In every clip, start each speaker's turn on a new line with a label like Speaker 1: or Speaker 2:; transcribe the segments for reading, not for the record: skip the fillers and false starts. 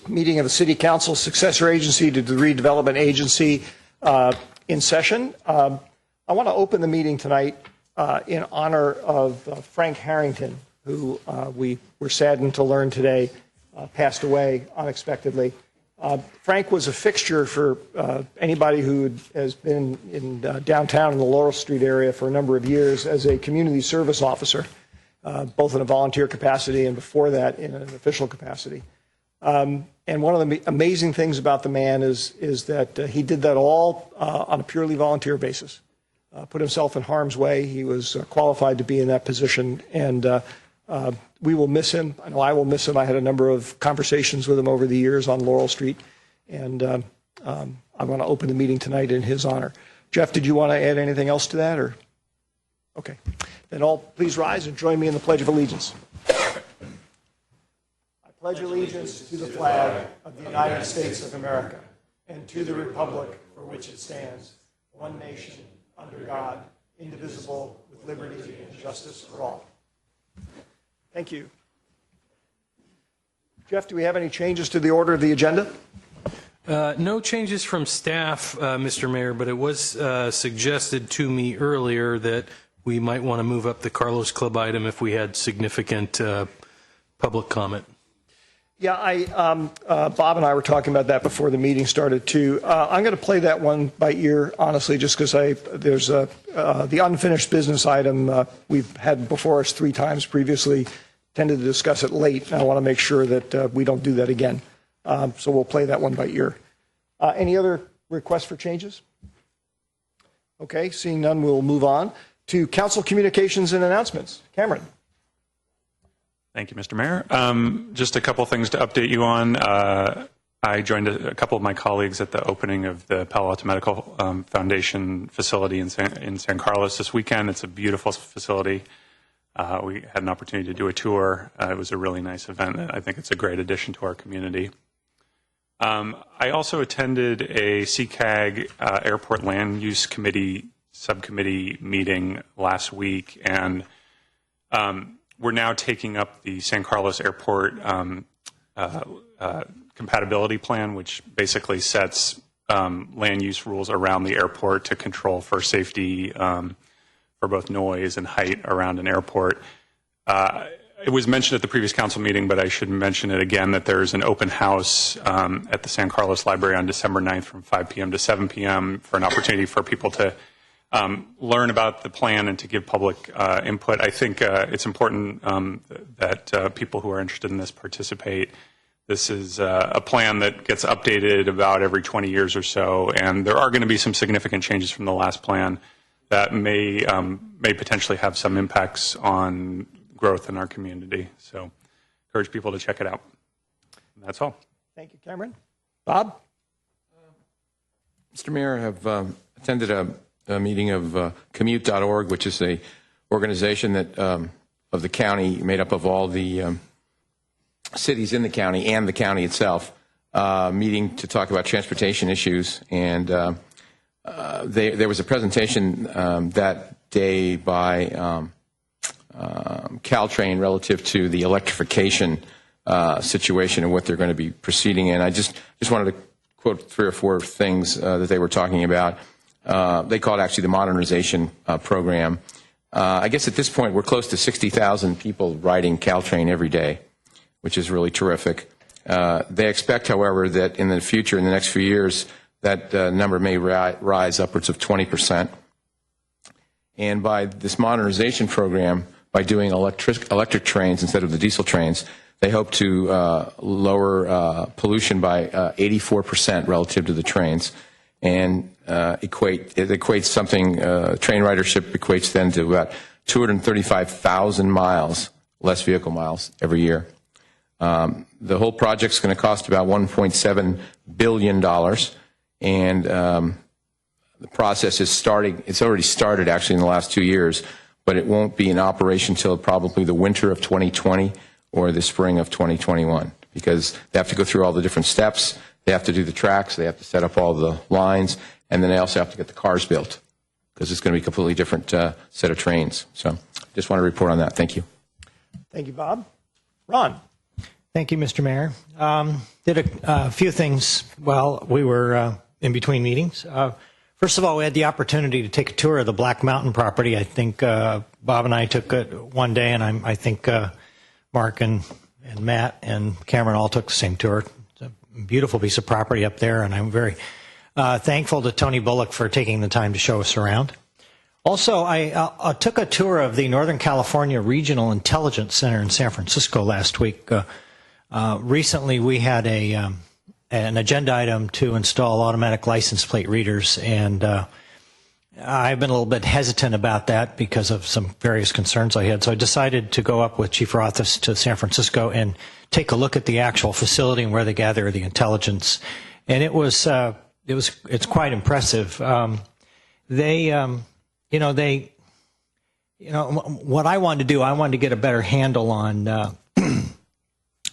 Speaker 1: meeting of the City Council successor agency to the redevelopment agency in session. I want to open the meeting tonight in honor of Frank Harrington, who we were saddened to learn today passed away unexpectedly. Frank was a fixture for anybody who has been in downtown in the Laurel Street area for a number of years as a community service officer, both in a volunteer capacity and before that in an official capacity. And one of the amazing things about the man is that he did that all on a purely volunteer basis. Put himself in harm's way. He was qualified to be in that position, and we will miss him. I know I will miss him. I had a number of conversations with him over the years on Laurel Street, and I want to open the meeting tonight in his honor. Jeff, did you want to add anything else to that? Or okay. Then all please rise and join me in the Pledge of Allegiance. I pledge allegiance to the flag of the United States of America and to the republic for which it stands, one nation, under God, indivisible, with liberty and justice for all. Thank you. Jeff, do we have any changes to the order of the agenda?
Speaker 2: No changes from staff, Mr. Mayor, but it was suggested to me earlier that we might want to move up the Carlos Club item if we had significant public comment.
Speaker 1: Yeah, Bob and I were talking about that before the meeting started too. I'm going to play that one by ear, honestly, just because there's the unfinished business item we've had before us 3 times previously. Tended to discuss it late, and I want to make sure that we don't do that again. So we'll play that one by ear. Any other requests for changes? Okay, seeing none, we'll move on to council communications and announcements. Cameron.
Speaker 3: Thank you, Mr. Mayor. Just a couple things to update you on. I joined a couple of my colleagues at the opening of the Palo Alto Medical Foundation facility in San Carlos this weekend. It's a beautiful facility. We had an opportunity to do a tour. It was a really nice event. I think it's a great addition to our community. I also attended a CCAG Airport Land Use Committee subcommittee meeting last week, and we're now taking up the San Carlos Airport compatibility plan, which basically sets land use rules around the airport to control for safety for both noise and height around an airport. It was mentioned at the previous council meeting, but I should mention it again, that there's an open house at the San Carlos Library on December 9th from 5 p.m. to 7 p.m. for an opportunity for people to learn about the plan and to give public input. I think it's important that people who are interested in this participate. This is a plan that gets updated about every 20 years or so, and there are going to be some significant changes from the last plan that may potentially have some impacts on growth in our community. So encourage people to check it out. And that's all.
Speaker 1: Thank you, Cameron. Bob?
Speaker 4: Mr. Mayor, I have attended a meeting of commute.org, which is a organization that of the county made up of all the cities in the county and the county itself, meeting to talk about transportation issues. And there was a presentation that day by Caltrain relative to the electrification situation and what they're going to be proceeding in. I just wanted to quote 3 or 4 things that they were talking about. They call it actually the modernization program. I guess at this point we're close to 60,000 people riding Caltrain every day, which is really terrific. They expect, however, that in the future, in the next few years, that number may rise upwards of 20%. And by this modernization program, by doing electric trains instead of the diesel trains, they hope to lower pollution by 84% relative to the trains. And it equates something, train ridership equates then to about 235,000 miles, less vehicle miles every year. The whole project's going to cost about $1.7 billion, and the process is starting. It's already started actually in the last 2 years, but it won't be in operation until probably the winter of 2020 or the spring of 2021, because they have to go through all the different steps. They have to do the tracks. They have to set up all the lines, and then they also have to get the cars built, because it's going to be a completely different set of trains. So just want to report on that. Thank you.
Speaker 1: Thank you, Bob. Ron.
Speaker 5: Thank you, Mr. Mayor. Did a few things while we were in between meetings. First of all, we had the opportunity to take a tour of the Black Mountain property. I think Bob and I took it one day, and I think Mark and Matt and Cameron all took the same tour. It's a beautiful piece of property up there, and I'm very thankful to Tony Bullock for taking the time to show us around. Also, I took a tour of the Northern California Regional Intelligence Center in San Francisco last week. Recently, we had an agenda item to install automatic license plate readers, and I've been a little bit hesitant about that because of some various concerns I had. So I decided to go up with Chief Rothfuss to San Francisco and take a look at the actual facility and where they gather the intelligence. And it's quite impressive. What I wanted to do, I wanted to get a better handle on,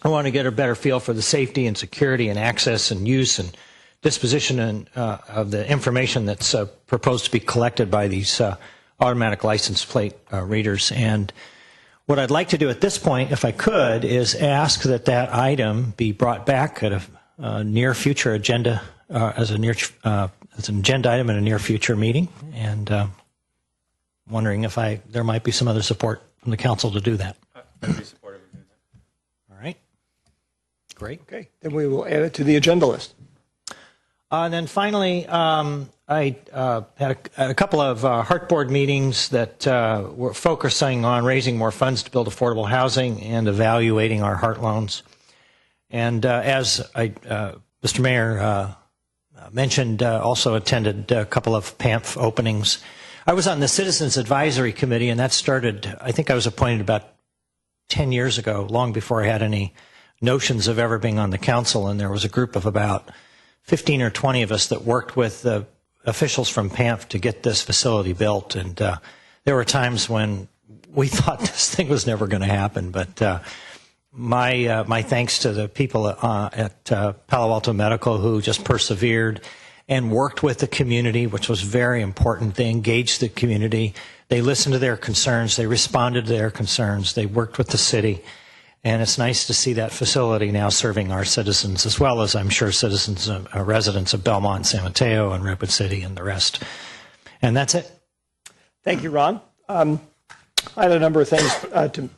Speaker 5: I want to get a better feel for the safety and security and access and use and disposition of the information that's proposed to be collected by these automatic license plate readers. And what I'd like to do at this point, if I could, is ask that that item be brought back at a near future agenda, as an agenda item in a near future meeting. And wondering if there might be some other support from the council to do that.
Speaker 3: I'd be supportive of doing that.
Speaker 5: All right. Great.
Speaker 1: Okay, then we will add it to the agenda list.
Speaker 5: And then finally, I had a couple of Heart Board meetings that were focusing on raising more funds to build affordable housing and evaluating our Heart loans. And as Mr. Mayor mentioned, also attended a couple of PAMF openings. I was on the Citizens Advisory Committee, and that started, I think I was appointed about 10 years ago, long before I had any notions of ever being on the council, and there was a group of about 15 or 20 of us that worked with the officials from PAMF to get this facility built. And there were times when we thought this thing was never going to happen, but my thanks to the people at Palo Alto Medical who just persevered and worked with the community, which was very important. They engaged the community. They listened to their concerns. They responded to their concerns. They worked with the city. And it's nice to see that facility now serving our citizens, as well as I'm sure citizens, residents of Belmont, San Mateo, and Redwood City, and the rest. And that's it. Thank you,
Speaker 1: Ron. I had a number of things to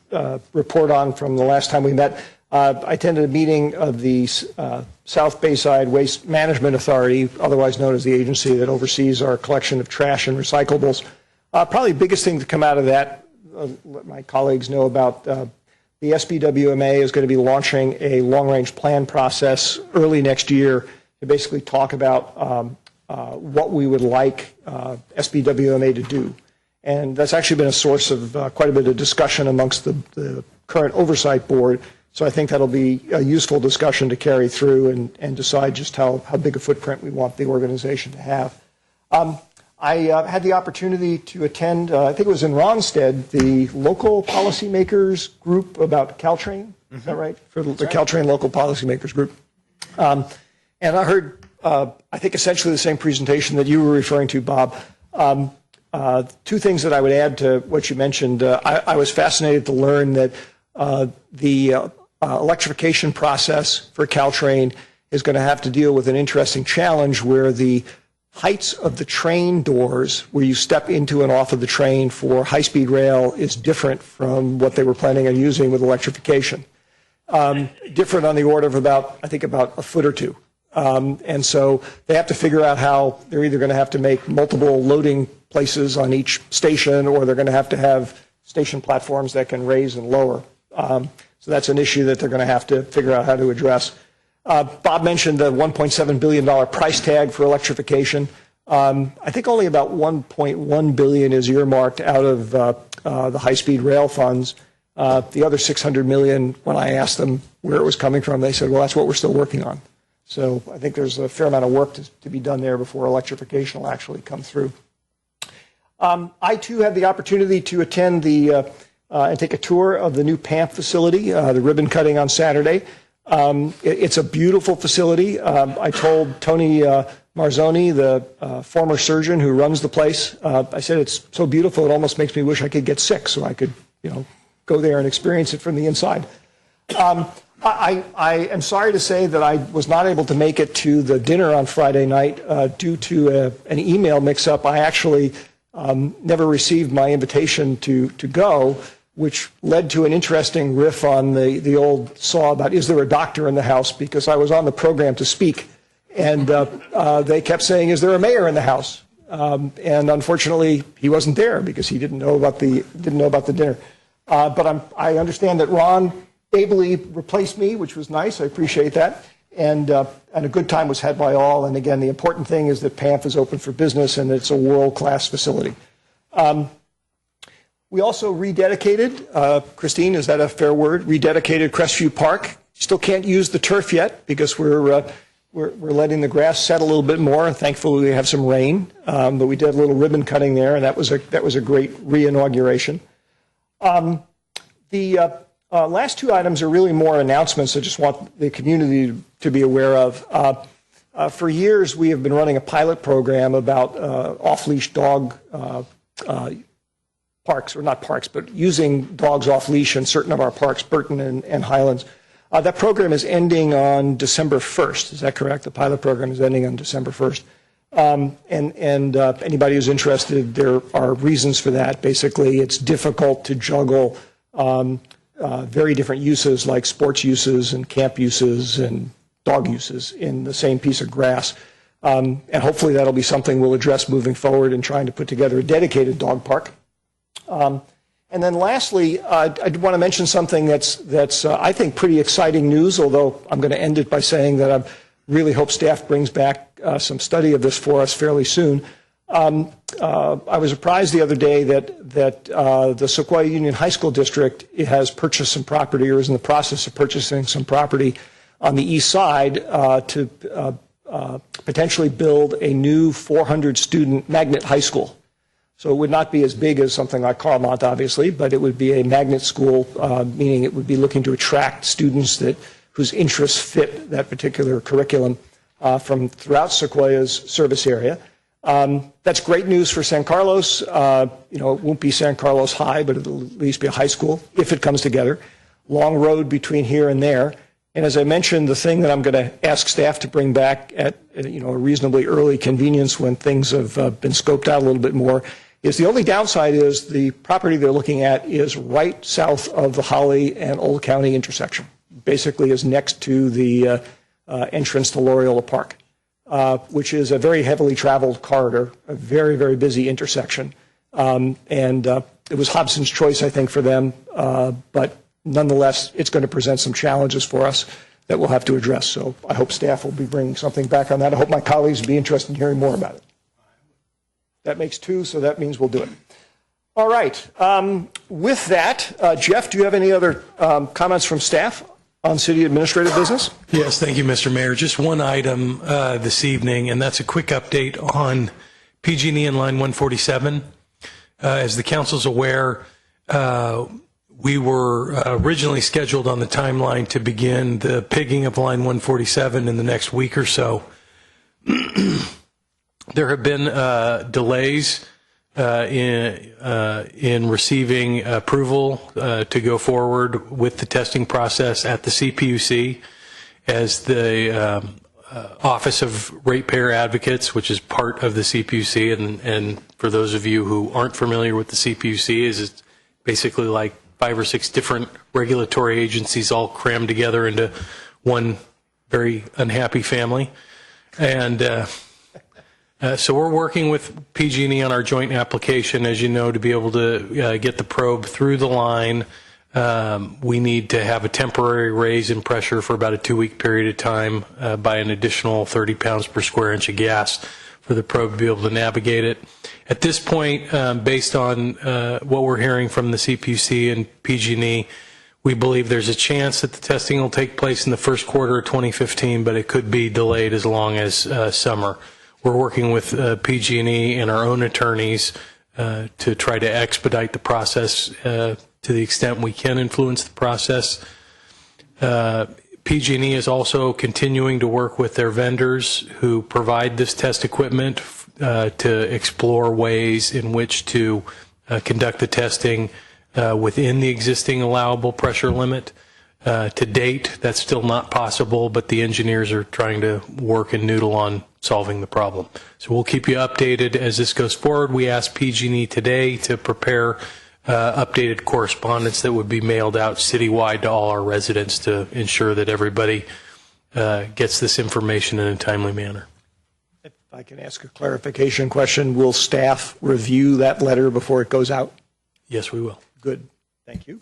Speaker 1: report on from the last time we met. I attended a meeting of the South Bayside Waste Management Authority, otherwise known as the agency that oversees our collection of trash and recyclables. Probably the biggest thing to come out of that, let my colleagues know about, the SBWMA is going to be launching a long-range plan process early next year to basically talk about what we would like SBWMA to do. And that's actually been a source of quite a bit of discussion amongst the current oversight board. So I think that'll be a useful discussion to carry through and decide just how big a footprint we want the organization to have. I had the opportunity to attend, I think it was in Ronstead, the local policymakers group about Caltrain. Is that right? For the Caltrain local policymakers group. And I heard, I think, essentially the same presentation that you were referring to, Bob. Two things that I would add to what you mentioned. I was fascinated to learn that the electrification process for Caltrain is going to have to deal with an interesting challenge where the heights of the train doors where you step into and off of the train for high-speed rail is different from what they were planning on using with electrification. Different on the order of about a foot or two. And so they have to figure out how they're either going to have to make multiple loading places on each station, or they're going to have station platforms that can raise and lower. So that's an issue that they're going to have to figure out how to address. Bob mentioned the $1.7 billion price tag for electrification. I think only about $1.1 billion is earmarked out of the high-speed rail funds. The other $600 million, when I asked them where it was coming from, they said, well, that's what we're still working on. So I think there's a fair amount of work to be done there before electrification will actually come through. I, too, had the opportunity to attend and take a tour of the new PAMF facility, the ribbon cutting on Saturday. It's a beautiful facility. I told Tony Marzoni, the former surgeon who runs the place, I said it's so beautiful it almost makes me wish I could get sick so I could, go there and experience it from the inside. I am sorry to say that I was not able to make it to the dinner on Friday night due to an email mix-up. I actually never received my invitation to go, which led to an interesting riff on the old saw about, is there a doctor in the house? Because I was on the program to speak, and they kept saying, is there a mayor in the house? And unfortunately, he wasn't there because he didn't know about the dinner. But I understand that Ron ably replaced me, which was nice. I appreciate that. And a good time was had by all. And again, the important thing is that PAMF is open for business and it's a world-class facility. We also rededicated, Christine, is that a fair word? Rededicated Crestview Park. Still can't use the turf yet because we're letting the grass set a little bit more. And thankfully, we have some rain. But we did a little ribbon cutting there, and that was a great re-inauguration. The last two items are really more announcements I just want the community to be aware of. For years, we have been running a pilot program about off-leash dog parks, or not parks, but using dogs off-leash in certain of our parks, Burton and Highlands. That program is ending on December 1st. Is that correct? The pilot program is ending on December 1st. Anybody who's interested, there are reasons for that. Basically, it's difficult to juggle very different uses like sports uses and camp uses and dog uses in the same piece of grass. And hopefully that'll be something we'll address moving forward in trying to put together a dedicated dog park. And then lastly, I want to mention something that's I think pretty exciting news, although I'm going to end it by saying that I really hope staff brings back some study of this for us fairly soon. I was surprised the other day that the Sequoia Union High School District has purchased some property, or is in the process of purchasing some property on the east side to potentially build a new 400-student magnet high school. So it would not be as big as something like Carmont, obviously, but it would be a magnet school, meaning it would be looking to attract students whose interests fit that particular curriculum from throughout Sequoia's service area. That's great news for San Carlos. It won't be San Carlos High, but it'll at least be a high school if it comes together. Long road between here and there. And as I mentioned, the thing that I'm going to ask staff to bring back at a reasonably early convenience when things have been scoped out a little bit more is the only downside is the property they're looking at is right south of the Holly and Old County intersection. Basically is next to the entrance to Loyola Park, which is a very heavily traveled corridor, a very, very busy intersection. And it was Hobson's choice, I think, for them. But nonetheless, it's going to present some challenges for us that we'll have to address. So I hope staff will be bringing something back on that. I hope my colleagues will be interested in hearing more about it. That makes two, so that means we'll do it. All right. With that, Jeff, do you have any other comments from staff on city administrative business?
Speaker 2: Yes, thank you, Mr. Mayor. Just one item this evening, and that's a quick update on PG&E and Line 147. As the council's aware, we were originally scheduled on the timeline to begin the pigging of Line 147 in the next week or so. There have been delays in receiving approval to go forward with the testing process at the CPUC, as the Office of Ratepayer Advocates, which is part of the CPUC, and for those of you who aren't familiar with the CPUC, is it's basically like 5 or 6 different regulatory agencies all crammed together into one very unhappy family. And so we're working with PG&E on our joint application, as you know, to be able to get the probe through the line. We need to have a temporary raise in pressure for about a 2-week period of time by an additional 30 pounds per square inch of gas for the probe to be able to navigate it. At this point, based on what we're hearing from the CPUC and PG&E, we believe there's a chance that the testing will take place in the first quarter of 2015, but it could be delayed as long as summer. We're working with PG&E and our own attorneys to try to expedite the process to the extent we can influence the process. PG&E is also continuing to work with their vendors who provide this test equipment to explore ways in which to conduct the testing within the existing allowable pressure limit. To date, that's still not possible, but the engineers are trying to work and noodle on solving the problem. So we'll keep you updated as this goes forward. We asked PG&E today to prepare updated correspondence that would be mailed out citywide to all our residents to ensure that everybody gets this information in a timely manner.
Speaker 1: If I can ask a clarification question, will staff review that letter before it goes out?
Speaker 2: Yes, we will.
Speaker 1: Good. Thank you.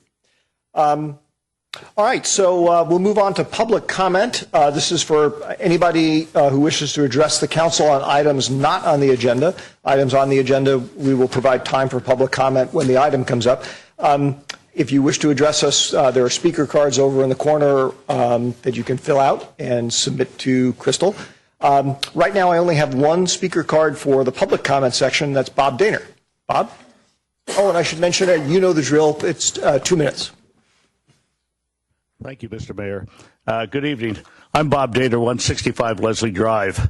Speaker 1: All right, so we'll move on to public comment. This is for anybody who wishes to address the council on items not on the agenda. Items on the agenda, we will provide time for public comment when the item comes up. If you wish to address us, there are speaker cards over in the corner that you can fill out and submit to Crystal. Right now, I only have one speaker card for the public comment section. That's Bob Daner. Bob? Oh, and I should mention, you know the drill. It's 2 minutes.
Speaker 6: Thank you, Mr. Mayor. Good evening. I'm Bob Daner, 165 Leslie Drive.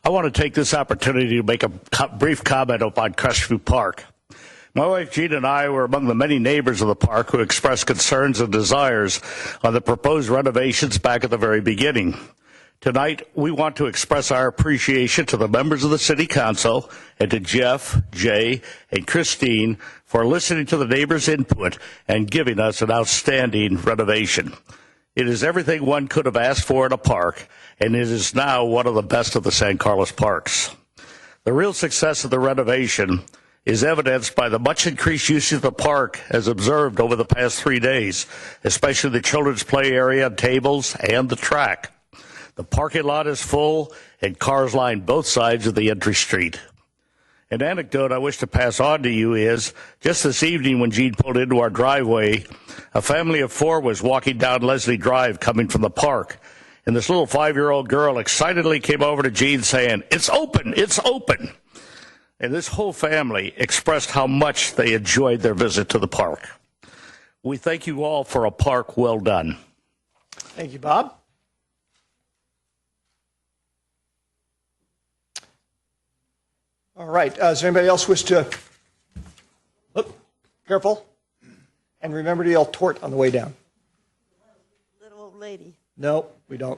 Speaker 6: I want to take this opportunity to make a brief comment upon Crestview Park. My wife Jean and I were among the many neighbors of the park who expressed concerns and desires on the proposed renovations back at the very beginning. Tonight, we want to express our appreciation to the members of the City Council and to Jeff, Jay, and Christine for listening to the neighbors' input and giving us an outstanding renovation. It is everything one could have asked for in a park, and it is now one of the best of the San Carlos parks. The real success of the renovation is evidenced by the much increased usage of the park as observed over the past 3 days, especially the children's play area, tables, and the track. The parking lot is full, and cars line both sides of the entry street. An anecdote I wish to pass on to you is, just this evening when Jean pulled into our driveway, a family of 4 was walking down Leslie Drive coming from the park, and this little 5-year-old girl excitedly came over to Jean saying, "It's open, it's open." And this whole family expressed how much they enjoyed their visit to the park. We thank you all for a park well done.
Speaker 1: Thank you, Bob. All right. Does anybody else wish to? Look, careful. And remember to yell "tort" on the way down.
Speaker 7: Little old lady.
Speaker 1: No, we don't.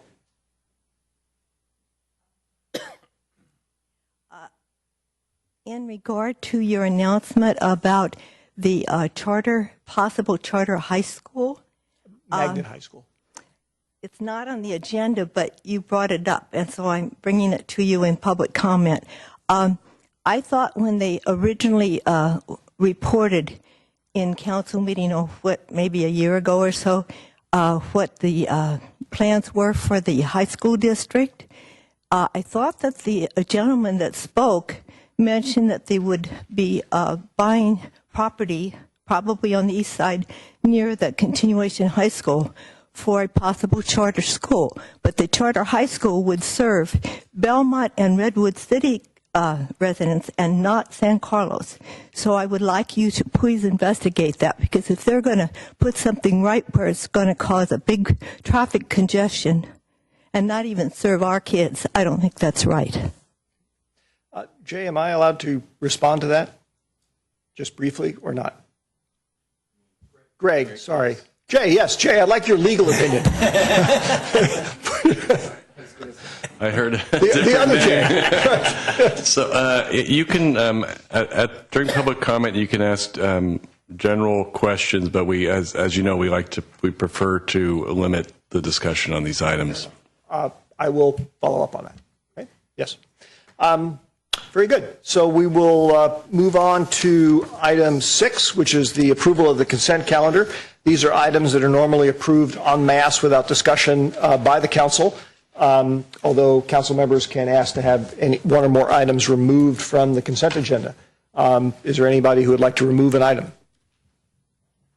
Speaker 7: In regard to your announcement about the possible charter high school,
Speaker 1: Magnet High School.
Speaker 7: it's not on the agenda, but you brought it up, and so I'm bringing it to you in public comment. I thought when they originally reported in council meeting, maybe a year ago or so, what the plans were for the high school district, I thought that the gentleman that spoke mentioned that they would be buying property, probably on the east side, near the Continuation High School for a possible charter school. But the charter high school would serve Belmont and Redwood City residents and not San Carlos. So I would like you to please investigate that, because if they're going to put something right where it's going to cause a big traffic congestion and not even serve our kids, I don't think that's right.
Speaker 1: Jay, am I allowed to respond to that? Just briefly or not? Greg, sorry. Jay, yes, Jay, I'd like your legal opinion.
Speaker 8: I heard
Speaker 1: the other Jay.
Speaker 8: So you can during public comment you can ask general questions, but we, as you know, we prefer to limit the discussion on these items.
Speaker 1: I will follow up on that. Okay? Yes. Very good. So we will move on to item 6, which is the approval of the consent calendar. These are items that are normally approved en masse without discussion by the council. Although council members can ask to have one or more items removed from the consent agenda. Is there anybody who would like to remove an item?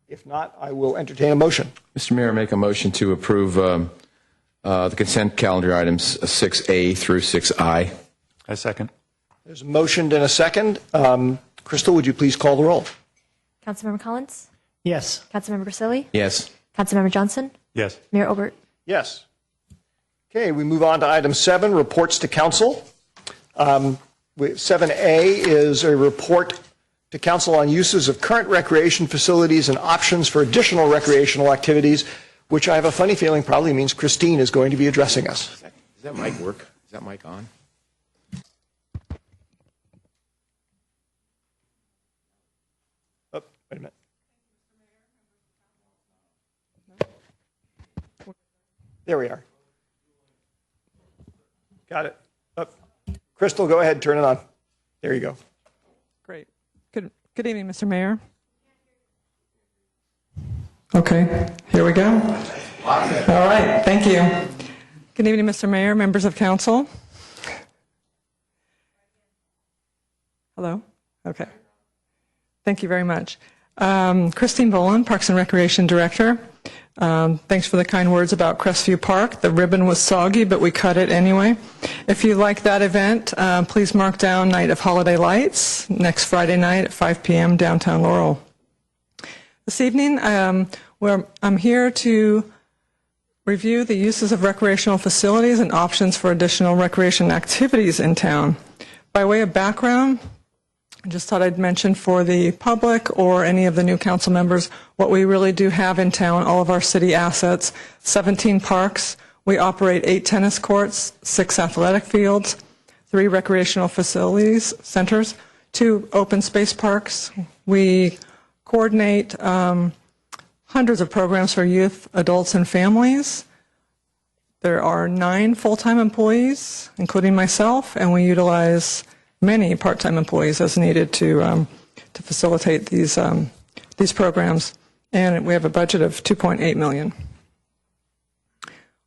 Speaker 1: If not, I will entertain a motion.
Speaker 4: Mr. Mayor, make a motion to approve the consent calendar items 6A through 6I.
Speaker 3: I second.
Speaker 1: There's a motion and a second. Crystal, would you please call the roll?
Speaker 9: Councilmember Collins?
Speaker 5: Yes.
Speaker 9: Councilmember Grisilli?
Speaker 4: Yes.
Speaker 9: Councilmember Johnson?
Speaker 3: Yes.
Speaker 9: Mayor Obert?
Speaker 1: Yes. Okay, we move on to item 7, reports to council. 7A is a report to council on uses of current recreation facilities and options for additional recreational activities. which I have a funny feeling probably means Christine is going to be addressing us.
Speaker 4: Does that mic work? Is that mic on?
Speaker 1: Oh, wait a minute. There we are. Got it. Oh. Crystal, go ahead, turn it on. There you go.
Speaker 10: Great. Good evening, Mr. Mayor. Okay, here we go. All right, thank you. Good evening, Mr. Mayor, members of council. Hello? Okay. Thank you very much. Christine Boland, Parks and Recreation Director. Thanks for the kind words about Crestview Park. The ribbon was soggy, but we cut it anyway. If you like that event, please mark down Night of Holiday Lights next Friday night at 5 p.m. downtown Laurel. This evening, I'm here to review the uses of recreational facilities and options for additional recreation activities in town. By way of background, I just thought I'd mention for the public or any of the new council members what we really do have in town, all of our city assets, 17 parks. We operate 8 tennis courts, 6 athletic fields, 3 recreational facilities, centers, 2 open space parks. We coordinate hundreds of programs for youth, adults, and families. There are 9 full-time employees, including myself, and we utilize many part-time employees as needed to facilitate these programs, and we have a budget of $2.8 million.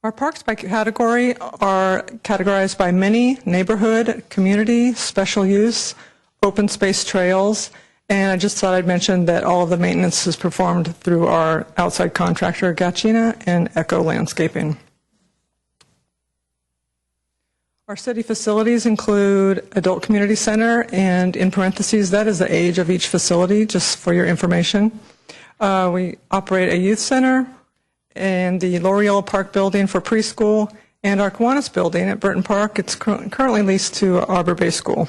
Speaker 10: Our parks by category are categorized by many: neighborhood, community, special use, open space trails, and I just thought I'd mention that all of the maintenance is performed through our outside contractor, Gachina and Echo Landscaping. Our city facilities include Adult Community Center, and in parentheses, that is the age of each facility, just for your information. We operate a youth center and the L'Oreal Park building for preschool, and our Kiwanis building at Burton Park. It's currently leased to Arbor Bay School.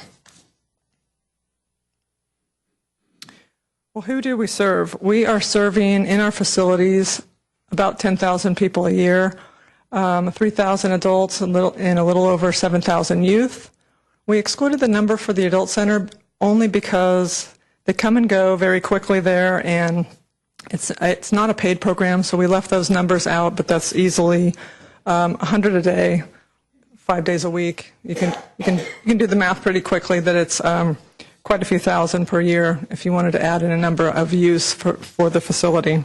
Speaker 10: Well, who do we serve? We are serving in our facilities about 10,000 people a year. 3,000 adults and a little over 7,000 youth. We excluded the number for the adult center only because they come and go very quickly there, and it's not a paid program, so we left those numbers out, but that's easily 100 a day, 5 days a week. You can do the math pretty quickly that it's quite a few thousand per year if you wanted to add in a number of use for the facility.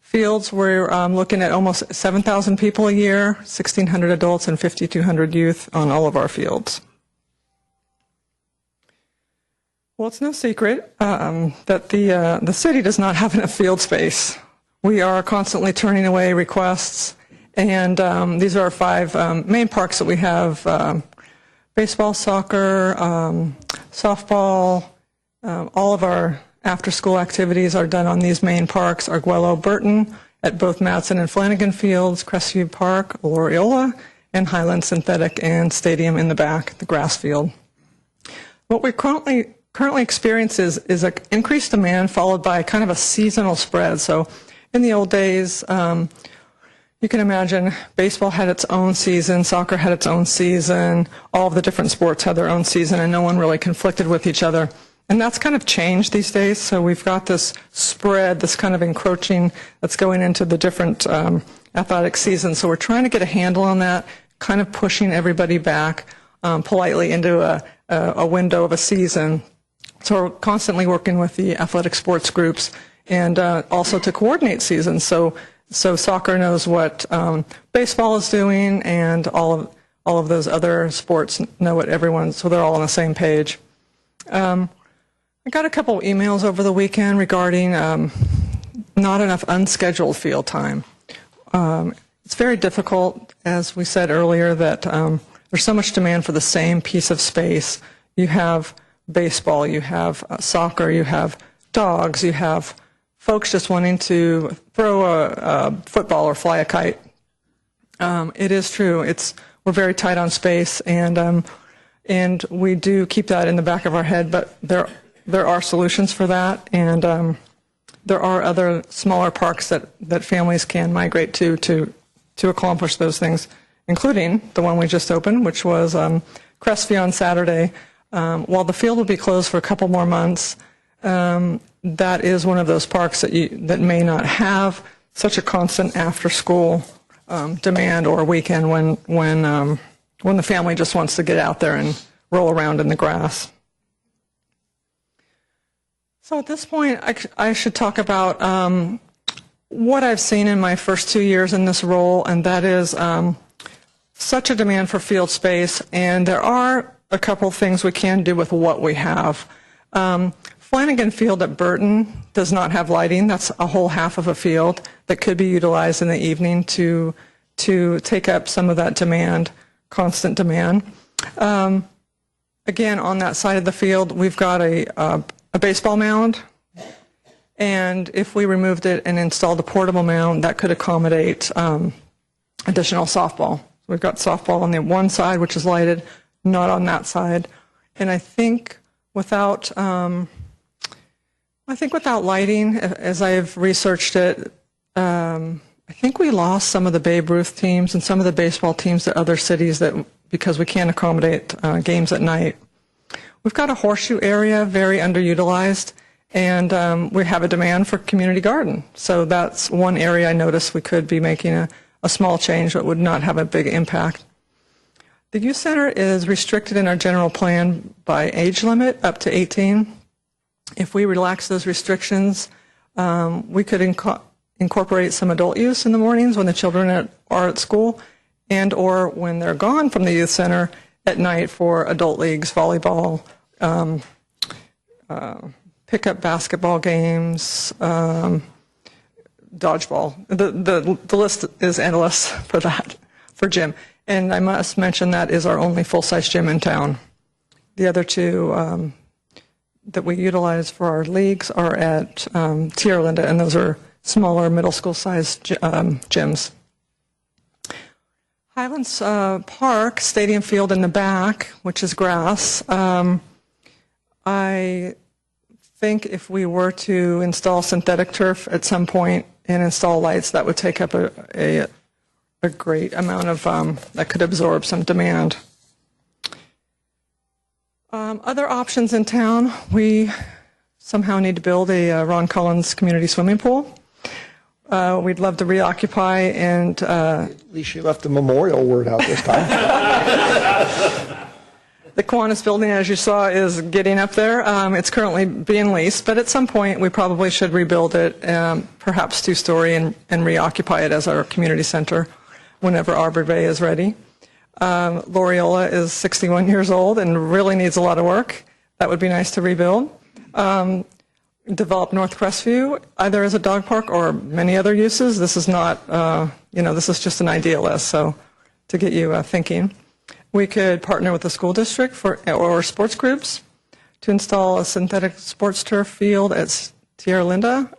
Speaker 10: Fields, we're looking at almost 7,000 people a year, 1,600 adults and 5,200 youth on all of our fields. Well, it's no secret that the city does not have enough field space. We are constantly turning away requests, and these are our 5 main parks that we have: baseball, soccer, softball. All of our after-school activities are done on these main parks: Arguello, Burton, at both Madsen and Flanagan Fields, Crestview Park, Loreola, and Highland Synthetic and Stadium in the back, the grass field. What we currently experience is an increased demand followed by kind of a seasonal spread. So in the old days, you can imagine baseball had its own season, soccer had its own season, all of the different sports had their own season, and no one really conflicted with each other. And that's kind of changed these days. So we've got this spread, this kind of encroaching that's going into the different athletic seasons. So we're trying to get a handle on that, kind of pushing everybody back politely into a window of a season. So we're constantly working with the athletic sports groups and also to coordinate seasons. So soccer knows what baseball is doing, and all of those other sports know what everyone, so they're all on the same page. I got a couple emails over the weekend regarding not enough unscheduled field time. It's very difficult, as we said earlier, that there's so much demand for the same piece of space. You have baseball, you have soccer, you have dogs, you have folks just wanting to throw a football or fly a kite. It is true. We're very tight on space, and we do keep that in the back of our head, but there are solutions for that, and there are other smaller parks that families can migrate to accomplish those things, including the one we just opened, which was Crestview on Saturday. While the field will be closed for a couple more months, that is one of those parks that may not have such a constant after-school demand or weekend when the family just wants to get out there and roll around in the grass. So at this point, I should talk about what I've seen in my first 2 years in this role, and that is such a demand for field space, and there are a couple things we can do with what we have. Flanagan Field at Burton does not have lighting. That's a whole half of a field that could be utilized in the evening to take up some of that demand, constant demand. Again, on that side of the field, we've got a baseball mound, and if we removed it and installed a portable mound, that could accommodate additional softball. We've got softball on the one side, which is lighted, not on that side. And I think without lighting, as I've researched it, I think we lost some of the Babe Ruth teams and some of the baseball teams to other cities because we can't accommodate games at night. We've got a horseshoe area, very underutilized, and we have a demand for community garden. So that's one area I noticed we could be making a small change that would not have a big impact. The youth center is restricted in our general plan by age limit up to 18. If we relax those restrictions, we could incorporate some adult use in the mornings when the children are at school, and or when they're gone from the youth center at night for adult leagues, volleyball, pickup basketball games, dodgeball. The list is endless for that, for gym. And I must mention that is our only full-size gym in town. The other two that we utilize for our leagues are at Tierra Linda, and those are smaller middle school-sized gyms. Highlands Park, Stadium Field in the back, which is grass. I think if we were to install synthetic turf at some point and install lights, that would take up a great amount of, that could absorb some demand. Other options in town, we somehow need to build a Ron Collins community swimming pool. We'd love to reoccupy and...
Speaker 1: At least you left the memorial word out this time.
Speaker 10: The Kiwanis building, as you saw, is getting up there. It's currently being leased, but at some point we probably should rebuild it, perhaps two-story, and reoccupy it as our community center whenever Arbor Bay is ready. Loriola is 61 years old and really needs a lot of work. That would be nice to rebuild. Develop North Crestview either as a dog park or many other uses. This is not, this is just an idea list, so to get you thinking. We could partner with the school district or sports groups to install a synthetic sports turf field at Tierra Linda.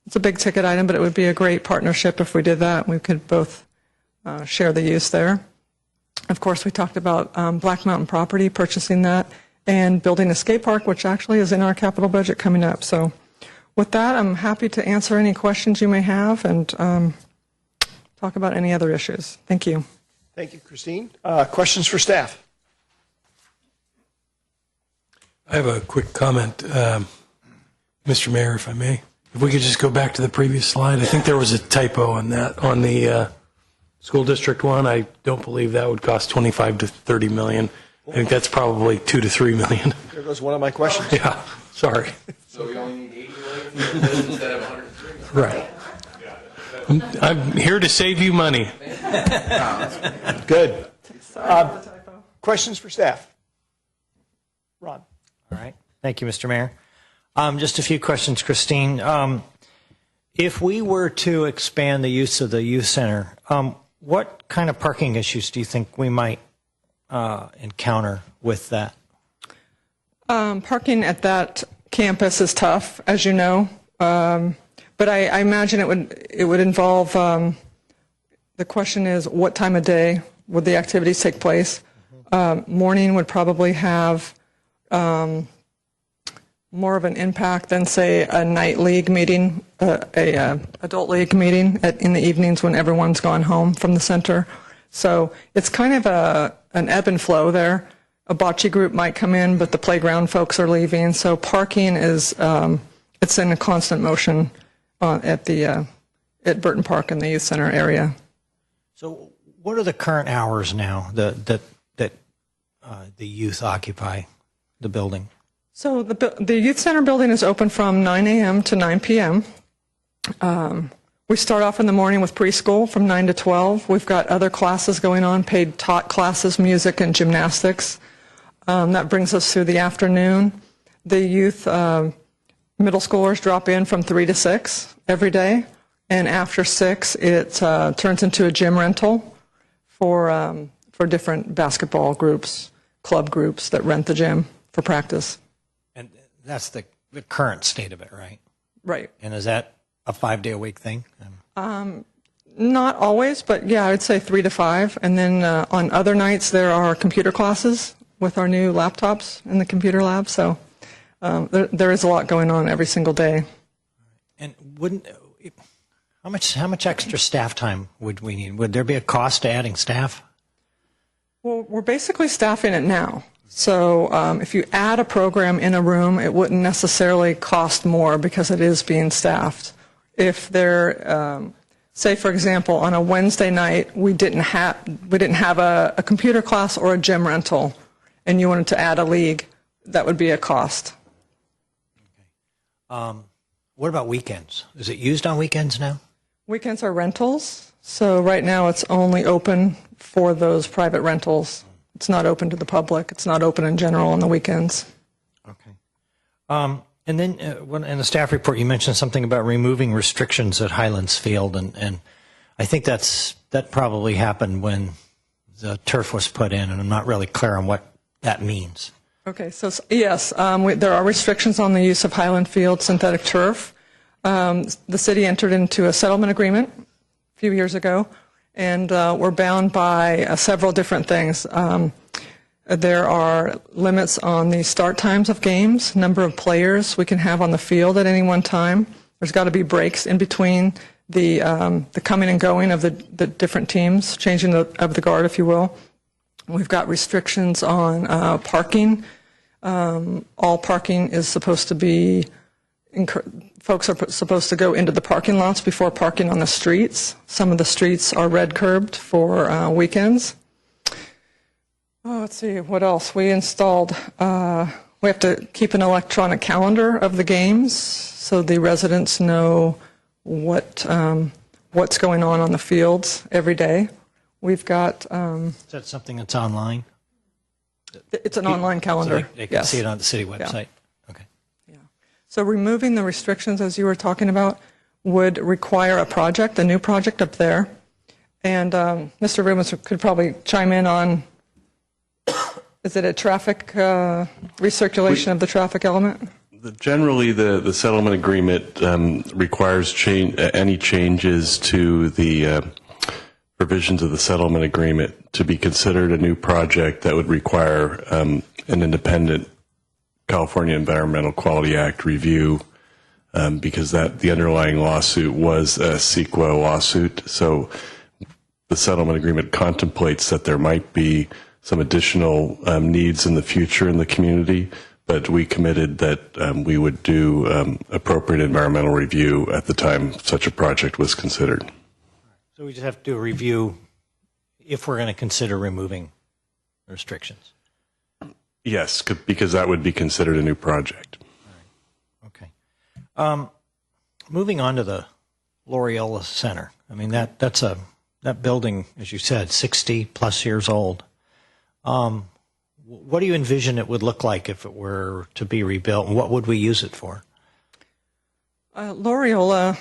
Speaker 10: It's a big ticket item, but it would be a great partnership if we did that. We could both share the use there. Of course, we talked about Black Mountain property, purchasing that, and building a skate park, which actually is in our capital budget coming up. So with that, I'm happy to answer any questions you may have and talk about any other issues. Thank you.
Speaker 1: Thank you, Christine. Questions for staff?
Speaker 2: I have a quick comment, Mr. Mayor, if I may. If we could just go back to the previous slide. I think there was a typo on that, on the school district one. I don't believe that would cost 25 to 30 million. I think that's probably 2 to 3 million.
Speaker 1: There goes one of my questions.
Speaker 2: Yeah, sorry.
Speaker 4: So we only need 80 million instead of 103 million.
Speaker 2: Right. I'm here to save you money.
Speaker 1: Good. Questions for staff? Ron.
Speaker 5: All right. Thank you, Mr. Mayor. Just a few questions, Christine. If we were to expand the use of the youth center, what kind of parking issues do you think we might encounter with that?
Speaker 10: Parking at that campus is tough, as you know. But I imagine it would involve, the question is what time of day would the activities take place? Morning would probably have more of an impact than, say, a night league meeting, adult league meeting in the evenings when everyone's gone home from the center. So it's kind of an ebb and flow there. A bocce group might come in, but the playground folks are leaving. So parking is it's in a constant motion at Burton Park in the youth center area.
Speaker 5: So what are the current hours now that the youth occupy the building?
Speaker 10: So the youth center building is open from 9 a.m. to 9 p.m. We start off in the morning with preschool from 9 to 12. We've got other classes going on, paid taught classes, music and gymnastics. That brings us through the afternoon. The youth middle schoolers drop in from 3 to 6 every day. And after 6, it turns into a gym rental for different basketball groups, club groups that rent the gym for practice.
Speaker 5: And that's the current state of it, right?
Speaker 10: Right.
Speaker 5: And is that a 5-day-a-week thing?
Speaker 10: Not always, but yeah, I would say 3 to 5. And then on other nights, there are computer classes with our new laptops in the computer lab. So there is a lot going on every single day.
Speaker 5: And how much extra staff time would we need? Would there be a cost to adding staff?
Speaker 10: Well, we're basically staffing it now. So if you add a program in a room, it wouldn't necessarily cost more because it is being staffed. If there, say for example, on a Wednesday night we didn't have a computer class or a gym rental, and you wanted to add a league, that would be a cost.
Speaker 5: Okay. What about weekends? Is it used on weekends now?
Speaker 10: Weekends are rentals. So right now it's only open for those private rentals. It's not open to the public. It's not open in general on the weekends.
Speaker 5: Okay. And then in the staff report, you mentioned something about removing restrictions at Highlands Field, and I think that probably happened when the turf was put in, and I'm not really clear on what that means.
Speaker 10: Okay, so yes, there are restrictions on the use of Highland Field synthetic turf. The city entered into a settlement agreement a few years ago, and we're bound by several different things. There are limits on the start times of games, number of players we can have on the field at any one time. There's got to be breaks in between the coming and going of the different teams, changing of the guard, if you will. We've got restrictions on parking. All parking is supposed to be, folks are supposed to go into the parking lots before parking on the streets. Some of the streets are red curbed for weekends. Oh, let's see, what else? We installed, we have to keep an electronic calendar of the games so the residents know what's going on the fields every day. We've got...
Speaker 5: Is that something that's online?
Speaker 10: It's an online calendar.
Speaker 5: So they can
Speaker 10: yes.
Speaker 5: see it on the city website?
Speaker 10: Yeah.
Speaker 5: Okay.
Speaker 10: Yeah. So removing the restrictions, as you were talking about, would require a new project up there. And Mr. Rubens could probably chime in on, is it a traffic recirculation of the traffic element?
Speaker 8: Generally, the settlement agreement requires any changes to the provisions of the settlement agreement to be considered a new project that would require an independent California Environmental Quality Act review because the underlying lawsuit was a CEQA lawsuit. So the settlement agreement contemplates that there might be some additional needs in the future in the community, but we committed that we would do appropriate environmental review at the time such a project was considered.
Speaker 5: So we just have to do a review if we're going to consider removing restrictions.
Speaker 8: Yes, because that would be considered a new project.
Speaker 5: Okay. Moving on to the Loyola Center. I mean, that building, as you said, 60 plus years old. What do you envision it would look like if it were to be rebuilt, and what would we use it for?
Speaker 10: Loyola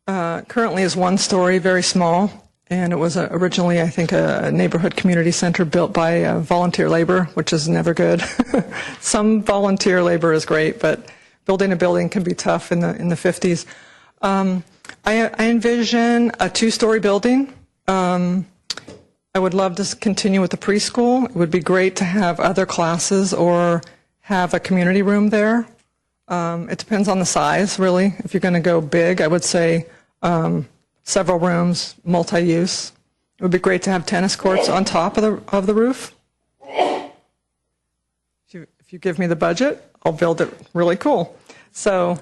Speaker 10: currently is one story, very small, and it was originally, I think, a neighborhood community center built by volunteer labor, which is never good. Some volunteer labor is great, but building a building can be tough in the 50s. I envision a 2-story building. I would love to continue with the preschool. It would be great to have other classes or have a community room there. It depends on the size, really. If you're going to go big, I would say several rooms, multi-use. It would be great to have tennis courts on top of the roof. If you give me the budget, I'll build it really cool. So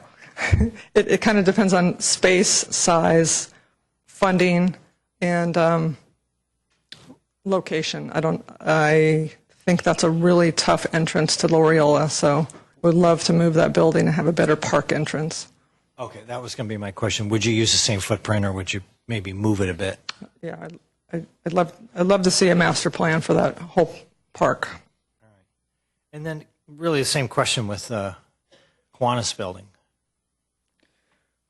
Speaker 10: it kind of depends on space, size, funding, and location. I think that's a really tough entrance to Loreola, so would love to move that building and have a better park entrance.
Speaker 5: Okay, that was going to be my question. Would you use the same footprint, or would you maybe move it a bit?
Speaker 10: Yeah, I'd love to see a master plan for that whole park.
Speaker 5: And then really the same question with Kiwanis Building.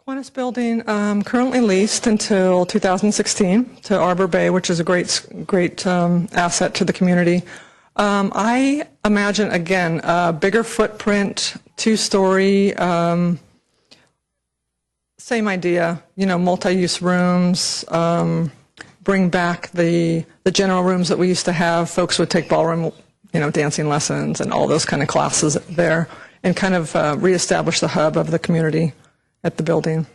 Speaker 10: Kiwanis Building, currently leased until 2016 to Arbor Bay, which is a great asset to the community. I imagine, again, a bigger footprint, 2-story, same idea, multi-use rooms, bring back the general rooms that we used to have. Folks would take ballroom, dancing lessons and all those kind of classes there, and kind of reestablish the hub of the community at the building.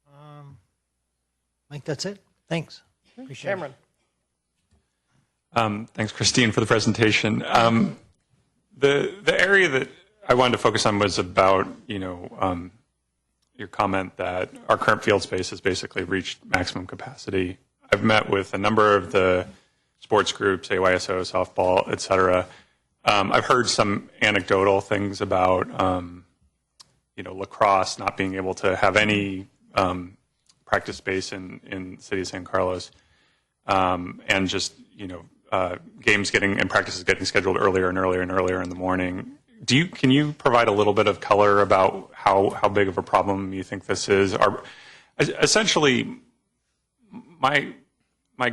Speaker 5: I think that's it. Thanks. Appreciate
Speaker 1: Cameron.
Speaker 3: Thanks, Christine, for the presentation. The area that I wanted to focus on was about, your comment that our current field space has basically reached maximum capacity. I've met with a number of the sports groups, AYSO, softball, et cetera. I've heard some anecdotal things about, lacrosse not being able to have any practice space in the city of San Carlos, and just, games and practices getting scheduled earlier and earlier and earlier in the morning. Can you provide a little bit of color about how big of a problem you think this is? Essentially, my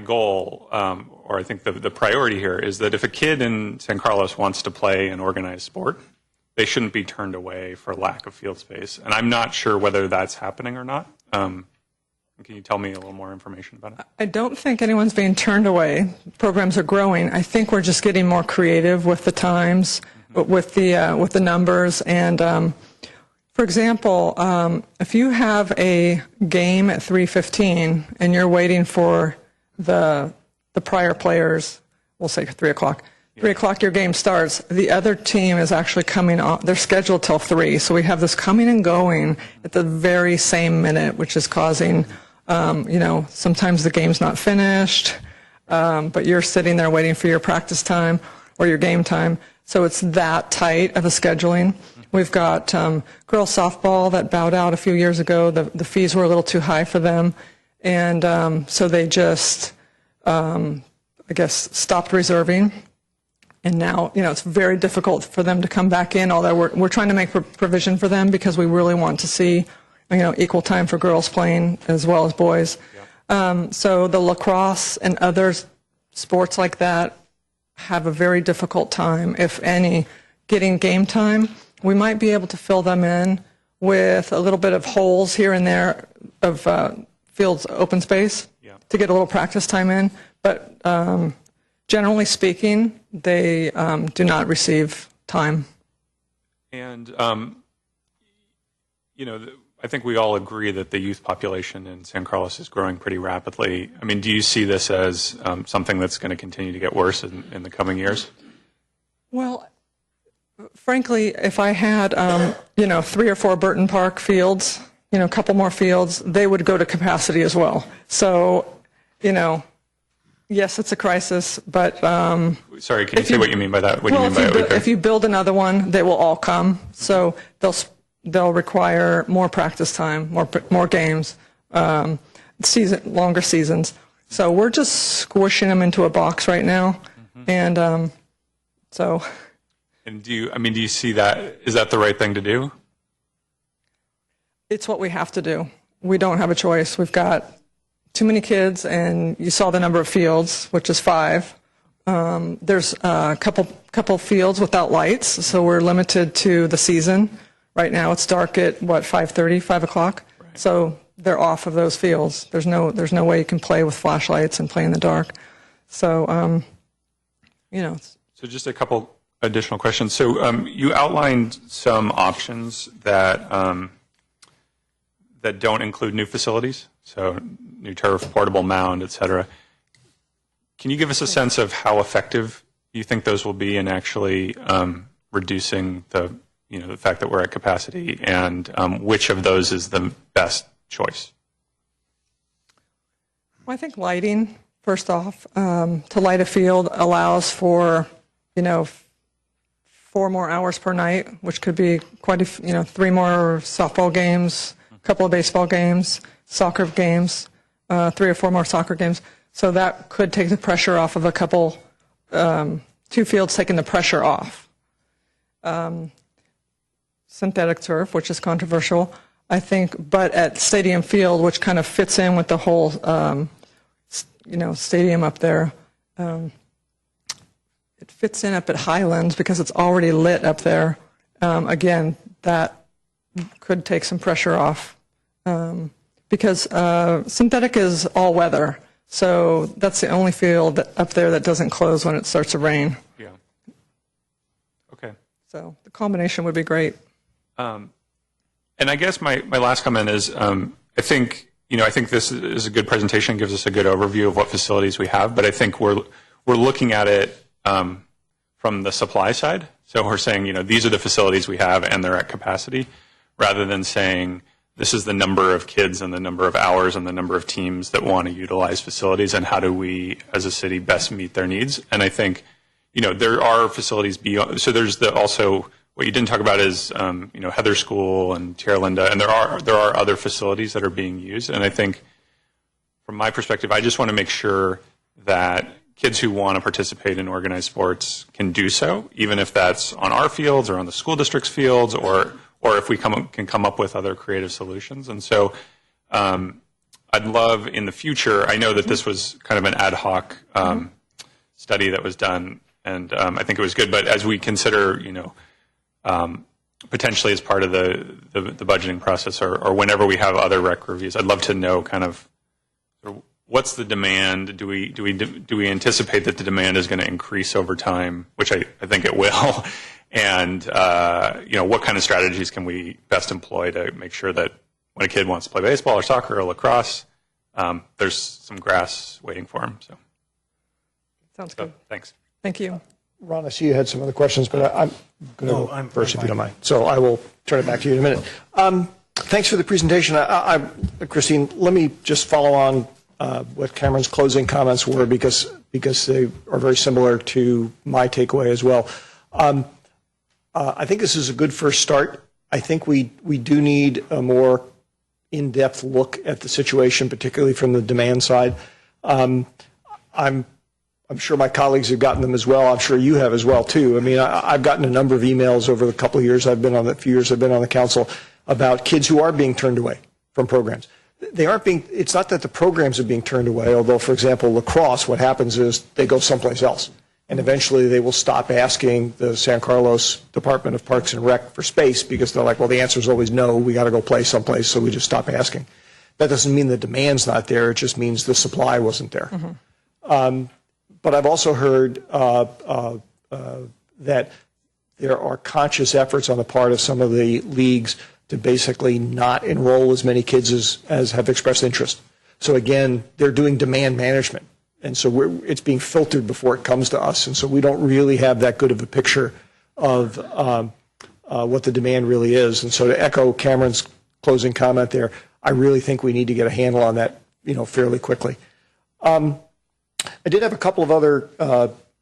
Speaker 3: goal, or I think the priority here, is that if a kid in San Carlos wants to play an organized sport, they shouldn't be turned away for lack of field space. And I'm not sure whether that's happening or not. Can you tell me a little more information about it?
Speaker 10: I don't think anyone's being turned away. Programs are growing. I think we're just getting more creative with the times, with the numbers. And for example, if you have a game at 3:15 and you're waiting for the prior players, we'll say 3 o'clock. 3 o'clock, your game starts. The other team is actually coming on. They're scheduled till 3. So we have this coming and going at the very same minute, which is causing, sometimes the game's not finished, but you're sitting there waiting for your practice time or your game time. So it's that tight of a scheduling. We've got girls softball that bowed out a few years ago. The fees were a little too high for them. And so they just, stopped reserving. And now, it's very difficult for them to come back in, although we're trying to make provision for them because we really want to see, equal time for girls playing as well as boys. So the lacrosse and other sports like that have a very difficult time, if any, getting game time. We might be able to fill them in with a little bit of holes here and there of fields open space to get a little practice time in. But generally speaking, they do not receive time.
Speaker 3: And, I think we all agree that the youth population in San Carlos is growing pretty rapidly. I mean, do you see this as something that's going to continue to get worse in the coming years?
Speaker 10: Well, frankly, if I had, 3 or 4 Burton Park fields, a couple more fields, they would go to capacity as well. So, yes, it's a crisis, but...
Speaker 3: Sorry, can you say what you mean by that? What do you mean by it?
Speaker 10: If you build another one, they will all come. So they'll require more practice time, more games, longer seasons. So we're just squishing them into a box right now, and so.
Speaker 3: And do you see that? Is that the right thing to do?
Speaker 10: It's what we have to do. We don't have a choice. We've got too many kids, and you saw the number of fields, which is 5. There's a couple fields without lights, so we're limited to the season. Right now, it's dark at 5:30, 5 o'clock. Right. So they're off of those fields. There's no way you can play with flashlights and play in the dark. So,
Speaker 3: So just a couple additional question. So you outlined some options that that don't include new facilities, so new turf, portable mound, et cetera. Can you give us a sense of how effective you think those will be in actually reducing the fact that we're at capacity, and which of those is the best choice?
Speaker 10: Well, I think lighting, first off, to light a field allows for, 4 more hours per night, which could be quite a, 3 more softball games, a couple of baseball games, soccer games, 3 or 4 more soccer games. So that could take the pressure off of a couple, 2 fields taking the pressure off. Synthetic turf, which is controversial, I think, but at Stadium Field, which kind of fits in with the whole, stadium up there. It fits in up at Highlands because it's already lit up there. Again, that could take some pressure off because synthetic is all weather. So that's the only field up there that doesn't close when it starts to rain.
Speaker 3: Yeah. Okay.
Speaker 10: So the combination would be great.
Speaker 3: And I guess my last comment is I think this is a good presentation, gives us a good overview of what facilities we have, but I think we're looking at it from the supply side. So we're saying, these are the facilities we have and they're at capacity, rather than saying this is the number of kids and the number of hours and the number of teams that want to utilize facilities, and how do we as a city best meet their needs. And I think, there are facilities beyond, so there's also what you didn't talk about is, Heather School and Tierra Linda, and there are other facilities that are being used. And I think from my perspective, I just want to make sure that kids who want to participate in organized sports can do so, even if that's on our fields or on the school district's fields, or if we can come up with other creative solutions. And so I'd love in the future, I know that this was kind of an ad hoc study that was done, and I think it was good, but as we consider, potentially as part of the budgeting process, or whenever we have other rec reviews, I'd love to know kind of what's the demand. Do we anticipate that the demand is going to increase over time, which I think it will, and what kind of strategies can we best employ to make sure that when a kid wants to play baseball or soccer or lacrosse, there's some grass waiting for him. So
Speaker 10: Sounds good.
Speaker 3: Thanks.
Speaker 10: Thank you.
Speaker 1: Ron, I see you had some other questions, but I'm going to go first if you don't mind. So I will turn it back to you in a minute. Thanks for the presentation. Christine, let me just follow on what Cameron's closing comments were, because they are very similar to my takeaway as well. I think this is a good first start. I think we do need a more in-depth look at the situation, particularly from the demand side. I'm sure my colleagues have gotten them as well. I'm sure you have as well too. I mean, I've gotten a number of emails over the couple of years I've been on the council about kids who are being turned away from programs. They aren't being. It's not that the programs are being turned away. Although, for example, lacrosse, what happens is they go someplace else, and eventually they will stop asking the San Carlos Department of Parks and Rec for space, because they're like, well, the answer is always no. We got to go play someplace, so we just stop asking. That doesn't mean the demand's not there. It just means the supply wasn't there. Mm-hmm. But I've also heard that there are conscious efforts on the part of some of the leagues to basically not enroll as many kids as have expressed interest. So again, they're doing demand management. And so it's being filtered before it comes to us. And so we don't really have that good of a picture of what the demand really is. And so to echo Cameron's closing comment there, I really think we need to get a handle on that, fairly quickly. I did have a couple of other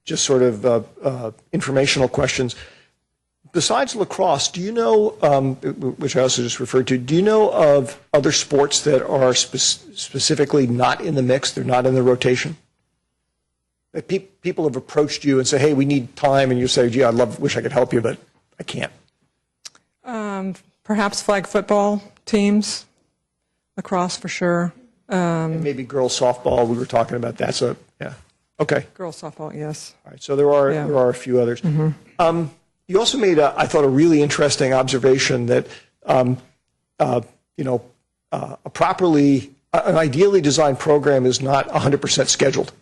Speaker 1: just sort of informational questions. Besides lacrosse, do you know, which I also just referred to, do you know of other sports that are specifically not in the mix, they're not in the rotation? That people have approached you and say, hey, we need time, and you say, gee, wish I could help you, but I can't.
Speaker 10: Perhaps flag football teams, lacrosse for sure.
Speaker 1: And maybe girls softball, we were talking about that, so yeah. Okay.
Speaker 10: Girls softball, yes.
Speaker 1: All right, so there are a few others. Mm-hmm. You also made, I thought, a really interesting observation that, an ideally designed program is not 100% scheduled.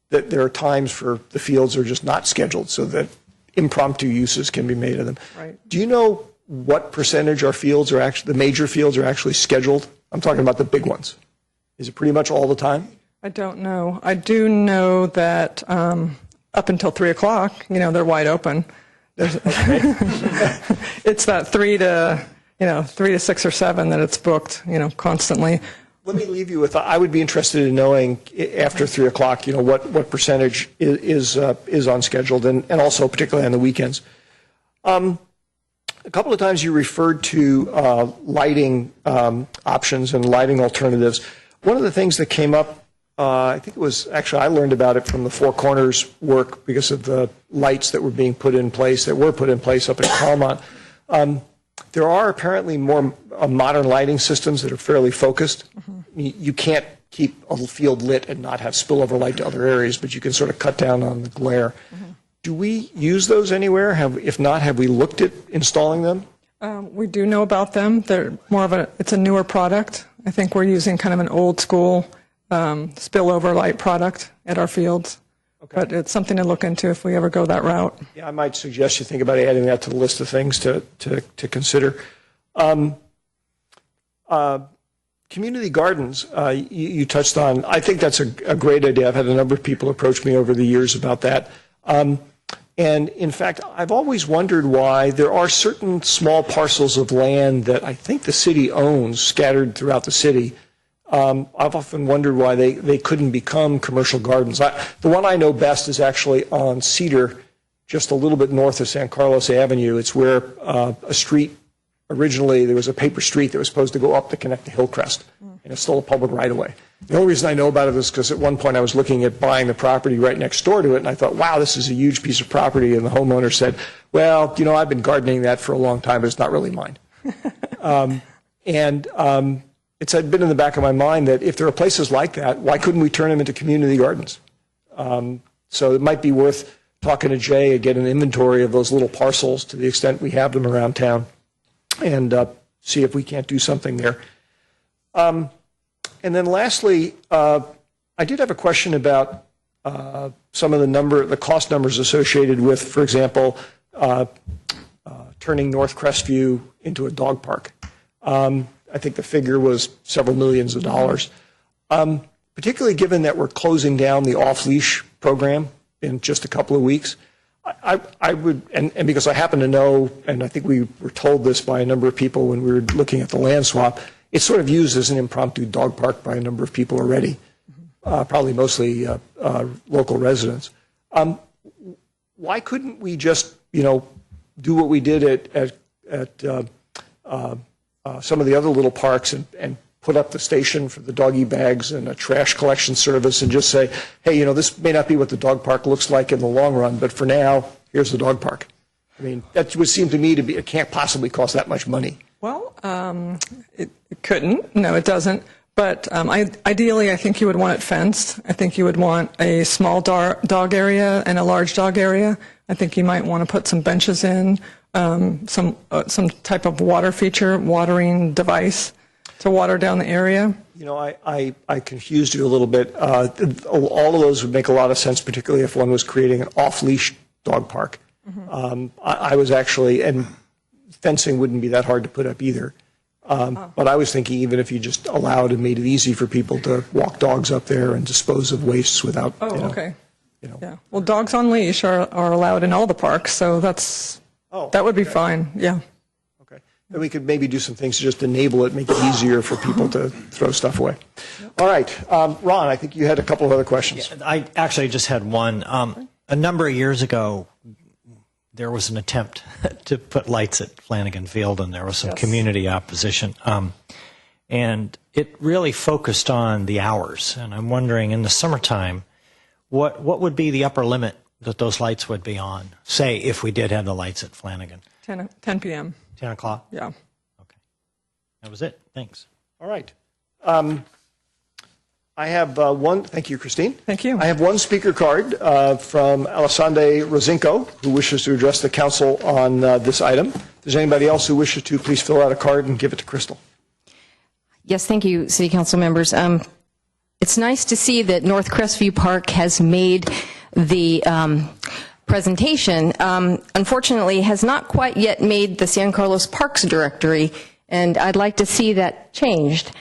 Speaker 1: That there are times for the fields are just not scheduled, so that impromptu uses can be made of them.
Speaker 10: Right.
Speaker 1: Do you know what percentage our fields are actually, the major fields are actually scheduled? I'm talking about the big ones. Is it pretty much all the time?
Speaker 10: I don't know. I do know that up until 3 o'clock, they're wide open. It's that 3 to 6 or 7 that it's booked, constantly.
Speaker 1: Let me leave you with, I would be interested in knowing after 3 o'clock, what percentage is unscheduled, and also particularly on the weekends. A couple of times you referred to lighting options and lighting alternatives. One of the things that came up, I think it was actually I learned about it from the Four Corners work because of the lights that were being put in place, up in Claremont. There are apparently more modern lighting systems that are fairly focused. You can't keep a field lit and not have spillover light to other areas, but you can sort of cut down on the glare. Do we use those anywhere? If not, have we looked at installing them?
Speaker 10: We do know about them. They're it's a newer product. I think we're using kind of an old school spillover light product at our fields. Okay. But it's something to look into if we ever go that route.
Speaker 1: Yeah, I might suggest you think about adding that to the list of things to consider. Community gardens, you touched on. I think that's a great idea. I've had a number of people approach me over the years about that. And in fact, I've always wondered why there are certain small parcels of land that I think the city owns scattered throughout the city. I've often wondered why they couldn't become commercial gardens. The one I know best is actually on Cedar, just a little bit north of San Carlos Avenue. It's where a street, originally there was a paper street that was supposed to go up to connect to Hillcrest, and it's still a public right-of-way. The only reason I know about it is because at one point I was looking at buying the property right next door to it, and I thought, wow, this is a huge piece of property, and the homeowner said, well, I've been gardening that for a long time, but it's not really mine. It's been in the back of my mind that if there are places like that, why couldn't we turn them into community gardens? So it might be worth talking to Jay and get an inventory of those little parcels to the extent we have them around town and see if we can't do something there. And then lastly, I did have a question about some of the cost numbers associated with, for example, turning North Crestview into a dog park. I think the figure was several millions of dollars. Particularly given that we're closing down the off-leash program in just a couple of weeks, I would, and because I happen to know, and I think we were told this by a number of people when we were looking at the land swap, it's sort of used as an impromptu dog park by a number of people already, probably mostly local residents. Why couldn't we just, do what we did at some of the other little parks and put up the station for the doggy bags and a trash collection service and just say, hey, this may not be what the dog park looks like in the long run, but for now, here's the dog park. I mean, that would seem to me to be, it can't possibly cost that much money.
Speaker 10: Well, it couldn't. No, it doesn't. But ideally, I think you would want it fenced. I think you would want a small dog area and a large dog area. I think you might want to put some benches in, some type of water feature, watering device to water down the area.
Speaker 1: I confused you a little bit. All of those would make a lot of sense, particularly if one was creating an off-leash dog park. I was actually, and fencing wouldn't be that hard to put up either. But I was thinking even if you just allowed and made it easy for people to walk dogs up there and dispose of wastes without,
Speaker 10: okay. Yeah. Well, dogs on leash are allowed in all the parks, so that would be fine. Yeah.
Speaker 1: Okay. Then we could maybe do some things to just enable it, make it easier for people to throw stuff away. All right. Ron, I think you had a couple of other questions.
Speaker 5: Yeah, I actually just had one. A number of years ago, there was an attempt to put lights at Flanagan Field, and there was some community opposition. And it really focused on the hours. And I'm wondering, in the summertime, what would be the upper limit that those lights would be on, say, if we did have the lights at Flanagan?
Speaker 10: 10 p.m.
Speaker 5: 10 o'clock?
Speaker 10: Yeah.
Speaker 5: Okay. That was it. Thanks.
Speaker 1: All right. I have one. Thank you, Christine.
Speaker 10: Thank you.
Speaker 1: I have one speaker card from Alessandre Rosinko, who wishes to address the council on this item. If there's anybody else who wishes to, please fill out a card and give it to Crystal.
Speaker 11: Yes, thank you, City Council members. It's nice to see that North Crestview Park has made the presentation, unfortunately has not quite yet made the San Carlos Parks directory, and I'd like to see that changed.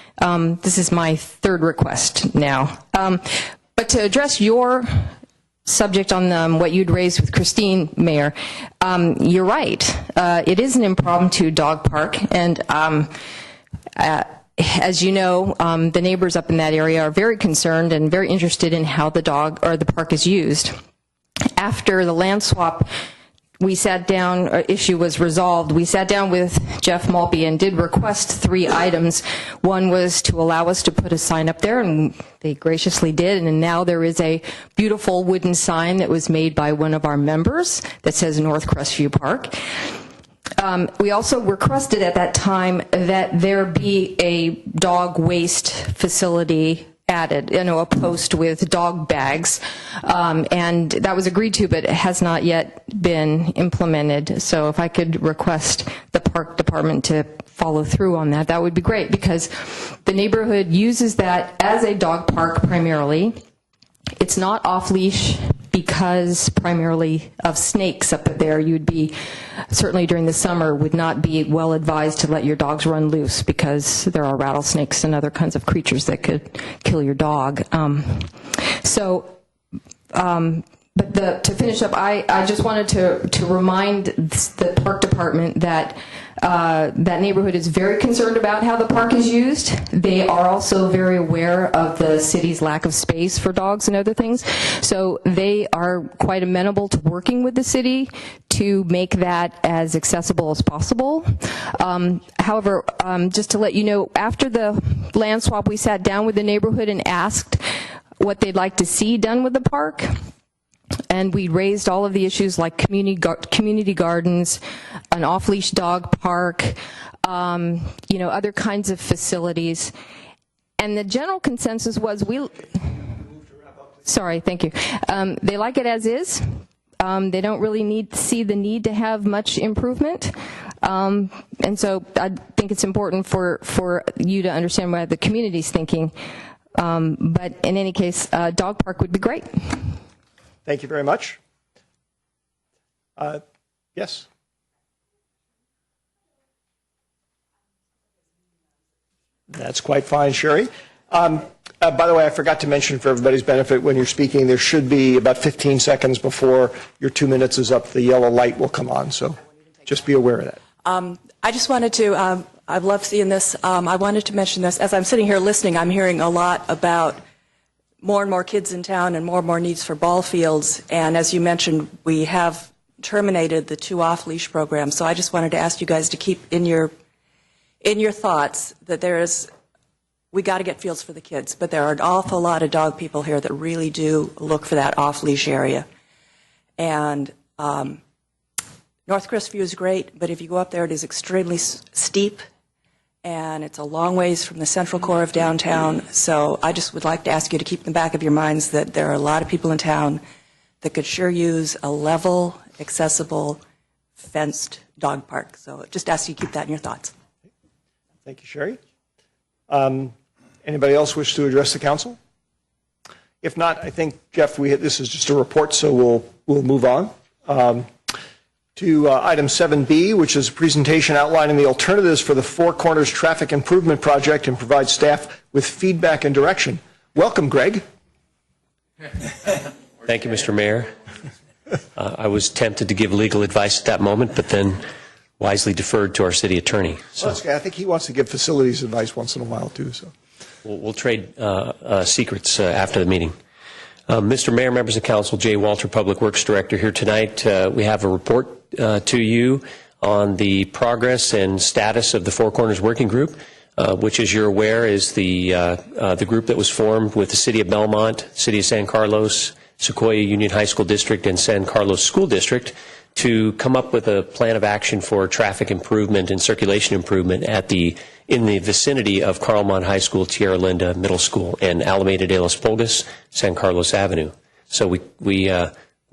Speaker 11: This is my third request now. But to address your subject on what you'd raised with Christine, Mayor, you're right. It is an impromptu dog park, and as you know, the neighbors up in that area are very concerned and very interested in how the park is used. After the land swap we sat down, issue was resolved, we sat down with Jeff Malpe and did request 3 items. One was to allow us to put a sign up there, and they graciously did, and now there is a beautiful wooden sign that was made by one of our members that says North Crestview Park. We also requested at that time that there be a dog waste facility added, a post with dog bags, and that was agreed to, but it has not yet been implemented. So if I could request the park department to follow through on that, that would be great, because the neighborhood uses that as a dog park primarily. It's not off-leash because primarily of snakes up there. You'd be, certainly during the summer, would not be well advised to let your dogs run loose because there are rattlesnakes and other kinds of creatures that could kill your dog. But to finish up, I just wanted to remind the park department that that neighborhood is very concerned about how the park is used. They are also very aware of the city's lack of space for dogs and other things. So they are quite amenable to working with the city to make that as accessible as possible. However, just to let you know, after the land swap, we sat down with the neighborhood and asked what they'd like to see done with the park. And we raised all of the issues like community gardens, an off-leash dog park, other kinds of facilities. And the general consensus was sorry, thank you. They like it as is. They don't really see the need to have much improvement. And so I think it's important for you to understand what the community's thinking. But in any case, dog park would be great.
Speaker 1: Thank you very much. Yes. That's quite fine, Sherry. By the way, I forgot to mention for everybody's benefit, when you're speaking, there should be about 15 seconds before your 2 minutes is up, the yellow light will come on. So just be aware of that.
Speaker 12: I just wanted to, I love seeing this. I wanted to mention this. As I'm sitting here listening, I'm hearing a lot about more and more kids in town and more needs for ball fields. And as you mentioned, we have terminated the 2 off-leash programs. So I just wanted to ask you guys to keep in your thoughts that we got to get fields for the kids, but there are an awful lot of dog people here that really do look for that off-leash area. And North Crestview is great, but if you go up there, it is extremely steep, and it's a long ways from the central core of downtown. So I just would like to ask you to keep in the back of your minds that there are a lot of people in town that could sure use a level, accessible, fenced dog park. So just ask you to keep that in your thoughts.
Speaker 1: Thank you, Sherry. Anybody else wish to address the council? If not, I think, Jeff, this is just a report, so we'll move on. To item 7B, which is a presentation outlining the alternatives for the Four Corners Traffic Improvement Project and provide staff with feedback and direction. Welcome, Greg.
Speaker 13: Thank you, Mr. Mayor. I was tempted to give legal advice at that moment, but then wisely deferred to our city attorney. So
Speaker 1: well, I think he wants to give facilities advice once in a while, too. So
Speaker 13: we'll trade secrets after the meeting. Mr. Mayor, members of council, Jay Walter, Public Works Director, here tonight. We have a report to you on the progress and status of the Four Corners Working Group, which, as you're aware, is the group that was formed with the City of Belmont, City of San Carlos, Sequoia Union High School District, and San Carlos School District to come up with a plan of action for traffic improvement and circulation improvement in the vicinity of Carlmont High School, Tierra Linda Middle School, and Alameda de los Pulgas, San Carlos Avenue. So we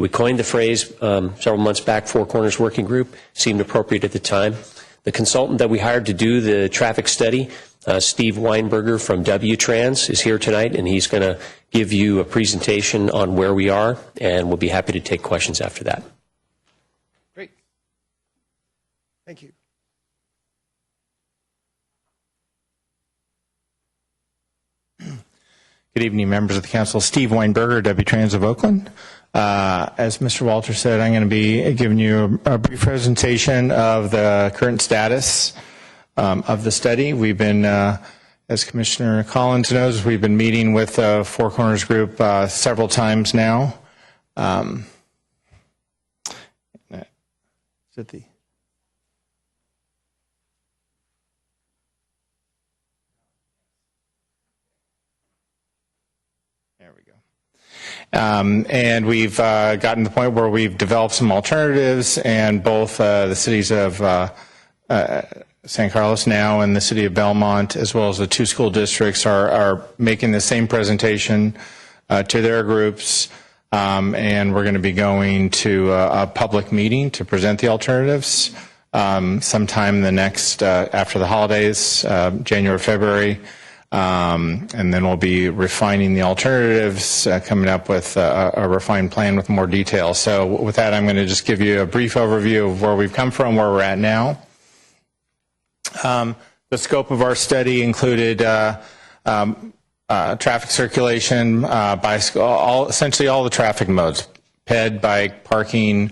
Speaker 13: coined the phrase several months back, Four Corners Working Group, seemed appropriate at the time. The consultant that we hired to do the traffic study Steve Weinberger from W-Trans is here tonight, and he's going to give you a presentation on where we are, and we'll be happy to take questions after that.
Speaker 1: Great. Thank you.
Speaker 14: Good evening, members of the council. Steve Weinberger, W-Trans of Oakland. As Mr. Walter said, I'm going to be giving you a brief presentation of the current status of the study. We've been, as Commissioner Collins knows, we've been meeting with the Four Corners Group several times now. Is it the... There we go. And we've gotten to the point where we've developed some alternatives, and both the cities of San Carlos now and the city of Belmont, as well as the two school districts, are making the same presentation to their groups, and we're going to be going to a public meeting to present the alternatives sometime the next, after the holidays, January, February. And then we'll be refining the alternatives, coming up with a refined plan with more detail. So with that, I'm going to just give you a brief overview of where we've come from, where we're at now. The scope of our study included traffic circulation, bicycle, essentially all the traffic modes, ped, bike, parking,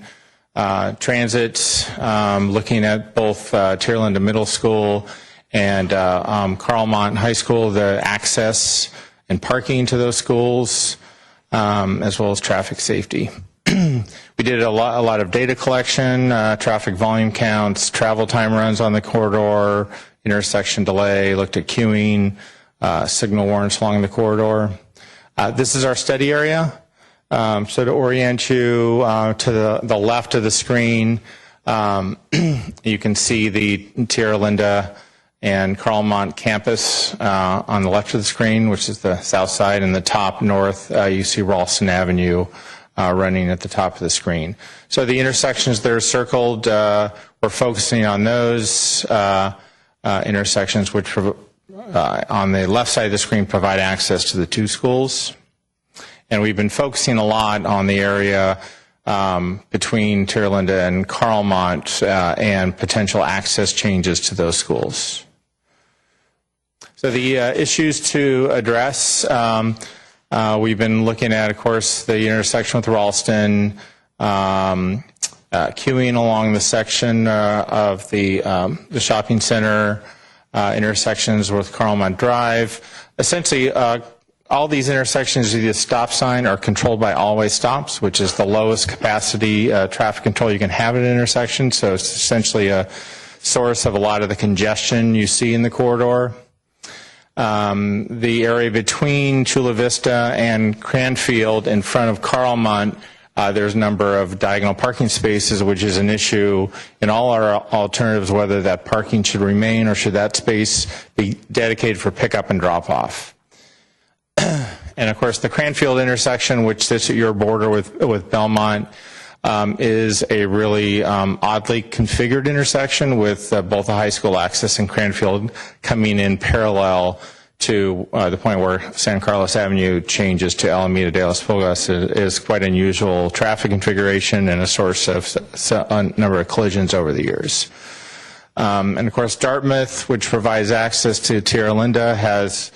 Speaker 14: transit, looking at both Tierlinda Middle School and Carlmont High School, the access and parking to those schools, as well as traffic safety. We did a lot of data collection, traffic volume counts, travel time runs on the corridor, intersection delay, looked at queuing, signal warrants along the corridor. This is our study area. So to orient you to the left of the screen, you can see the Tierlinda and Carlmont campus on the left of the screen, which is the south side, and the top north, you see Ralston Avenue running at the top of the screen. So the intersections that are circled, we're focusing on those intersections, which on the left side of the screen provide access to the two schools. And we've been focusing a lot on the area between Tierlinda and Carlmont and potential access changes to those schools. So the issues to address, we've been looking at, of course, the intersection with Ralston, queuing along the section of the shopping center, intersections with Carlmont Drive. Essentially, all these intersections with the stop sign are controlled by all-way stops, which is the lowest capacity traffic control you can have at an intersection. So it's essentially a source of a lot of the congestion you see in the corridor. The area between Chula Vista and Cranfield in front of Carlmont, there's a number of diagonal parking spaces, which is an issue in all our alternatives, whether that parking should remain or should that space be dedicated for pickup and drop-off. And of course, the Cranfield intersection, which sits at your border with Belmont, is a really oddly configured intersection with both the high school access and Cranfield coming in parallel to the point where San Carlos Avenue changes to Alameda de las Pulgas. Is quite unusual traffic configuration and a source of a number of collisions over the years. And of course, Dartmouth, which provides access to Tierlinda, has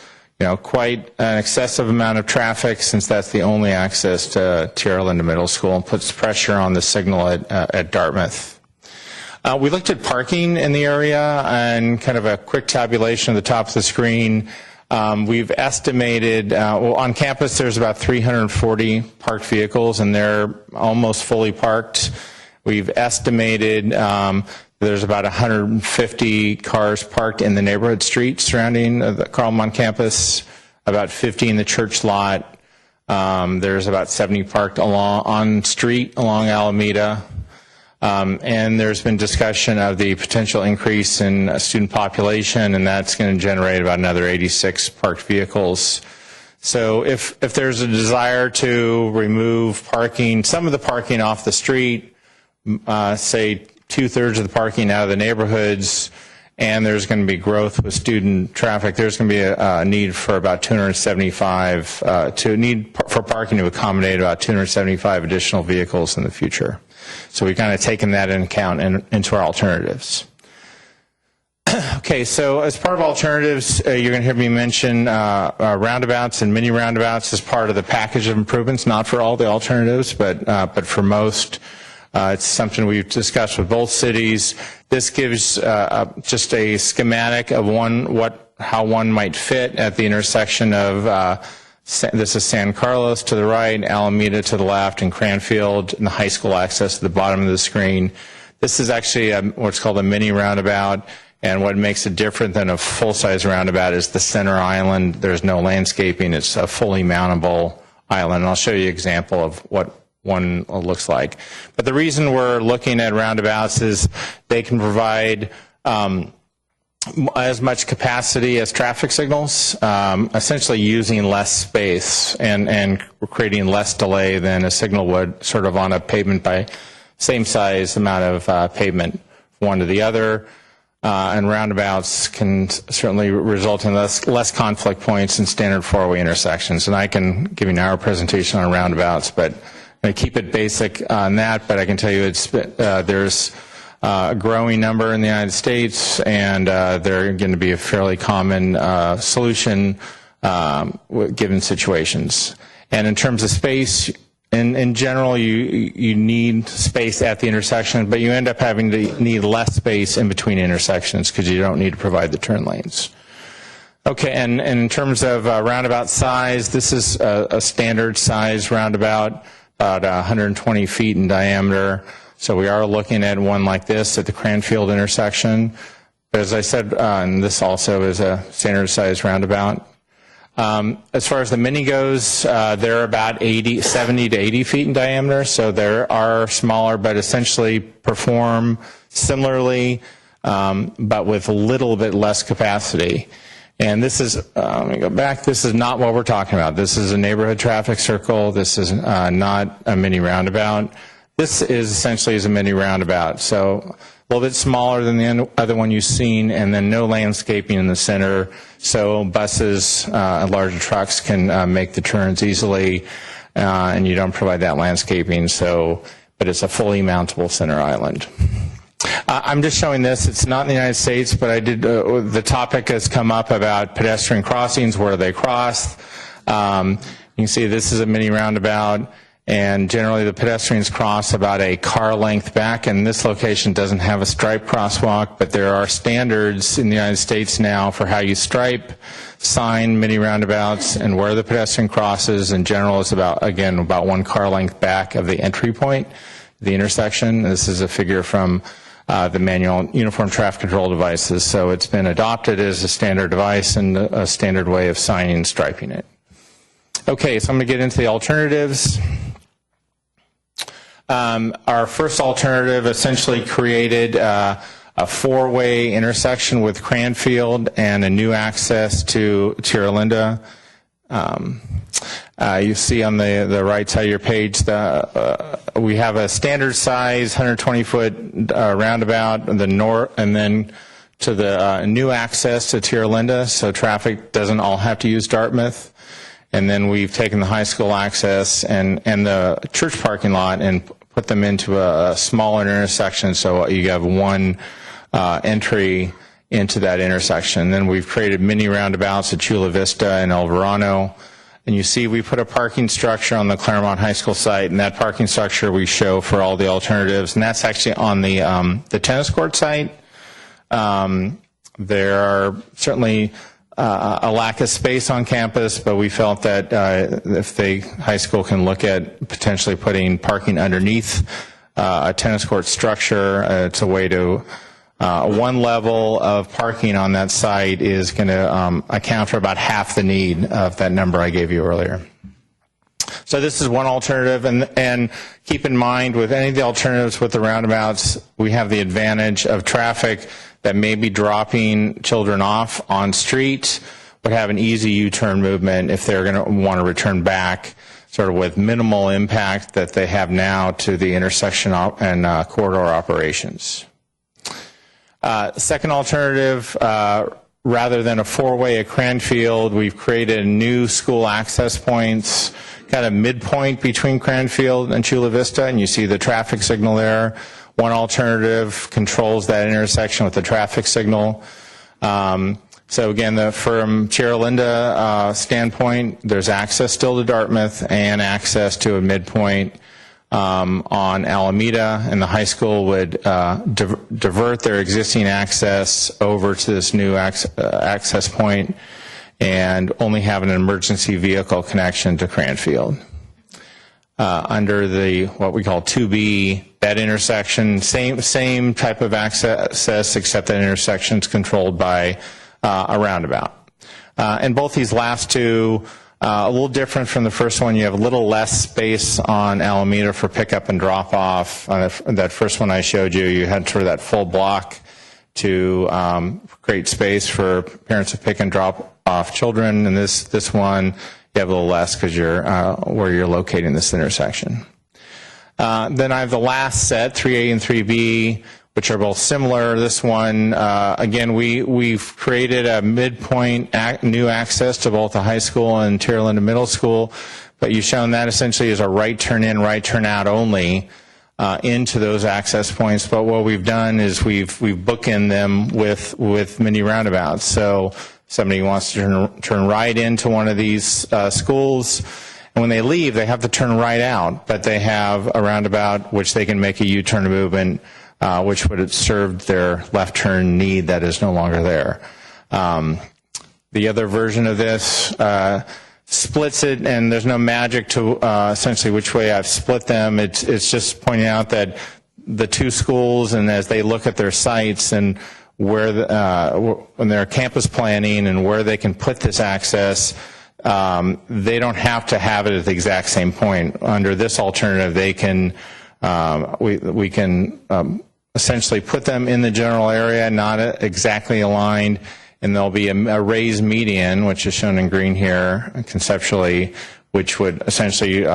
Speaker 14: quite an excessive amount of traffic, since that's the only access to Tierlinda Middle School, and puts pressure on the signal at Dartmouth. We looked at parking in the area, and kind of a quick tabulation at the top of the screen. We've estimated, on campus there's about 340 parked vehicles, and they're almost fully parked. We've estimated there's about 150 cars parked in the neighborhood streets surrounding the Carlmont campus, about 50 in the church lot. There's about 70 parked on street along Alameda. And there's been discussion of the potential increase in student population, and that's going to generate about another 86 parked vehicles. So if there's a desire to remove parking, some of the parking off the street, say 2/3 of the parking out of the neighborhoods, and there's going to be growth with student traffic. There's going to be a need for about 275 for parking to accommodate about 275 additional vehicles in the future. So we've kind of taken that into account into our alternatives. Okay, so as part of alternatives, you're going to hear me mention roundabouts and mini roundabouts as part of the package of improvements, not for all the alternatives, but for most. It's something we've discussed with both cities. This gives just a schematic of how one might fit at the intersection of this is San Carlos to the right, Alameda to the left, and Cranfield, and the high school access to the bottom of the screen. This is actually what's called a mini roundabout, and what makes it different than a full-size roundabout is the center island. There's no landscaping. It's a fully mountable island, and I'll show you an example of what one looks like. But the reason we're looking at roundabouts is they can provide as much capacity as traffic signals, essentially using less space and creating less delay than a signal would sort of on a pavement by same size amount of pavement from one to the other. And roundabouts can certainly result in less conflict points in standard four-way intersections. And I can give you an hour presentation on roundabouts, but I keep it basic on that. But I can tell you there's a growing number in the United States, and they're going to be a fairly common solution given situations. And in terms of space, in general, you need space at the intersection, but you end up having to need less space in between intersections because you don't need to provide the turn lanes. Okay, and in terms of roundabout size, this is a standard size roundabout, about 120 feet in diameter. So we are looking at one like this at the Cranfield intersection. But as I said, and this also is a standard size roundabout. As far as the mini goes, they're about 70 to 80 feet in diameter, so they are smaller, but essentially perform similarly, but with a little bit less capacity. And this is, let me go back, this is not what we're talking about. This is a neighborhood traffic circle. This is not a mini roundabout. This is essentially a mini roundabout, so a little bit smaller than the other one you've seen, and then no landscaping in the center, so buses and larger trucks can make the turns easily, and you don't provide that landscaping, but it's a fully mountable center island. I'm just showing this. It's not in the United States, but I did. The topic has come up about pedestrian crossings, where they cross. You can see this is a mini roundabout. And generally the pedestrians cross about a car length back, and this location doesn't have a striped crosswalk, but there are standards in the United States now for how you stripe, sign mini roundabouts, and where the pedestrian crosses. In general, it's about 1 car length back of the entry point, the intersection. This is a figure from the manual uniform traffic control devices, so it's been adopted as a standard device and a standard way of signing and striping it. Okay, so I'm going to get into the alternatives. Our first alternative essentially created a four-way intersection with Cranfield and a new access to Tierra Linda. You see on the right side of your page, we have a standard size 120-foot roundabout in the north, and then to the new access to Tierra Linda, so traffic doesn't all have to use Dartmouth. And then we've taken the high school access and the church parking lot and put them into a smaller intersection, so you have one entry into that intersection. Then we've created mini roundabouts at Chula Vista and El Verano. And you see we put a parking structure on the Claremont High School site, and that parking structure we show for all the alternatives, and that's actually on the tennis court site. There are certainly a lack of space on campus, but we felt that if the high school can look at potentially putting parking underneath a tennis court structure, it's a way to one level of parking on that site is going to account for about half the need of that number I gave you earlier. So this is one alternative, and keep in mind with any of the alternatives with the roundabouts, we have the advantage of traffic that may be dropping children off on street would have an easy U-turn movement if they're going to want to return back, sort of with minimal impact that they have now to the intersection and corridor operations. Second alternative, rather than a four-way at Cranfield, we've created new school access points, kind of midpoint between Cranfield and Chula Vista, and you see the traffic signal there. One alternative controls that intersection with the traffic signal. So again, from Sierra Linda standpoint, there's access still to Dartmouth and access to a midpoint on Alameda, and the high school would divert their existing access over to this new access point and only have an emergency vehicle connection to Cranfield. Under the what we call 2B, that intersection, same type of access, except that intersection is controlled by a roundabout. And both these last two, a little different from the first one. You have a little less space on Alameda for pickup and drop off. That first one I showed you, you had sort of that full block to create space for parents to pick and drop off children. And this one, you have a little less because you're where you're locating this intersection. Then I have the last set, 3A and 3B, which are both similar. This one, again, we've created a midpoint new access to both the high school and Sierra Linda Middle School, but you've shown that essentially as a right turn in, right turn out only into those access points. But what we've done is we've bookended them with mini roundabouts. So somebody wants to turn right into one of these schools, and when they leave, they have to turn right out, but they have a roundabout which they can make a U-turn movement, which would have served their left turn need that is no longer there. The other version of this splits it, and there's no magic to essentially which way I've split them. It's just pointing out that the two schools, and as they look at their sites and where when they're campus planning and where they can put this access, they don't have to have it at the exact same point. Under this alternative, they can we can essentially put them in the general area, not exactly aligned, and there'll be a raised median, which is shown in green here conceptually, which would essentially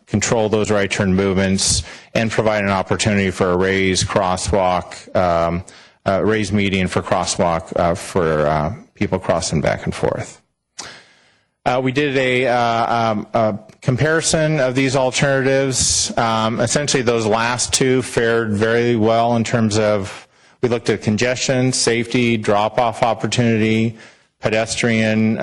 Speaker 14: control those right turn movements and provide an opportunity for a raised crosswalk, raised median for crosswalk for people crossing back and forth. We did a comparison of these alternatives. Essentially, those last two fared very well in terms of, we looked at congestion, safety, drop-off opportunity, pedestrian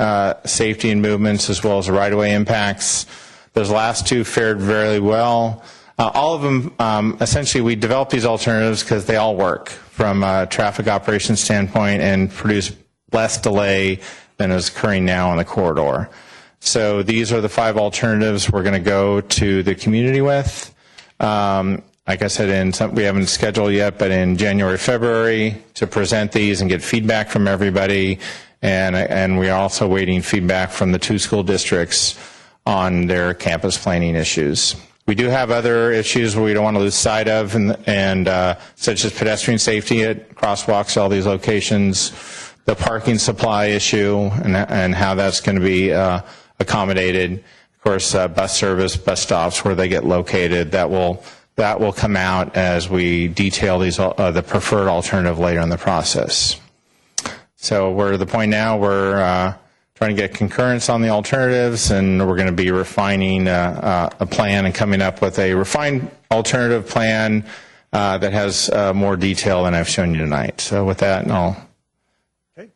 Speaker 14: safety and movements, as well as right-of-way impacts. Those last two fared very well. All of them, essentially, we developed these alternatives because they all work from a traffic operations standpoint and produce less delay than is occurring now on the corridor. So these are the 5 alternatives we're going to go to the community with. Like I said, we haven't scheduled yet, but in January, February, to present these and get feedback from everybody. And we are also waiting feedback from the 2 school districts on their campus planning issues. We do have other issues we don't want to lose sight of, and such as pedestrian safety at crosswalks, all these locations, the parking supply issue, and how that's going to be accommodated. Of course, bus service, bus stops, where they get located, that will come out as we detail these the preferred alternative later in the process. So we're at the point now we're trying to get concurrence on the alternatives, and we're going to be refining a plan and coming up with a refined alternative plan that has more detail than I've shown you tonight. So with that, I'll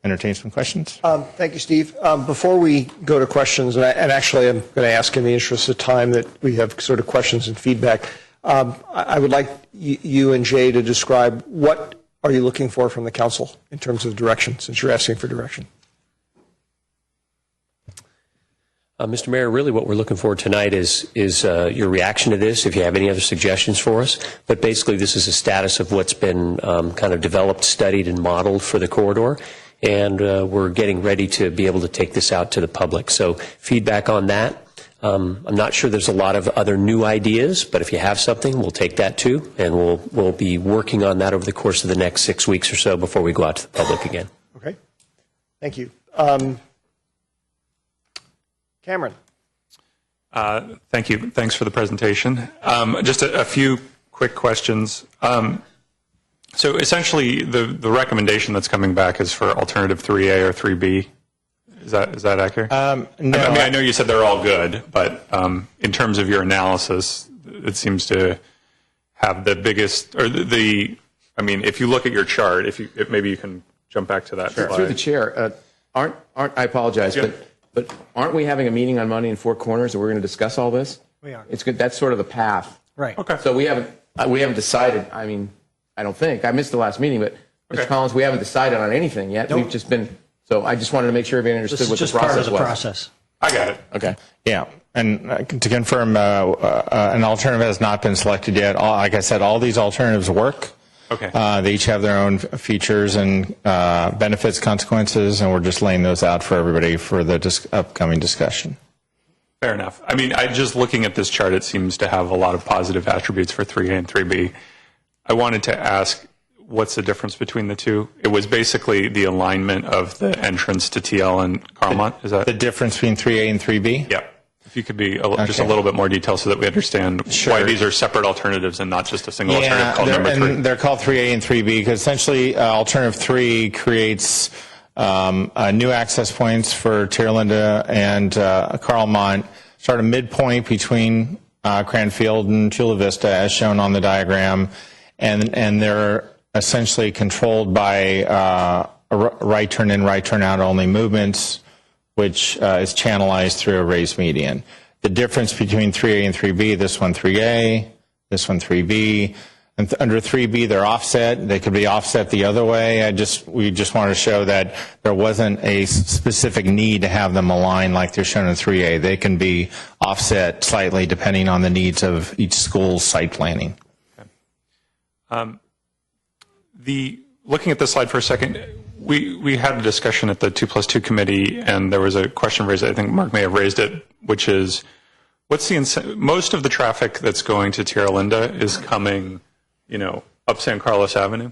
Speaker 14: entertain some questions.
Speaker 1: Thank you, Steve. Before we go to questions, and actually I'm going to ask in the interest of time that we have sort of questions and feedback, I would like you and Jay to describe what are you looking for from the council in terms of direction, since you're asking for direction.
Speaker 13: Mr. Mayor, really what we're looking for tonight is your reaction to this, if you have any other suggestions for us. But basically, this is a status of what's been kind of developed, studied, and modeled for the corridor. And we're getting ready to be able to take this out to the public. So feedback on that. I'm not sure there's a lot of other new ideas, but if you have something, we'll take that too. And we'll be working on that over the course of the next 6 weeks or so before we go out to the public again.
Speaker 1: Okay. Thank you. Cameron.
Speaker 3: Thank you. Thanks for the presentation. Just a few quick questions. So essentially, the recommendation that's coming back is for alternative 3A or 3B. Is that accurate?
Speaker 14: No,
Speaker 3: I mean, I know you said they're all good, but in terms of your analysis, it seems to have the biggest, or I mean, if you look at your chart, if maybe you can jump back to that slide.
Speaker 4: Through the chair, aren't I apologize, but aren't we having a meeting on Monday in Four Corners, and we're going to discuss all this?
Speaker 5: We are.
Speaker 4: It's good. That's sort of the path.
Speaker 5: Right.
Speaker 3: Okay.
Speaker 4: So we haven't decided. I mean, I don't think I missed the last meeting, but Mr. Collins, we haven't decided on anything yet.
Speaker 5: Nope.
Speaker 4: We've just been. So I just wanted to make sure everybody understood
Speaker 5: This is
Speaker 4: what the
Speaker 5: just part
Speaker 4: process
Speaker 5: of the
Speaker 4: was.
Speaker 5: process.
Speaker 3: I got it.
Speaker 4: Okay.
Speaker 14: Yeah, and to confirm, an alternative has not been selected yet. Like I said, all these alternatives work.
Speaker 3: Okay.
Speaker 14: They each have their own features and benefits, consequences, and we're just laying those out for everybody for the upcoming discussion.
Speaker 3: Fair enough. I mean, just looking at this chart, it seems to have a lot of positive attributes for 3A and 3B. I wanted to ask, what's the difference between the two? It was basically the alignment of the entrance to TL and Carmont. Is that
Speaker 14: the difference between 3A and 3B?
Speaker 3: Yeah. If you could be just a little bit more detailed so that we understand why these are separate alternatives and not just a single alternative called number 3.
Speaker 14: And they're called 3A and 3B because essentially alternative 3 creates new access points for Tierlinda and Carlmont, sort of midpoint between Cranfield and Chula Vista as shown on the diagram, and they're essentially controlled by right turn in, right turn out only movements, which is channelized through a raised median. The difference between 3A and 3B, this one 3A, this one 3B, and under 3B they're offset. They could be offset the other way. We just wanted to show that there wasn't a specific need to have them aligned like they're shown in 3A. They can be offset slightly depending on the needs of each school's site planning.
Speaker 3: Okay. Looking at this slide for a second, we had a discussion at the 2+2 committee, and there was a question raised. I think Mark may have raised it, which is, what's the most of the traffic that's going to Tierlinda is coming, up San Carlos Avenue.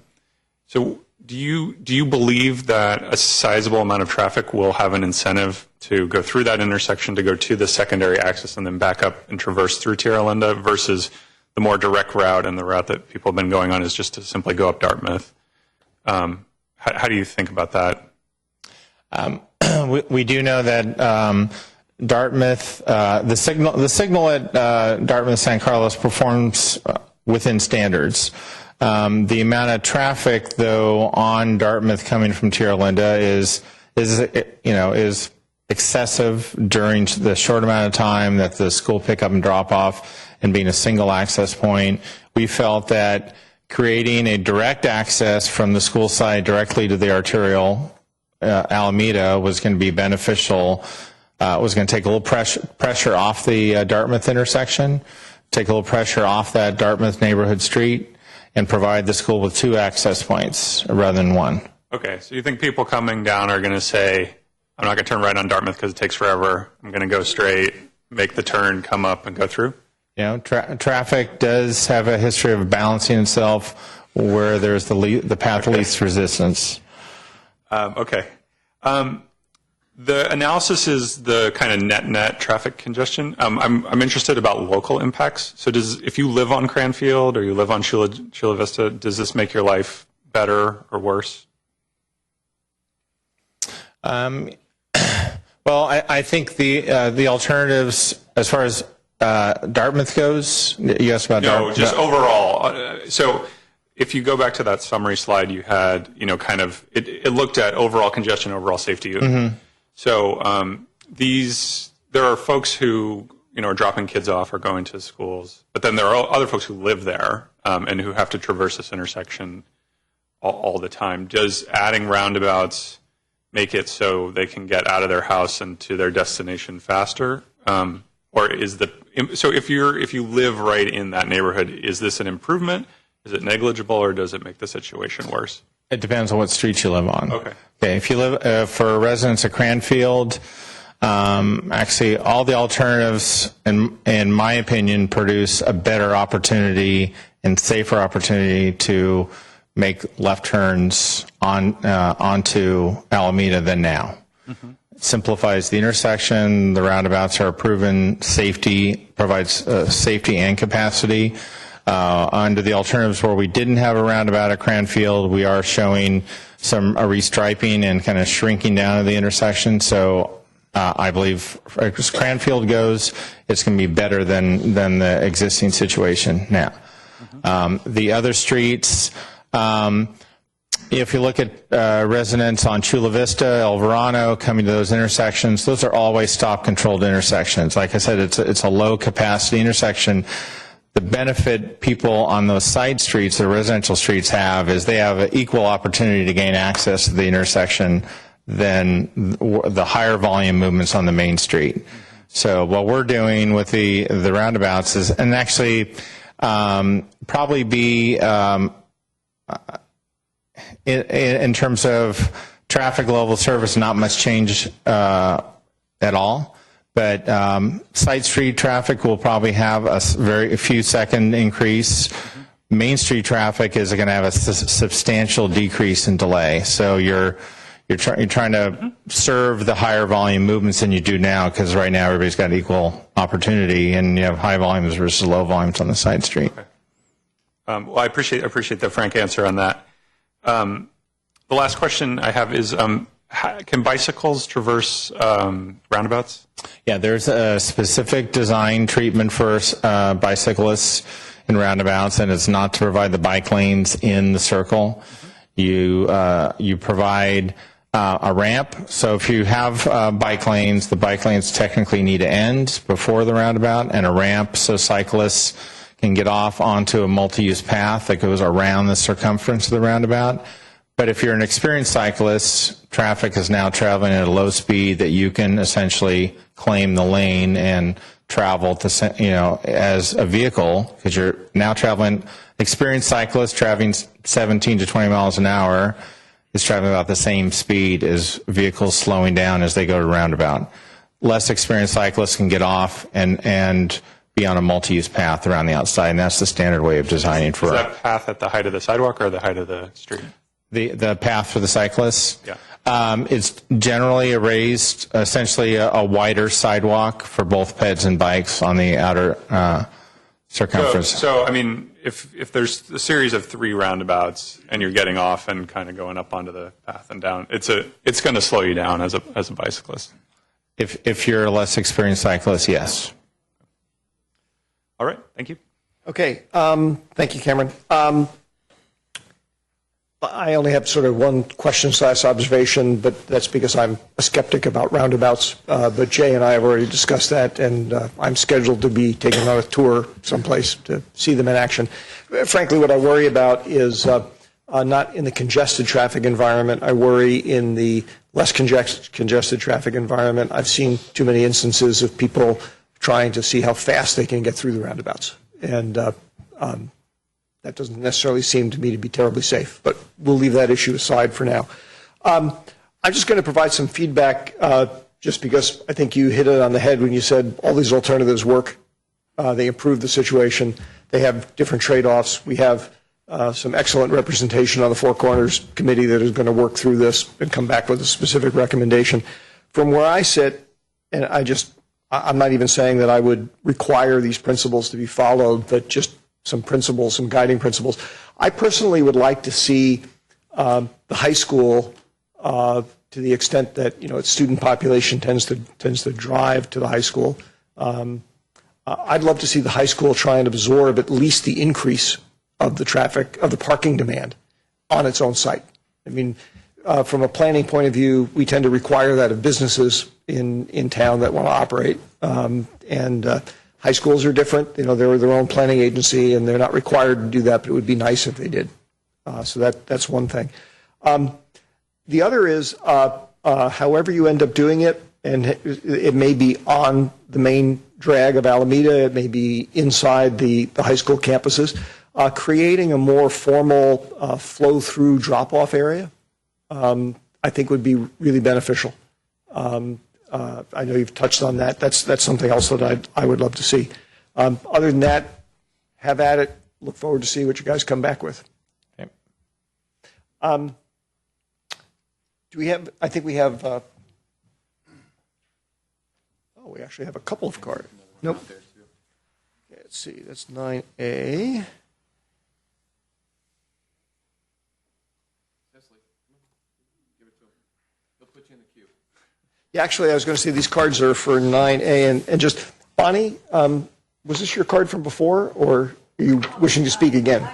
Speaker 3: So do you believe that a sizable amount of traffic will have an incentive to go through that intersection, to go to the secondary access, and then back up and traverse through Tierlinda versus the more direct route, and the route that people have been going on is just to simply go up Dartmouth? How do you think about that?
Speaker 14: We do know that Dartmouth, the signal at Dartmouth San Carlos performs within standards. The amount of traffic, though, on Dartmouth coming from Tierlinda is excessive during the short amount of time that the school pickup and drop off, and being a single access point. We felt that creating a direct access from the school side directly to the arterial Alameda was going to be beneficial. Was going to take a little pressure off the Dartmouth intersection, take a little pressure off that Dartmouth neighborhood street, and provide the school with 2 access points rather than 1.
Speaker 3: Okay, so you think people coming down are going to say, I'm not going to turn right on Dartmouth because it takes forever. I'm going to go straight, make the turn, come up, and go through?
Speaker 14: Traffic does have a history of balancing itself where there's the path of least resistance.
Speaker 3: Okay. The analysis is the kind of net traffic congestion. I'm interested about local impacts. So if you live on Cranfield or you live on Chula Vista, does this make your life better or worse?
Speaker 14: Well, I think the alternatives, as far as Dartmouth goes, you asked about Dartmouth?
Speaker 3: No, just overall. So if you go back to that summary slide you had, kind of, it looked at overall congestion, overall safety.
Speaker 14: Mm-hmm.
Speaker 3: So there are folks who, are dropping kids off or going to schools, but then there are other folks who live there and who have to traverse this intersection all the time. Does adding roundabouts make it so they can get out of their house and to their destination faster? Or so if you live right in that neighborhood, is this an improvement? Is it negligible, or does it make the situation worse?
Speaker 14: It depends on what street you live on.
Speaker 3: Okay.
Speaker 14: If you live for residents of Cranfield, actually all the alternatives, in my opinion, produce a better opportunity and safer opportunity to make left turns onto Alameda than now. Mm-hmm. It simplifies the intersection. The roundabouts are proven safety, provides safety and capacity. Under the alternatives where we didn't have a roundabout at Cranfield, we are showing some restriping and kind of shrinking down of the intersection. So I believe as Cranfield goes, it's going to be better than the existing situation now. The other streets, if you look at residents on Chula Vista, El Verano, coming to those intersections, those are always stop-controlled intersections. Like I said, it's a low-capacity intersection. The benefit people on those side streets, the residential streets, have is they have an equal opportunity to gain access to the intersection than the higher volume movements on the main street. So what we're doing with the roundabouts is, and actually probably be in terms of traffic level service, not much change at all. But side street traffic will probably have a very few second increase. Main street traffic is going to have a substantial decrease in delay. So you're trying to serve the higher volume movements than you do now, because right now everybody's got equal opportunity, and you have high volumes versus low volumes on the side street.
Speaker 3: Okay. Well, I appreciate the frank answer on that. The last question I have is, can bicycles traverse roundabouts?
Speaker 14: Yeah, there's a specific design treatment for bicyclists in roundabouts, and it's not to provide the bike lanes in the circle. You provide a ramp. So if you have bike lanes, the bike lanes technically need to end before the roundabout, and a ramp so cyclists can get off onto a multi-use path that goes around the circumference of the roundabout. But if you're an experienced cyclist, traffic is now traveling at a low speed that you can essentially claim the lane and travel to, as a vehicle, because you're now traveling. Experienced cyclists traveling 17 to 20 miles an hour is traveling about the same speed as vehicles slowing down as they go to roundabout. Less experienced cyclists can get off and be on a multi-use path around the outside, and that's the standard way of designing for.
Speaker 3: Is that path at the height of the sidewalk or the height of the street?
Speaker 14: The path for the cyclists?
Speaker 3: Yeah.
Speaker 14: It's generally raised, essentially a wider sidewalk for both peds and bikes on the outer circumference.
Speaker 3: So I mean, if there's a series of 3 roundabouts and you're getting off and kind of going up onto the path and down, it's going to slow you down as a bicyclist.
Speaker 14: If you're a less experienced cyclist, yes.
Speaker 3: All right. Thank you.
Speaker 1: Okay. Thank you, Cameron. I only have sort of one question/observation, but that's because I'm a skeptic about roundabouts. But Jay and I have already discussed that, and I'm scheduled to be taking on a tour someplace to see them in action. Frankly, what I worry about is not in the congested traffic environment. I worry in the less congested traffic environment. I've seen too many instances of people trying to see how fast they can get through the roundabouts. And that doesn't necessarily seem to me to be terribly safe, but we'll leave that issue aside for now. I'm just going to provide some feedback just because I think you hit it on the head when you said all these alternatives work. They improve the situation. They have different trade-offs. We have some excellent representation on the Four Corners Committee that is going to work through this and come back with a specific recommendation. From where I sit, and I'm not even saying that I would require these principles to be followed, but just some principles, some guiding principles. I personally would like to see the high school, to the extent that its student population tends to drive to the high school. I'd love to see the high school try and absorb at least the increase of the traffic, of the parking demand on its own site. I mean, from a planning point of view, we tend to require that of businesses in town that want to operate. High schools are different. They're their own planning agency, and they're not required to do that, but it would be nice if they did. So that's one thing. The other is, however you end up doing it, and it may be on the main drag of Alameda, it may be inside the high school campuses, creating a more formal flow-through drop-off area, I think would be really beneficial. I know you've touched on that. That's something else that I would love to see. Other than that, have at it. Look forward to see what you guys come back with. Okay. Do we have? I think we have. We actually have a couple of cards. Nope. Okay, let's see. That's 9A. Yeah, actually, I was going to say these cards are for 9A. And just, Bonnie, was this your card from before, or are you wishing to speak again?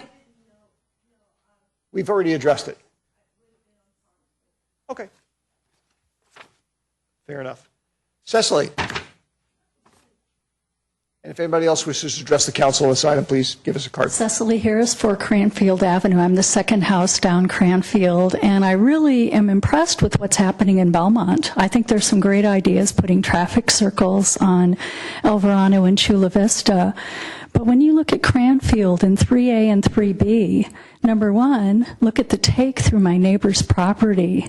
Speaker 1: We've already addressed it. Okay. Fair enough. Cecily. And if anybody else wishes to address the council on this item, please give us a card.
Speaker 15: Cecily Harris for Cranfield Avenue. I'm the second house down Cranfield, and I really am impressed with what's happening in Belmont. I think there's some great ideas putting traffic circles on El Verano and Chula Vista. But when you look at Cranfield in 3A and 3B, number one, look at the take through my neighbor's property.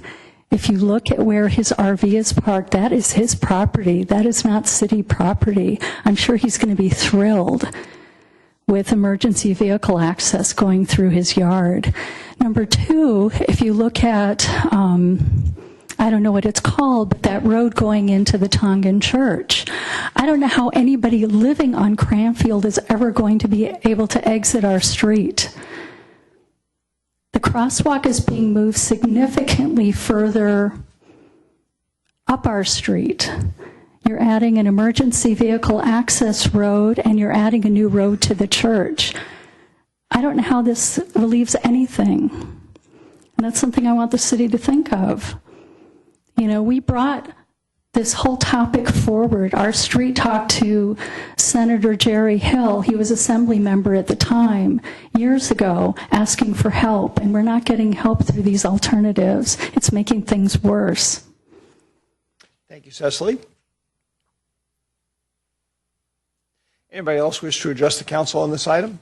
Speaker 15: If you look at where his RV is parked, that is his property. That is not city property. I'm sure he's going to be thrilled with emergency vehicle access going through his yard. Number two, if you look at, I don't know what it's called, but that road going into the Tongan Church. I don't know how anybody living on Cranfield is ever going to be able to exit our street. The crosswalk is being moved significantly further up our street. You're adding an emergency vehicle access road, and you're adding a new road to the church. I don't know how this relieves anything. And that's something I want the city to think of. You know, we brought this whole topic forward. Our street talked to Senator Jerry Hill. He was assembly member at the time, years ago, asking for help, and we're not getting help through these alternatives. It's making things worse.
Speaker 1: Thank you, Cecily. Anybody else wish to address the council on this item?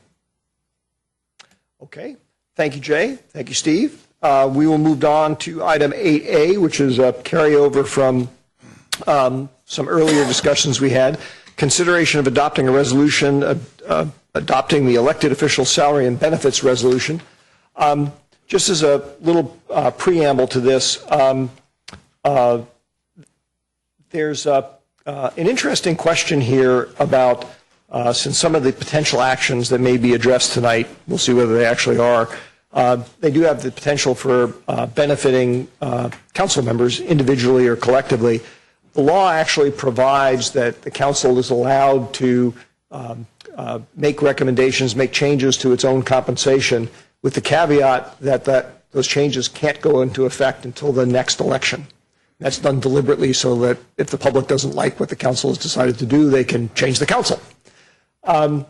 Speaker 1: Okay. Thank you, Jay. Thank you, Steve. We will move on to item 8A, which is a carryover from some earlier discussions we had. Consideration of adopting a resolution, adopting the elected official salary and benefits resolution. Just as a little preamble to this, there's an interesting question here about, since some of the potential actions that may be addressed tonight, we'll see whether they actually are, they do have the potential for benefiting council members individually or collectively. The law actually provides that the council is allowed to make recommendations, make changes to its own compensation, with the caveat that those changes can't go into effect until the next election. That's done deliberately so that if the public doesn't like what the council has decided to do, they can change the council. In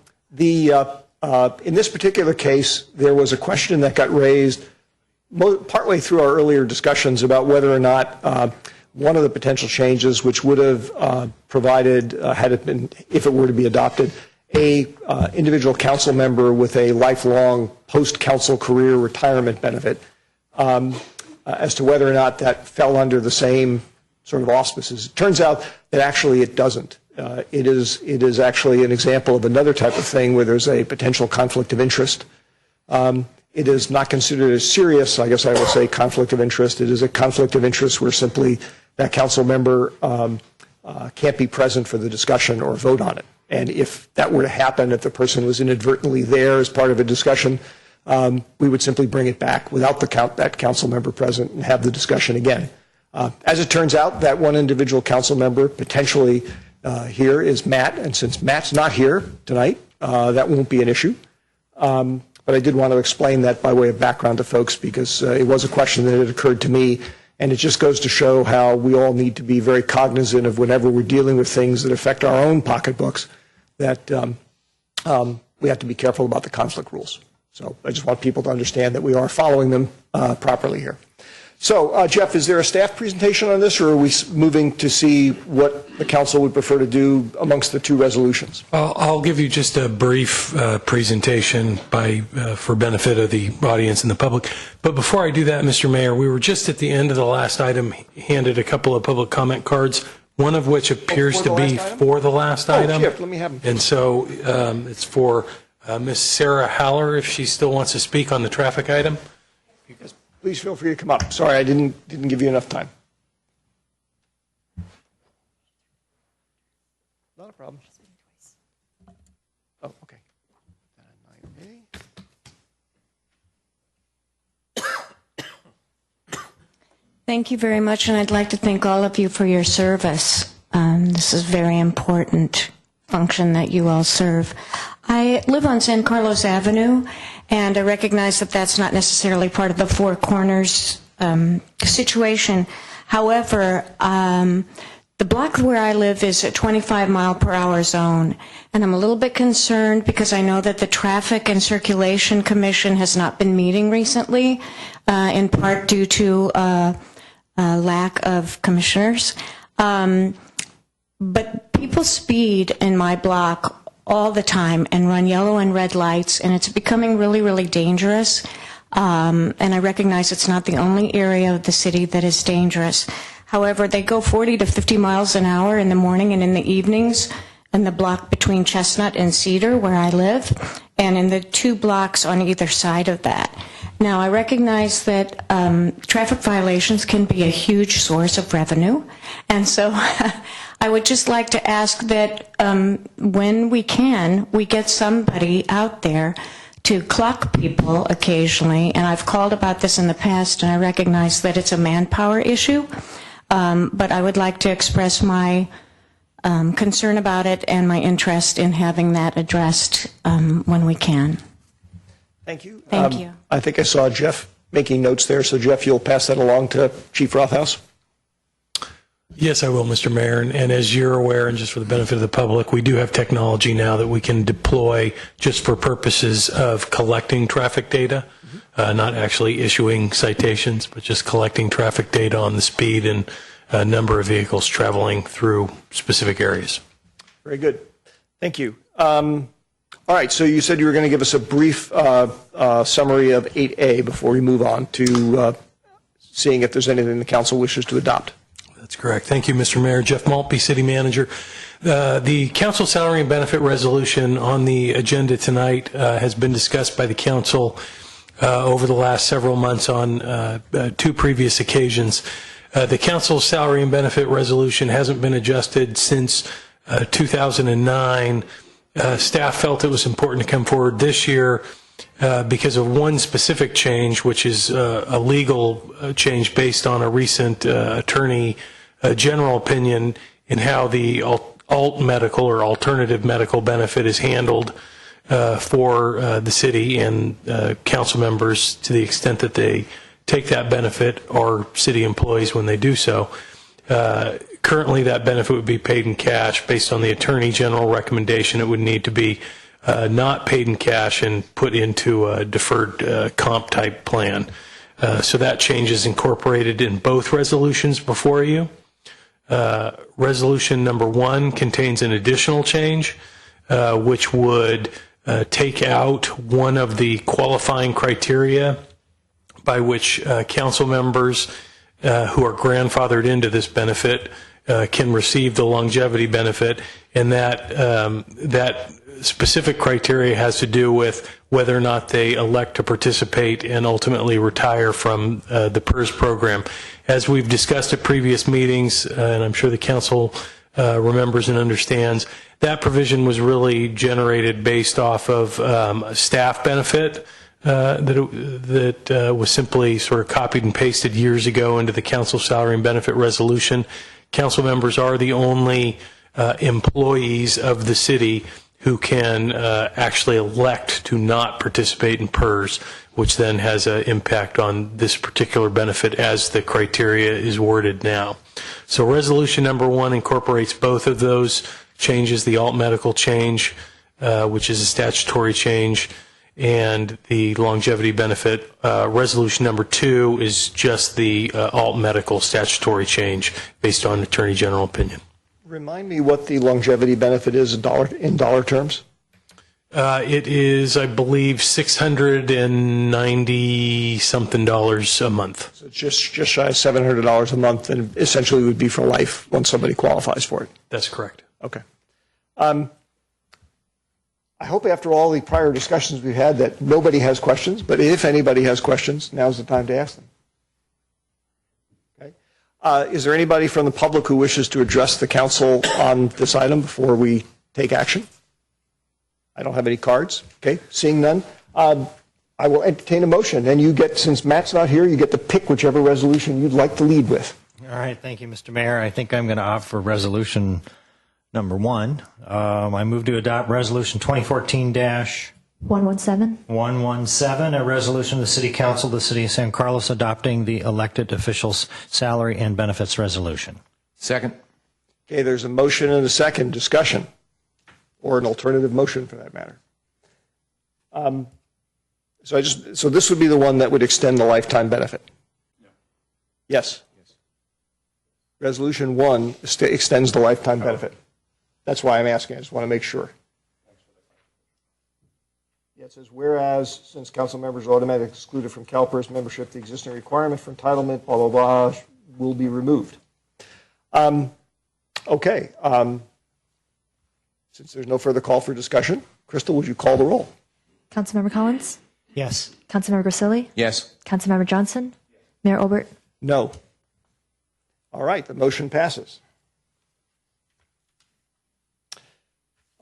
Speaker 1: this particular case, there was a question that got raised partway through our earlier discussions about whether or not one of the potential changes, which would have provided, had it been, if it were to be adopted, a individual council member with a lifelong post-council career retirement benefit, as to whether or not that fell under the same sort of auspices. It turns out that actually it doesn't. It is actually an example of another type of thing where there's a potential conflict of interest. It is not considered a serious, I guess I would say, conflict of interest. It is a conflict of interest where simply that council member can't be present for the discussion or vote on it. And if that were to happen, if the person was inadvertently there as part of a discussion, we would simply bring it back without that council member present and have the discussion again. As it turns out, that one individual council member potentially here is Matt, and since Matt's not here tonight, that won't be an issue. But I did want to explain that by way of background to folks because it was a question that had occurred to me, and it just goes to show how we all need to be very cognizant of whenever we're dealing with things that affect our own pocketbooks, that we have to be careful about the conflict rules. So I just want people to understand that we are following them properly here. So, Jeff, is there a staff presentation on this, or are we moving to see what the council would prefer to do amongst the two resolutions?
Speaker 2: I'll give you just a brief presentation for benefit of the audience and the public. But before I do that, Mr. Mayor, we were just at the end of the last item handed a couple of public comment cards, one of which appears to be for the last item.
Speaker 1: Jeff, let me have them.
Speaker 2: And so it's for Ms. Sarah Haller, if she still wants to speak on the traffic item.
Speaker 1: Please feel free to come up. Sorry, I didn't give you enough time. Not a problem. Oh, okay.
Speaker 16: Thank you very much, and I'd like to thank all of you for your service. This is a very important function that you all serve. I live on San Carlos Avenue, and I recognize that that's not necessarily part of the Four Corners situation. However, the block where I live is a 25-mile-per-hour zone, and I'm a little bit concerned because I know that the Traffic and Circulation Commission has not been meeting recently, in part due to lack of commissioners. But people speed in my block all the time and run yellow and red lights, and it's becoming really, really dangerous. And I recognize it's not the only area of the city that is dangerous. However, they go 40 to 50 miles an hour in the morning and in the evenings in the block between Chestnut and Cedar, where I live, and in the 2 blocks on either side of that. Now, I recognize that traffic violations can be a huge source of revenue, and so I would just like to ask that when we can, we get somebody out there to clock people occasionally, and I've called about this in the past, and I recognize that it's a manpower issue, but I would like to express my concern about it and my interest in having that addressed when we can.
Speaker 1: Thank you.
Speaker 16: Thank you.
Speaker 1: I think I saw Jeff making notes there, so Jeff, you'll pass that along to Chief Rothaus?
Speaker 2: Yes, I will, Mr. Mayor. And as you're aware, and just for the benefit of the public, we do have technology now that we can deploy just for purposes of collecting traffic data, not actually issuing citations, but just collecting traffic data on the speed and number of vehicles traveling through specific areas.
Speaker 1: Very good. Thank you. All right, so you said you were going to give us a brief summary of 8A before we move on to seeing if there's anything the council wishes to adopt.
Speaker 2: That's correct. Thank you, Mr. Mayor. Jeff Maltby, City Manager. The council salary and benefit resolution on the agenda tonight has been discussed by the council over the last several months on 2 previous occasions. The council's salary and benefit resolution hasn't been adjusted since 2009. Staff felt it was important to come forward this year because of one specific change, which is a legal change based on a recent attorney general opinion in how the alt medical or alternative medical benefit is handled for the city and council members to the extent that they take that benefit, or city employees when they do so. Currently, that benefit would be paid in cash. Based on the Attorney General recommendation, it would need to be not paid in cash and put into a deferred comp type plan. So that change is incorporated in both resolutions before you. Resolution number 1 contains an additional change, which would take out one of the qualifying criteria by which council members who are grandfathered into this benefit can receive the longevity benefit, and that specific criteria has to do with whether or not they elect to participate and ultimately retire from the PERS program. As we've discussed at previous meetings, and I'm sure the council remembers and understands, that provision was really generated based off of a staff benefit that was simply sort of copied and pasted years ago into the council salary and benefit resolution. Council members are the only employees of the city who can actually elect to not participate in PERS, which then has an impact on this particular benefit as the criteria is worded now. So resolution number 1 incorporates both of those changes, the alt medical change, which is a statutory change, and the longevity benefit. Resolution number 2 is just the alt medical statutory change based on Attorney General opinion.
Speaker 1: Remind me what the longevity benefit is in dollar terms.
Speaker 2: It is, I believe, $690 something a month.
Speaker 1: So it's just shy of $700 a month, and essentially would be for life once somebody qualifies for it.
Speaker 2: That's correct.
Speaker 1: Okay. I hope after all the prior discussions we've had that nobody has questions, but if anybody has questions, now's the time to ask them. Okay. Is there anybody from the public who wishes to address the council on this item before we take action? I don't have any cards. Okay, seeing none. I will entertain a motion, and you get, since Matt's not here, you get to pick whichever resolution you'd like to lead with.
Speaker 5: All right, thank you, Mr. Mayor. I think I'm going to opt for resolution number 1. I move to adopt resolution 2014-117, a resolution of the City Council of the City of San Carlos adopting the elected officials' salary and benefits resolution.
Speaker 4: Second.
Speaker 1: Okay, there's a motion and a second. Discussion, or an alternative motion for that matter. So this would be the one that would extend the lifetime benefit. No. Yes. Resolution 1 extends the lifetime benefit. That's why I'm asking. I just want to make sure. Yeah, it says, whereas, since council members are automatically excluded from CalPERS membership, the existing requirement for entitlement, blah, blah, blah, will be removed. Okay. Since there's no further call for discussion, Crystal, would you call the roll?
Speaker 9: Councilmember Collins?
Speaker 5: Yes.
Speaker 9: Councilmember Grisilli?
Speaker 4: Yes.
Speaker 9: Councilmember Johnson? Mayor Obert?
Speaker 1: No. All right, the motion passes.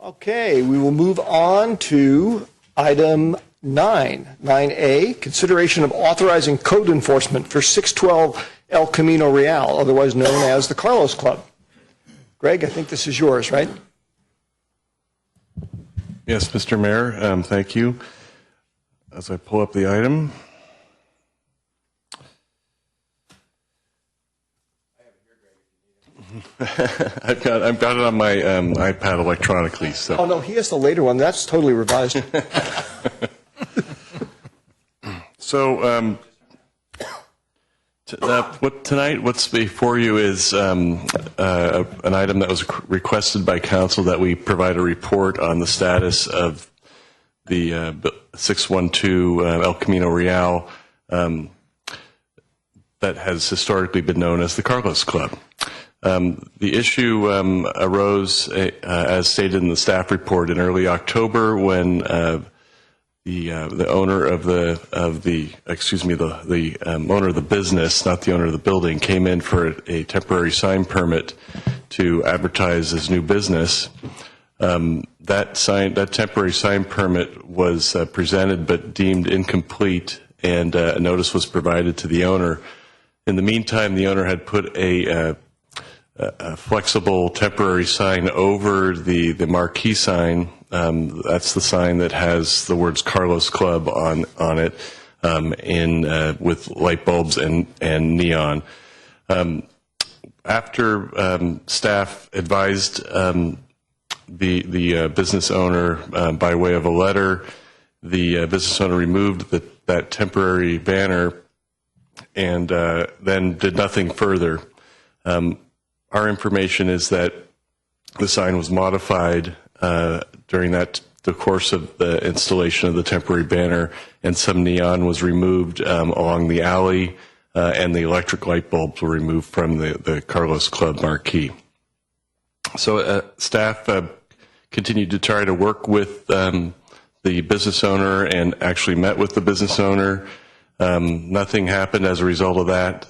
Speaker 1: Okay, we will move on to item 9A, consideration of authorizing code enforcement for 612 El Camino Real, otherwise known as the Carlos Club. Greg, I think this is yours, right?
Speaker 8: Yes, Mr. Mayor, thank you. As I pull up the item. I've got it on my iPad electronically. So.
Speaker 1: Oh no, he has the later one. That's totally revised.
Speaker 8: So what's before you is an item that was requested by council that we provide a report on the status of the 612 El Camino Real that has historically been known as the Carlos Club. The issue arose, as stated in the staff report, in early October when the owner of the owner of the business, not the owner of the building, came in for a temporary sign permit to advertise his new business. That temporary sign permit was presented but deemed incomplete, and a notice was provided to the owner. In the meantime, the owner had put a flexible temporary sign over the marquee sign. That's the sign that has the words Carlos Club on it, with light bulbs and neon. After staff advised the business owner by way of a letter, the business owner removed that temporary banner and then did nothing further. Our information is that the sign was modified during the course of the installation of the temporary banner, and some neon was removed along the alley, and the electric light bulbs were removed from the Carlos Club marquee. So staff continued to try to work with the business owner and actually met with the business owner. Nothing happened as a result of that.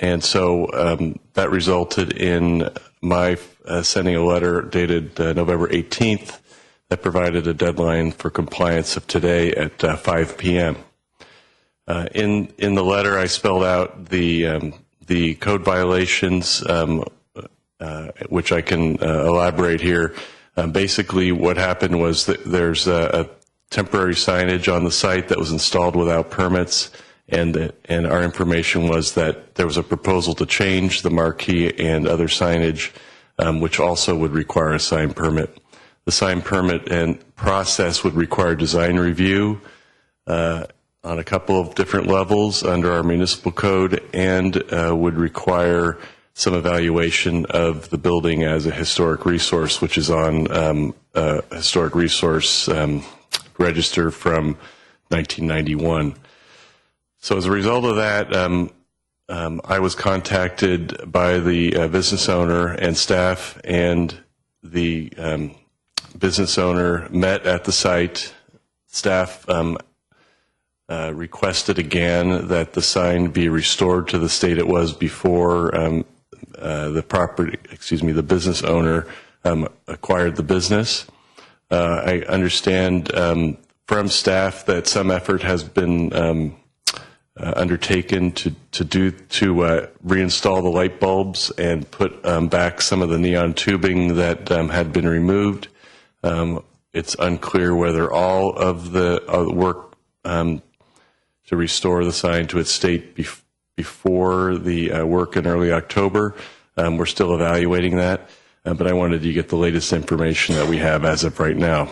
Speaker 8: And so that resulted in my sending a letter dated November 18th that provided a deadline for compliance of today at 5 p.m. In the letter, I spelled out the code violations, which I can elaborate here. Basically, what happened was that there's a temporary signage on the site that was installed without permits. And our information was that there was a proposal to change the marquee and other signage, which also would require a sign permit. The sign permit and process would require design review on a couple of different levels under our municipal code, and would require some evaluation of the building as a historic resource, which is on a historic resource register from 1991. So as a result of that, I was contacted by the business owner and staff, and the business owner met at the site. Staff requested again that the sign be restored to the state it was before the business owner acquired the business. I understand from staff that some effort has been undertaken to reinstall the light bulbs and put back some of the neon tubing that had been removed. It's unclear whether all of the work to restore the sign to its state before the work in early October. We're still evaluating that, but I wanted to get the latest information that we have as of right now.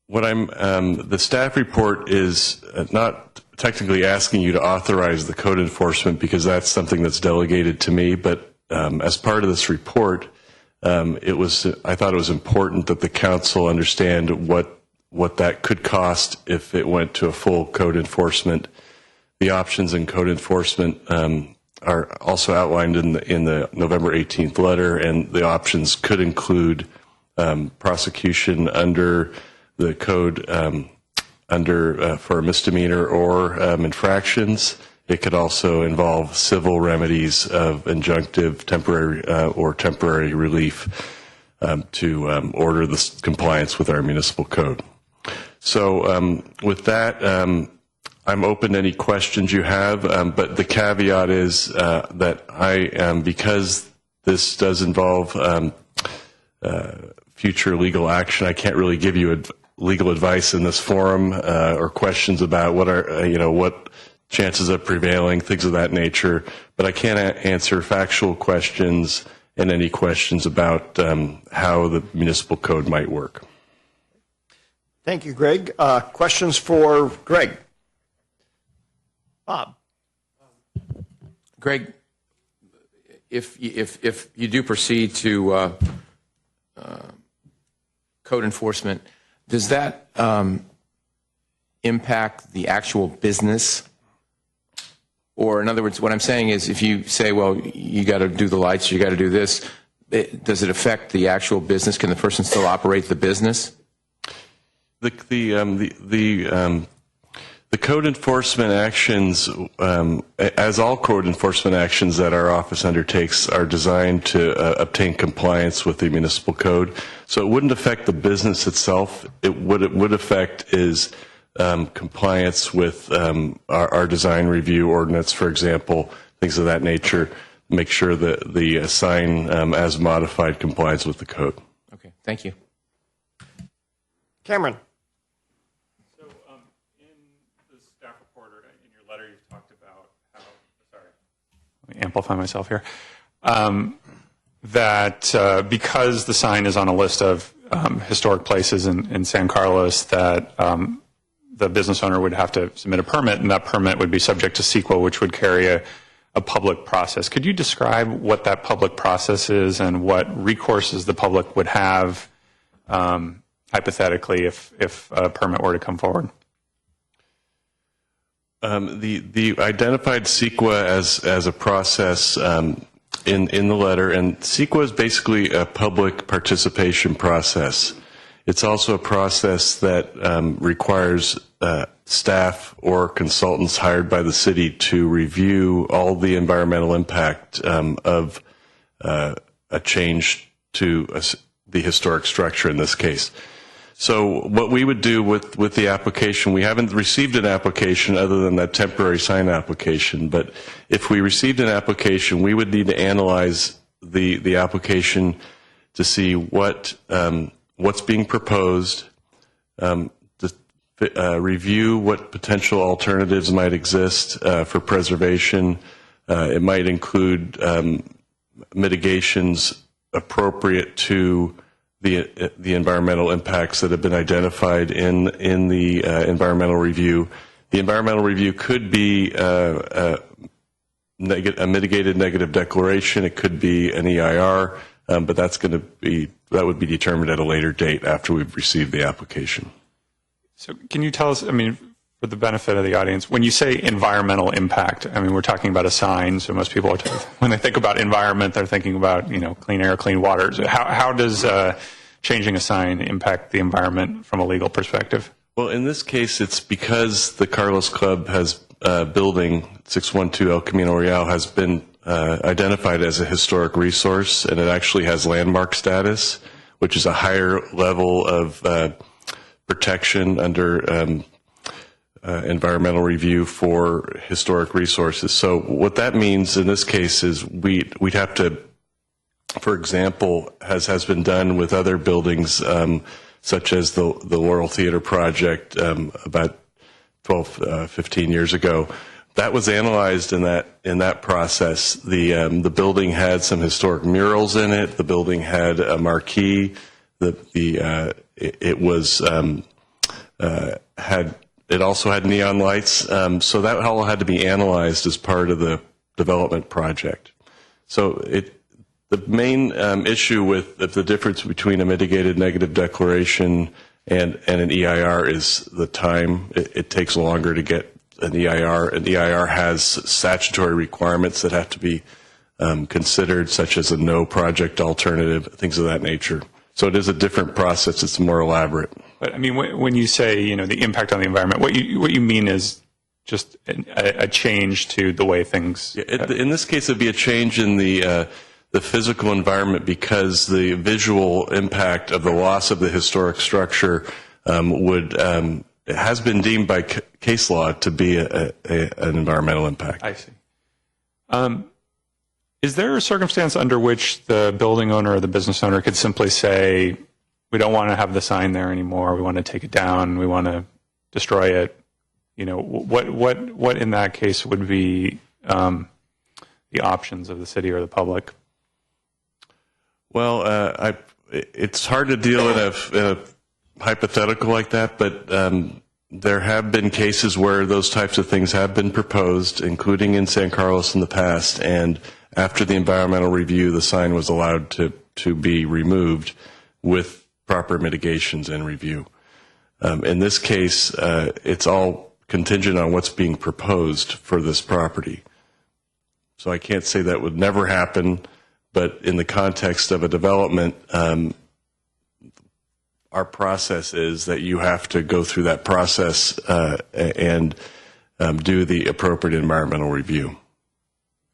Speaker 8: The staff report is not technically asking you to authorize the code enforcement because that's something that's delegated to me, but as part of this report, I thought it was important that the council understand what that could cost if it went to a full code enforcement. The options in code enforcement are also outlined in the November 18th letter, and the options could include prosecution under the code for a misdemeanor or infractions. It could also involve civil remedies of injunctive, temporary relief to order the compliance with our municipal code. So with that, I'm open to any questions you have, but the caveat is that because this does involve future legal action, I can't really give you legal advice in this forum or questions about what chances of prevailing, things of that nature, but I can answer factual questions and any questions about how the municipal code might work.
Speaker 1: Thank you, Greg. Questions for Greg? Bob.
Speaker 4: Greg, if you do proceed to code enforcement, does that impact the actual business? Or in other words, what I'm saying is if you say, well, you got to do the lights, you got to do this, does it affect the actual business? Can the person still operate the business?
Speaker 8: The code enforcement actions, as all code enforcement actions that our office undertakes, are designed to obtain compliance with the municipal code. So it wouldn't affect the business itself. What it would affect is compliance with our design review ordinance, for example, things of that nature. Make sure that the sign as modified complies with the code.
Speaker 4: Okay, thank you.
Speaker 1: Cameron.
Speaker 3: Amplify myself here, that because the sign is on a list of historic places in San Carlos, that the business owner would have to submit a permit, and that permit would be subject to CEQA, which would carry a public process. Could you describe what that public process is and what recourses the public would have, hypothetically, if a permit were to come forward?
Speaker 8: The identified CEQA as a process in the letter, and CEQA is basically a public participation process. It's also a process that requires staff or consultants hired by the city to review all the environmental impact of a change to the historic structure in this case. So what we would do with the application, we haven't received an application other than that temporary sign application, but if we received an application, we would need to analyze the application to see what's being proposed, review what potential alternatives might exist for preservation. It might include mitigations appropriate to the environmental impacts that have been identified in the environmental review. The environmental review could be a mitigated negative declaration. It could be an EIR, but that would be determined at a later date after we've received the application.
Speaker 3: So can you tell us, for the benefit of the audience, when you say environmental impact, we're talking about a sign, so most people, when they think about environment, they're thinking about, clean air, clean water. So how does changing a sign impact the environment from a legal perspective?
Speaker 8: Well, in this case, it's because the Carlos Club has building 612 El Camino Real has been identified as a historic resource, and it actually has landmark status, which is a higher level of protection under environmental review for historic resources. So what that means in this case is we'd have to, for example, as has been done with other buildings, such as the Laurel Theater project about 12, 15 years ago. That was analyzed in that process. The building had some historic murals in it. The building had a marquee. It also had neon lights. So that all had to be analyzed as part of the development project. So the main issue with the difference between a mitigated negative declaration and an EIR is the time. It takes longer to get an EIR. An EIR has statutory requirements that have to be considered, such as a no project alternative, things of that nature. So it is a different process. It's more elaborate.
Speaker 3: But I mean, when you say the impact on the environment, what you mean is just a change to the way things.
Speaker 8: In this case, it'd be a change in the physical environment, because the visual impact of the loss of the historic structure has been deemed by case law to be an environmental impact.
Speaker 3: I see. Is there a circumstance under which the building owner or the business owner could simply say, we don't want to have the sign there anymore, we want to take it down, we want to destroy it? What in that case would be the options of the city or the public?
Speaker 8: Well, it's hard to deal in a hypothetical like that, but there have been cases where those types of things have been proposed, including in San Carlos in the past, and after the environmental review, the sign was allowed to be removed with proper mitigations and review. In this case, it's all contingent on what's being proposed for this property. So I can't say that would never happen, but in the context of a development, our process is that you have to go through that process and do the appropriate environmental review.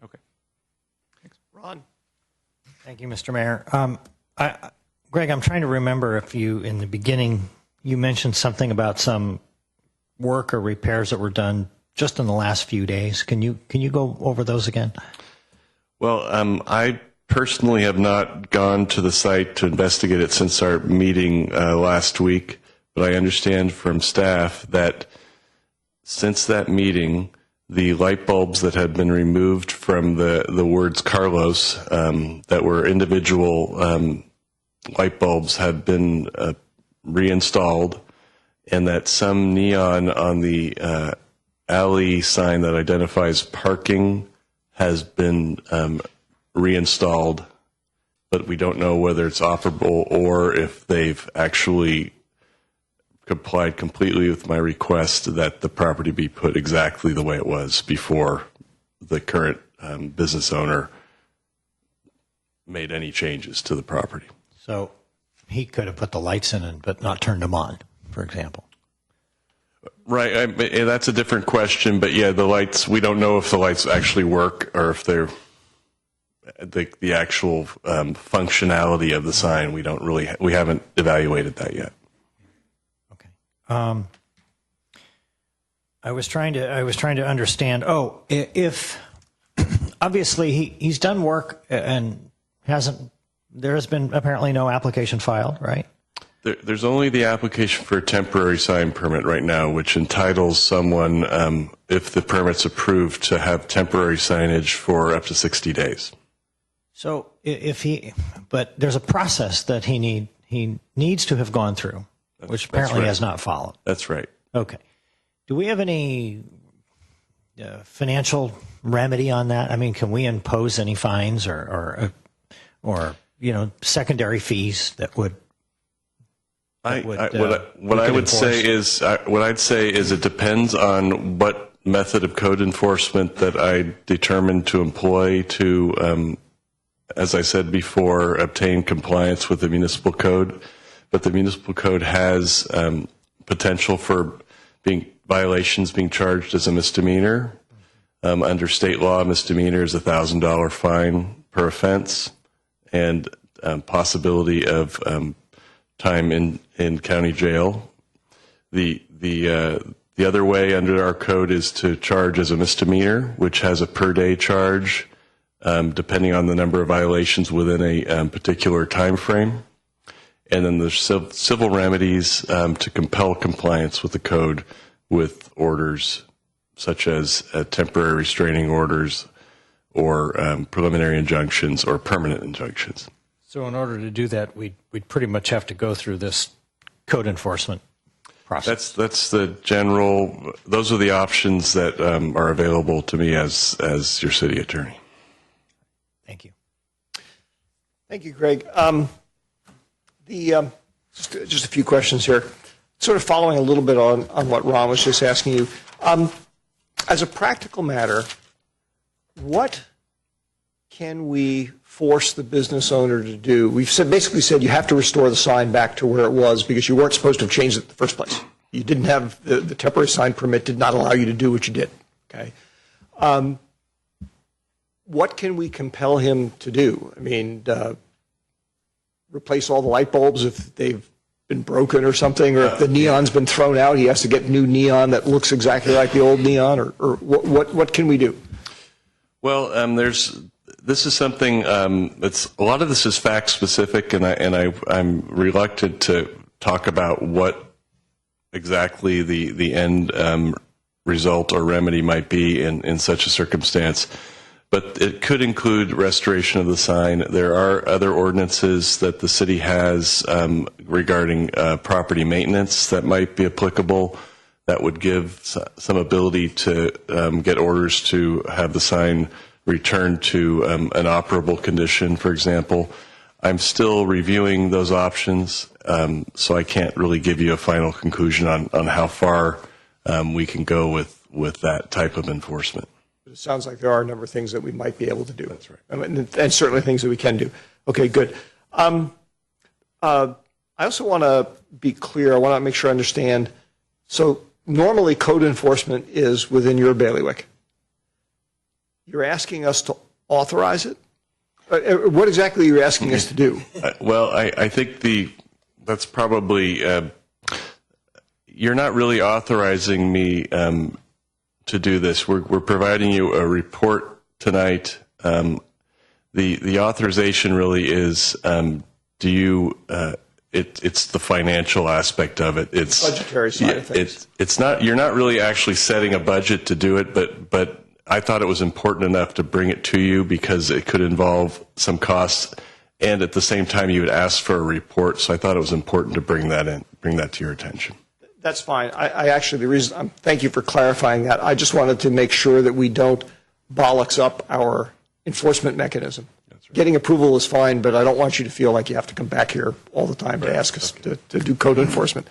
Speaker 3: Okay.
Speaker 1: Thanks. Ron.
Speaker 5: Thank you, Mr. Mayor. Greg, I'm trying to remember if in the beginning, you mentioned something about some work or repairs that were done just in the last few days. Can you go over those again?
Speaker 8: Well, I personally have not gone to the site to investigate it since our meeting last week, but I understand from staff that since that meeting, the light bulbs that had been removed from the words Carlos, that were individual light bulbs, have been reinstalled, and that some neon on the alley sign that identifies parking has been reinstalled, but we don't know whether it's operable or if they've actually complied completely with my request that the property be put exactly the way it was before the current business owner made any changes to the property.
Speaker 5: So he could have put the lights in but not turned them on, for example.
Speaker 8: Right, that's a different question, but yeah, the lights, we don't know if the lights actually work or if they're the actual functionality of the sign. We haven't evaluated that yet.
Speaker 5: Okay. I was trying to understand. If obviously he's done work and there has been apparently no application filed, right?
Speaker 8: There's only the application for a temporary sign permit right now, which entitles someone, if the permit's approved, to have temporary signage for up to 60 days.
Speaker 5: So but there's a process that he needs to have gone through, which apparently has not followed.
Speaker 8: That's right.
Speaker 5: Okay. Do we have any financial remedy on that? I mean, can we impose any fines or secondary fees that would?
Speaker 8: What I'd say is it depends on what method of code enforcement that I determine to employ to, as I said before, obtain compliance with the municipal code. But the municipal code has potential for violations being charged as a misdemeanor. Under state law, a misdemeanor is a $1,000 fine per offense, and possibility of time in county jail. The other way under our code is to charge as a misdemeanor, which has a per day charge, depending on the number of violations within a particular time frame. And then there's civil remedies to compel compliance with the code with orders such as temporary restraining orders or preliminary injunctions or permanent injunctions.
Speaker 5: So in order to do that, we'd pretty much have to go through this code enforcement process.
Speaker 8: That's the general, those are the options that are available to me as your city attorney.
Speaker 5: Thank you.
Speaker 1: Thank you, Greg. Just a few questions here. Sort of following a little bit on what Ron was just asking you. As a practical matter, what can we force the business owner to do? We've basically said you have to restore the sign back to where it was because you weren't supposed to have changed it in the first place. You didn't have the temporary sign permit did not allow you to do what you did. Okay. What can we compel him to do? I mean, replace all the light bulbs if they've been broken or something, or if the neon's been thrown out, he has to get new neon that looks exactly like the old neon, or what can we do?
Speaker 8: Well, this is something. A lot of this is fact specific, and I'm reluctant to talk about what exactly the end result or remedy might be in such a circumstance. But it could include restoration of the sign. There are other ordinances that the city has regarding property maintenance that might be applicable, that would give some ability to get orders to have the sign returned to an operable condition, for example. I'm still reviewing those options, so I can't really give you a final conclusion on how far we can go with that type of enforcement.
Speaker 1: It sounds like there are a number of things that we might be able to do. That's right. And certainly things that we can do. Okay, good. I also want to be clear. I want to make sure I understand. So normally code enforcement is within your bailiwick. You're asking us to authorize it? What exactly are you asking us to do?
Speaker 8: Well, I think that's probably, you're not really authorizing me to do this. We're providing you a report tonight. The authorization really is, it's the financial aspect of it. It's
Speaker 1: budgetary side of things.
Speaker 8: It's not, you're not really actually setting a budget to do it, but I thought it was important enough to bring it to you because it could involve some costs, and at the same time you would ask for a report, so I thought it was important to bring that to your attention.
Speaker 1: That's fine. I actually, thank you for clarifying that. I just wanted to make sure that we don't bollocks up our enforcement mechanism. That's right. Getting approval is fine, but I don't want you to feel like you have to come back here all the time to ask us to do code enforcement.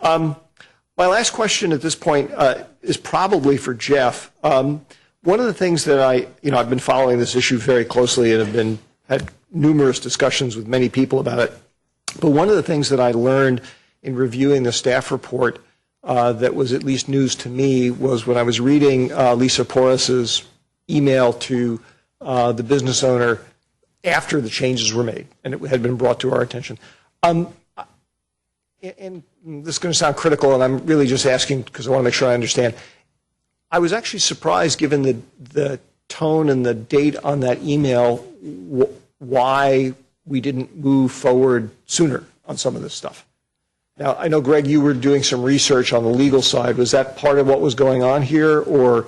Speaker 1: My last question at this point is probably for Jeff. One of the things that I've been following this issue very closely and have had numerous discussions with many people about it. But one of the things that I learned in reviewing the staff report that was at least news to me was when I was reading Lisa Porras's email to the business owner after the changes were made and it had been brought to our attention. And this is going to sound critical, and I'm really just asking because I want to make sure I understand. I was actually surprised, given the tone and the date on that email, why we didn't move forward sooner on some of this stuff. Now, I know, Greg, you were doing some research on the legal side. Was that part of what was going on here, or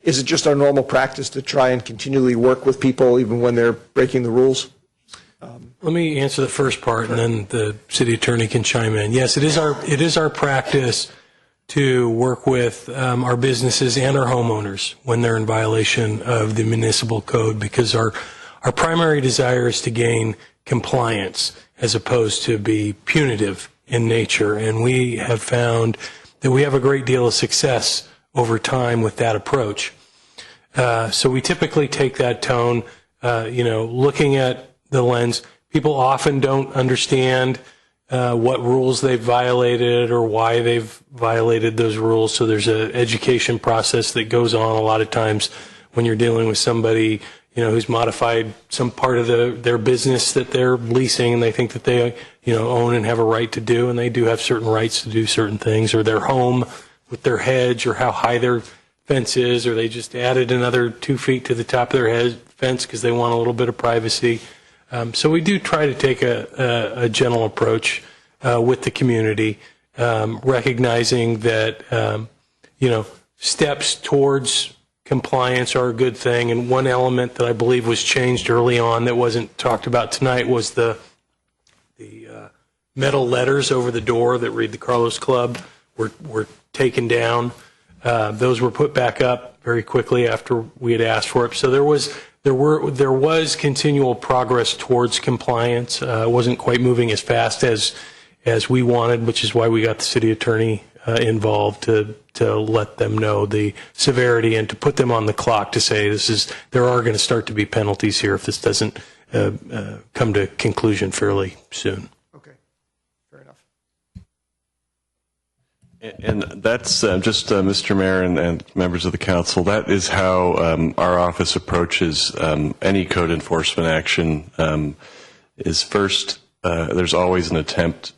Speaker 1: is it just our normal practice to try and continually work with people even when they're breaking the rules?
Speaker 2: Let me answer the first part, and then the city attorney can chime in. Yes, it is our practice to work with our businesses and our homeowners when they're in violation of the municipal code, because our primary desire is to gain compliance as opposed to be punitive in nature. And we have found that we have a great deal of success over time with that approach. So we typically take that tone, looking at the lens. People often don't understand what rules they've violated or why they've violated those rules. So there's an education process that goes on a lot of times when you're dealing with somebody, who's modified some part of their business that they're leasing, and they think that they own and have a right to do, and they do have certain rights to do certain things, or their home with their hedge, or how high their fence is, or they just added another 2 feet to the top of their fence because they want a little bit of privacy. So we do try to take a gentle approach with the community, recognizing that, steps towards compliance are a good thing. And one element that I believe was changed early on that wasn't talked about tonight was the metal letters over the door that read the Carlos Club were taken down. Those were put back up very quickly after we had asked for it. So there was continual progress towards compliance. It wasn't quite moving as fast as we wanted, which is why we got the city attorney involved to let them know the severity and to put them on the clock to say there are going to start to be penalties here if this doesn't come to conclusion fairly soon.
Speaker 8: And that's just, Mr. Mayor and members of the council, that is how our office approaches any code enforcement action. Is first, there's always an attempt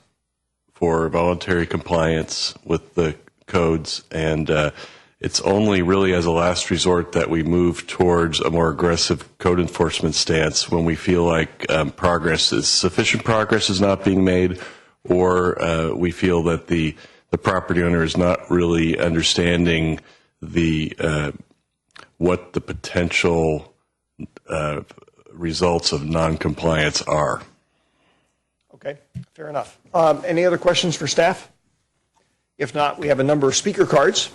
Speaker 8: for voluntary compliance with the codes, and it's only really as a last resort that we move towards a more aggressive code enforcement stance when we feel like sufficient progress is not being made, or we feel that the property owner is not really understanding what the potential results of non-compliance are.
Speaker 1: Okay, fair enough. Any other questions for staff? If not, we have a number of speaker cards,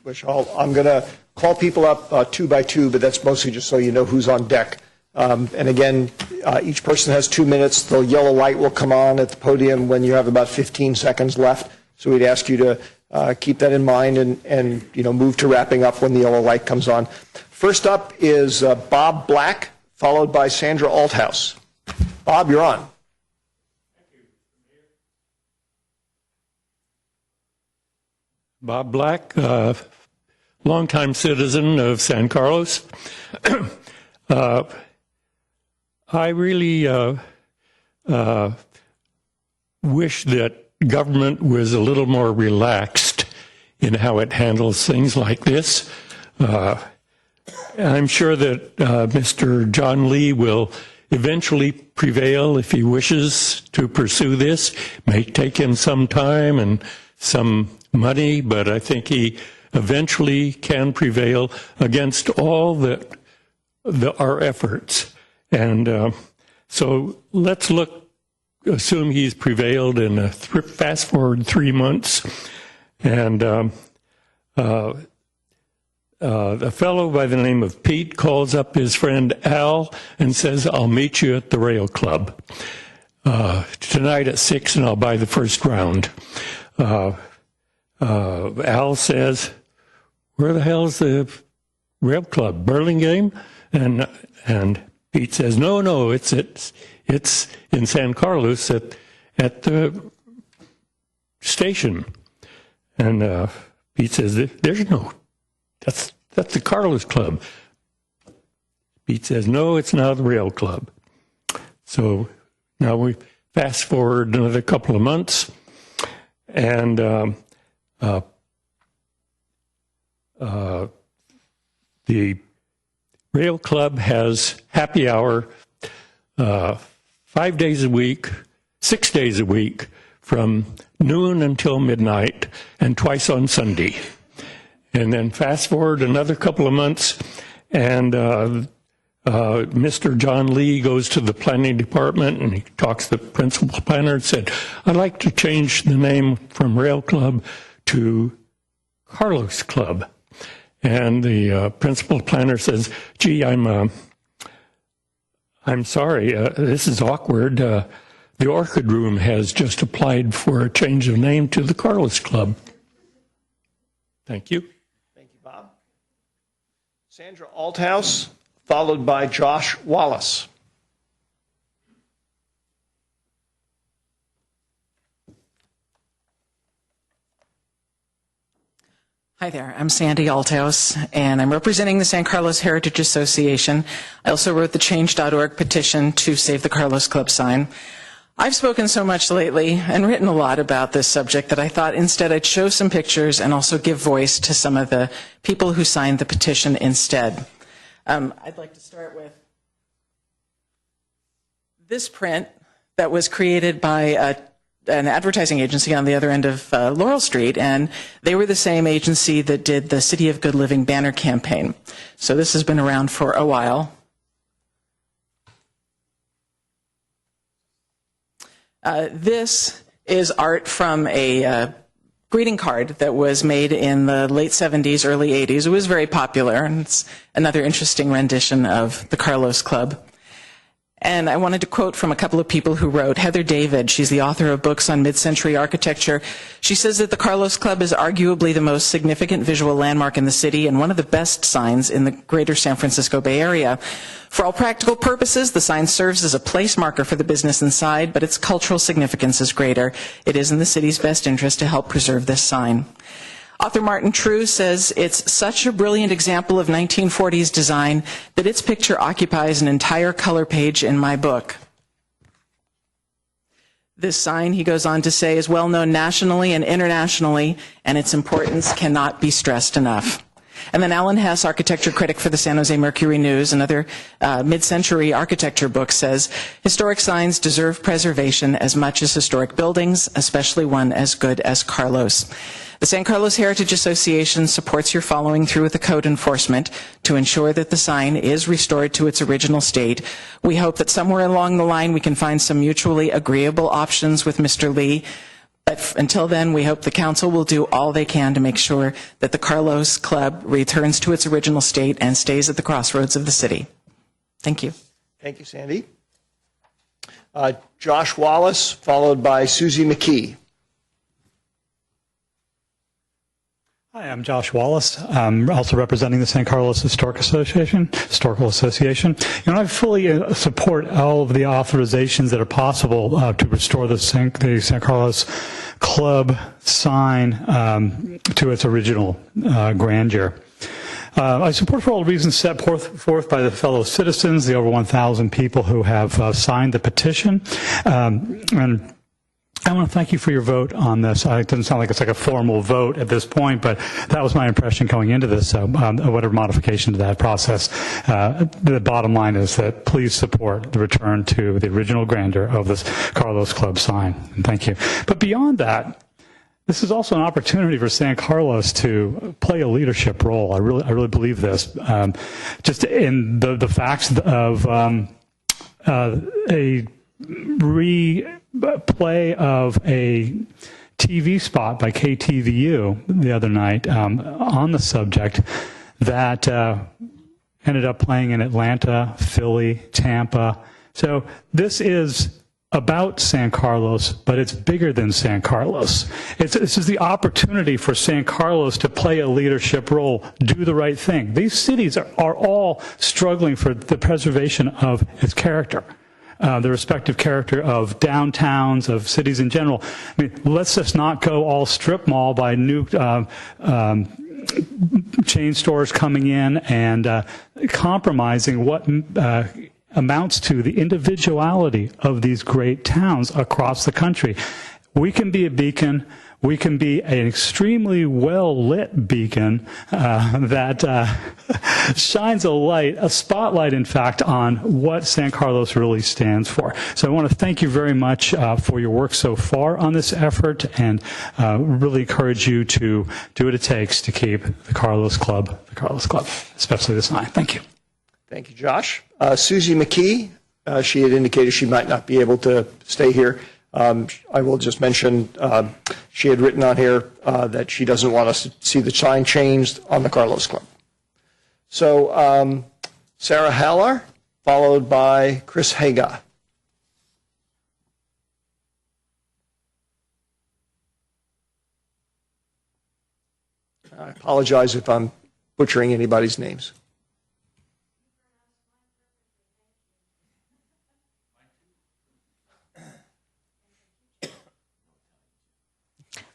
Speaker 1: which I'm going to call people up 2 by 2, but that's mostly just so you know who's on deck. And again, each person has 2 minutes. The yellow light will come on at the podium when you have about 15 seconds left. So we'd ask you to keep that in mind and move to wrapping up when the yellow light comes on. First up is Bob Black, followed by Sandra Althouse. Bob, you're on.
Speaker 17: Bob Black, longtime citizen of San Carlos. I really wish that government was a little more relaxed in how it handles things like this. I'm sure that Mr. John Lee will eventually prevail if he wishes to pursue this. It may take him some time and some money, but I think he eventually can prevail against all our efforts. And so let's assume he's prevailed in fast forward 3 months. And a fellow by the name of Pete calls up his friend Al and says, "I'll meet you at the Rail Club tonight at 6 and I'll buy the first round." Al says, "Where the hell's the Rail Club? Burlingame?" And Pete says, "No, it's in San Carlos at the station." And Pete says, "There's no, that's the Carlos Club." Pete says, "No, it's not the Rail Club." So now we fast forward another couple of months, and the Rail Club has happy hour 5 days a week, 6 days a week, from noon until midnight, and twice on Sunday. And then fast forward another couple of months, and Mr. John Lee goes to the planning department, and he talks to the principal planner and said, "I'd like to change the name from Rail Club to Carlos Club." And the principal planner says, "Gee, I'm sorry, this is awkward. The Orchid Room has just applied for a change of name to the Carlos Club." Thank you.
Speaker 1: Thank you, Bob. Sandra Althouse, followed by Josh Wallace.
Speaker 18: Hi there, I'm Sandy Althouse, and I'm representing the San Carlos Heritage Association. I also wrote the Change.org petition to save the Carlos Club sign. I've spoken so much lately and written a lot about this subject that I thought instead I'd show some pictures and also give voice to some of the people who signed the petition instead. I'd like to start with this print that was created by an advertising agency on the other end of Laurel Street, and they were the same agency that did the City of Good Living banner campaign. So this has been around for a while. This is art from a greeting card that was made in the late 70s, early 80s. It was very popular, and it's another interesting rendition of the Carlos Club. And I wanted to quote from a couple of people who wrote. Heather David, she's the author of books on mid-century architecture. She says that the Carlos Club is arguably the most significant visual landmark in the city and one of the best signs in the greater San Francisco Bay Area. For all practical purposes, the sign serves as a place marker for the business inside, but its cultural significance is greater. It is in the city's best interest to help preserve this sign. Author Martin True says it's such a brilliant example of 1940s design that its picture occupies an entire color page in my book. This sign, he goes on to say, is well known nationally and internationally, and its importance cannot be stressed enough. And then Alan Hess, architecture critic for the San Jose Mercury News, another mid-century architecture book, says, historic signs deserve preservation as much as historic buildings, especially one as good as Carlos. The San Carlos Heritage Association supports your following through with the code enforcement to ensure that the sign is restored to its original state. We hope that somewhere along the line we can find some mutually agreeable options with Mr. Lee. But until then, we hope the council will do all they can to make sure that the Carlos Club returns to its original state and stays at the crossroads of the city. Thank you.
Speaker 1: Thank you, Sandy. Josh Wallace, followed by Susie McKee.
Speaker 19: Hi, I'm Josh Wallace. I'm also representing the San Carlos Historical Association. And I fully support all of the authorizations that are possible to restore the San Carlos Club sign to its original grandeur. I support for all the reasons set forth by the fellow citizens, the over 1,000 people who have signed the petition. And I want to thank you for your vote on this. It doesn't sound like it's like a formal vote at this point, but that was my impression going into this. So whatever modification to that process, the bottom line is that please support the return to the original grandeur of this Carlos Club sign. And thank you. But beyond that, this is also an opportunity for San Carlos to play a leadership role. I really believe this. Just in the facts of a replay of a TV spot by KTVU the other night on the subject that ended up playing in Atlanta, Philly, Tampa. So this is about San Carlos, but it's bigger than San Carlos. This is the opportunity for San Carlos to play a leadership role, do the right thing. These cities are all struggling for the preservation of its character. The respective character of downtowns, of cities in general. I mean, let's just not go all strip mall by new chain stores coming in and compromising what amounts to the individuality of these great towns across the country. We can be a beacon. We can be an extremely well-lit beacon that shines a light, a spotlight, in fact, on what San Carlos really stands for. So I want to thank you very much for your work so far on this effort, and really encourage you to do what it takes to keep the Carlos Club, especially this night. Thank you.
Speaker 1: Thank you, Josh. Susie McKee, she had indicated she might not be able to stay here. I will just mention she had written on here that she doesn't want us to see the sign changed on the Carlos Club. So Sarah Haller, followed by Chris Haga. I apologize if I'm butchering anybody's names.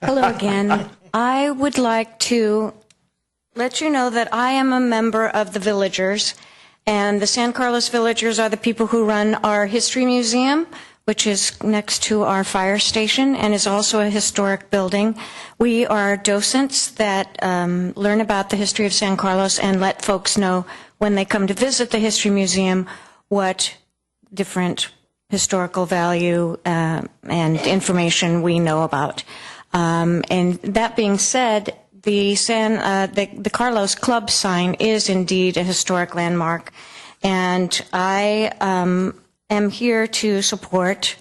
Speaker 16: Hello again. I would like to let you know that I am a member of the Villagers, and the San Carlos Villagers are the people who run our history museum, which is next to our fire station and is also a historic building. We are docents that learn about the history of San Carlos and let folks know when they come to visit the History Museum what different historical value and information we know about. And that being said, the Carlos Club sign is indeed a historic landmark, and I am here to support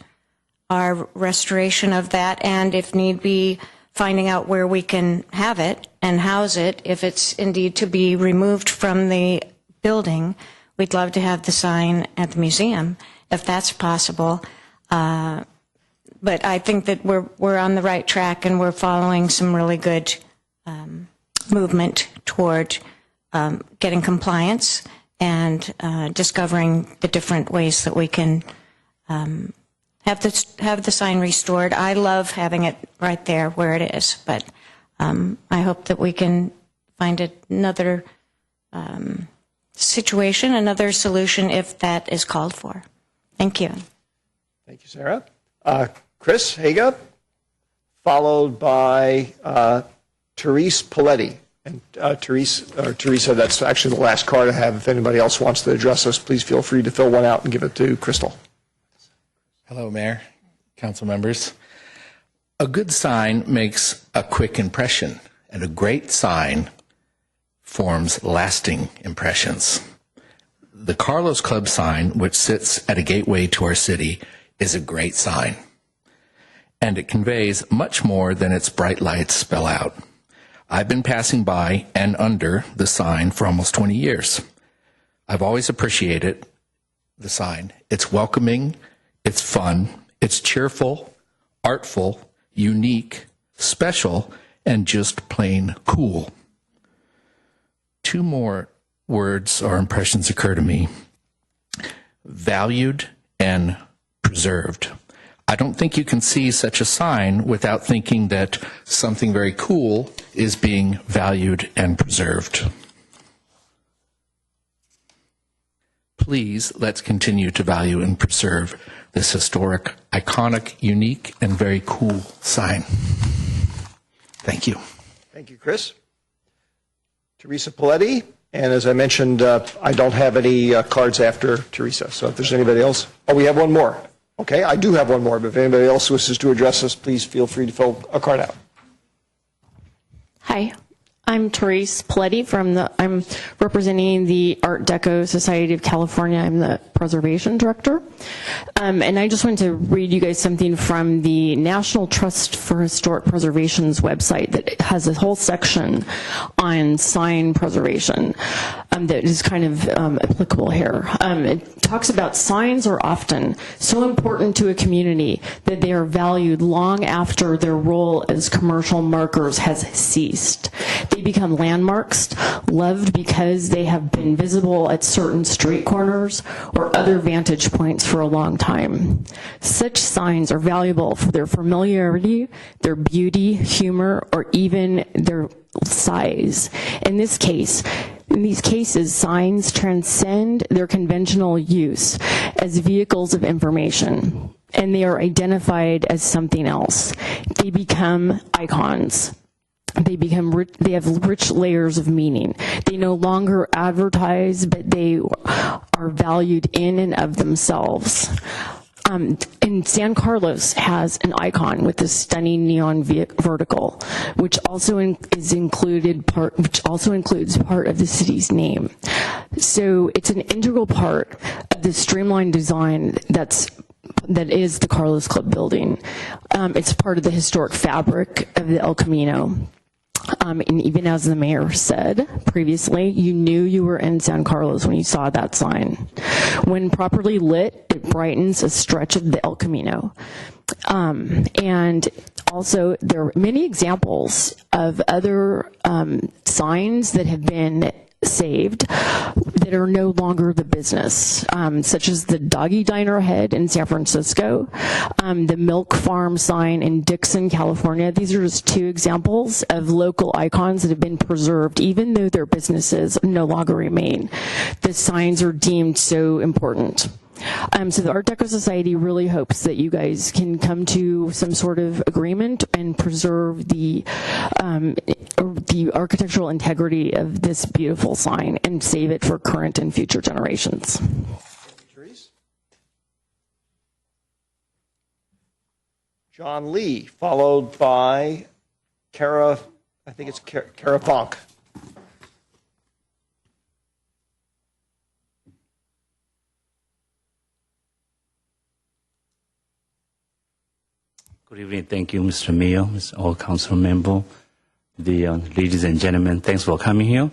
Speaker 16: our restoration of that, and if need be, finding out where we can have it and house it. If it's indeed to be removed from the building, we'd love to have the sign at the museum, if that's possible. But I think that we're on the right track, and we're following some really good movement toward getting compliance and discovering the different ways that we can have the sign restored. I love having it right there where it is, but I hope that we can find another situation, another solution if that is called for. Thank you.
Speaker 1: Thank you, Sarah. Chris Haga, followed by Therese Paletti. And Teresa, that's actually the last card I have. If anybody else wants to address us, please feel free to fill one out and give it to Crystal.
Speaker 20: Hello, Mayor, council members. A good sign makes a quick impression, and a great sign forms lasting impressions. The Carlos Club sign, which sits at a gateway to our city, is a great sign, and it conveys much more than its bright lights spell out. I've been passing by and under the sign for almost 20 years. I've always appreciated the sign. It's welcoming, it's fun, it's cheerful, artful, unique, special, and just plain cool. Two more words or impressions occur to me: valued and preserved. I don't think you can see such a sign without thinking that something very cool is being valued and preserved. Please, let's continue to value and preserve this historic, iconic, unique, and very cool sign. Thank you.
Speaker 1: Thank you, Chris. Teresa Paletti, and as I mentioned, I don't have any cards after Teresa, so if there's anybody else. Oh, we have one more. Okay, I do have one more, but if anybody else wishes to address us, please feel free to fill a card out.
Speaker 21: Hi, I'm Therese Paletti I'm representing the Art Deco Society of California. I'm the preservation director. And I just wanted to read you guys something from the National Trust for Historic Preservation's website that has a whole section on sign preservation that is kind of applicable here. It talks about signs are often so important to a community that they are valued long after their role as commercial markers has ceased. They become landmarks, loved because they have been visible at certain street corners or other vantage points for a long time. Such signs are valuable for their familiarity, their beauty, humor, or even their size. In these cases, signs transcend their conventional use as vehicles of information, and they are identified as something else. They become icons. They have rich layers of meaning. They no longer advertise, but they are valued in and of themselves. And San Carlos has an icon with a stunning neon vertical, which also includes part of the city's name. So it's an integral part of the streamlined design that is the Carlos Club building. It's part of the historic fabric of the El Camino. And even as the mayor said previously, you knew you were in San Carlos when you saw that sign. When properly lit, it brightens a stretch of the El Camino. And also, there are many examples of other signs that have been saved that are no longer the business, such as the Doggy Diner Head in San Francisco, the Milk Farm sign in Dixon, California. These are just two examples of local icons that have been preserved, even though their businesses no longer remain. The signs are deemed so important. So the Art Deco Society really hopes that you guys can come to some sort of agreement and preserve the architectural integrity of this beautiful sign and save it for current and future generations.
Speaker 1: John Lee, followed by Kara, I think it's Kara Vonk.
Speaker 6: Good evening. Thank you, Mr. Mayor, all council members, ladies and gentlemen. Thanks for coming here.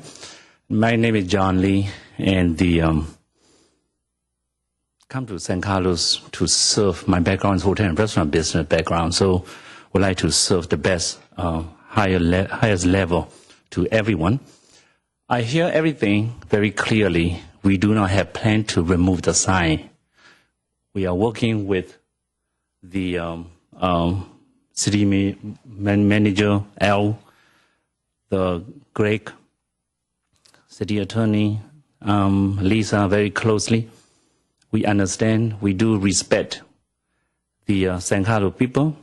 Speaker 6: My name is John Lee, and come to San Carlos to serve. My background is hotel and restaurant business background, so would like to serve the best, highest level to everyone. I hear everything very clearly. We do not have plan to remove the sign. We are working with the city manager Al, the Greg, city attorney Lisa very closely. We understand, we do respect the San Carlos people.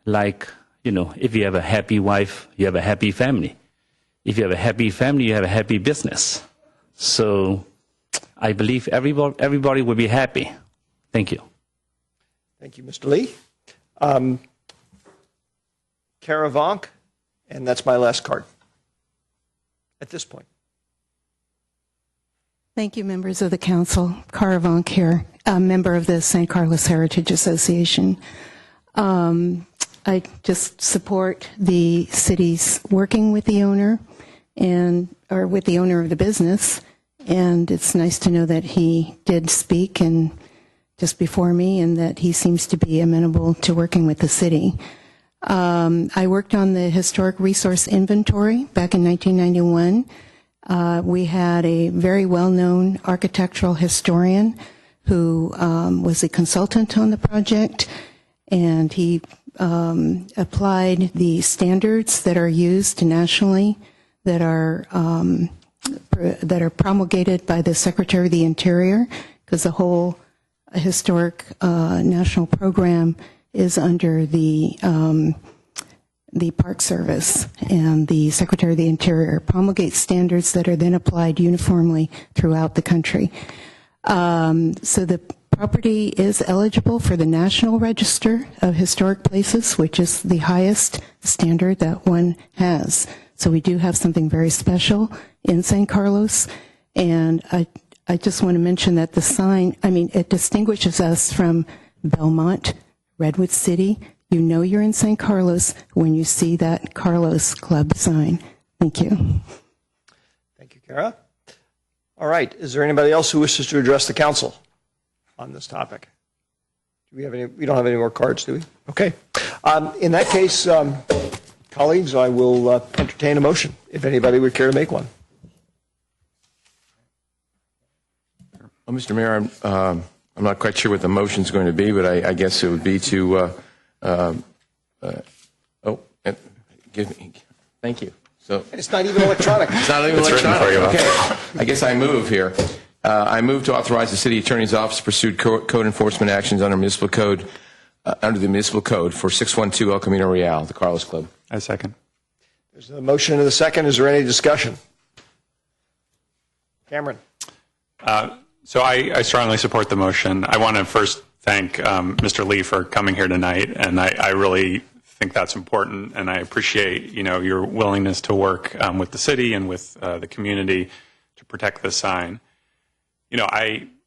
Speaker 6: Like, if you have a happy wife, you have a happy family. If you have a happy family, you have a happy business. So I believe everybody will be happy. Thank you.
Speaker 1: Thank you, Mr. Lee. Kara Vonk, and that's my last card at this point.
Speaker 22: Thank you, members of the council. Kara Vonk here, a member of the San Carlos Heritage Association. I just support the city's working with the owner or with the owner of the business, and it's nice to know that he did speak and just before me, and that he seems to be amenable to working with the city. I worked on the historic resource inventory back in 1991. We had a very well-known architectural historian who was a consultant on the project, and he applied the standards that are used nationally that are promulgated by the Secretary of the Interior, because the whole historic national program is under the Park Service, and the Secretary of the Interior promulgates standards that are then applied uniformly throughout the country. So the property is eligible for the National Register of Historic Places, which is the highest standard that one has. So we do have something very special in San Carlos, and I just want to mention that the sign, it distinguishes us from Belmont, Redwood City. You know you're in San Carlos when you see that Carlos Club sign. Thank you.
Speaker 1: Thank you, Kara. All right. Is there anybody else who wishes to address the council on this topic? Do we have any? We don't have any more cards, do we? Okay. In that case, colleagues, I will entertain a motion if anybody would care to make one.
Speaker 4: Well, Mr. Mayor, I'm not quite sure what the motion is going to be, but I guess it would be to, thank you. So
Speaker 1: it's not even electronic.
Speaker 4: It's not even electronic. Okay. I guess I move here. I move to authorize the city attorney's office to pursue code enforcement actions under municipal code, under the municipal code for 612 El Camino Real, the Carlos Club.
Speaker 3: I second.
Speaker 1: There's a motion and a second. Is there any discussion? Cameron.
Speaker 3: So I strongly support the motion. I want to first thank Mr. Lee for coming here tonight, and I really think that's important, and I appreciate your willingness to work with the city and with the community to protect this sign.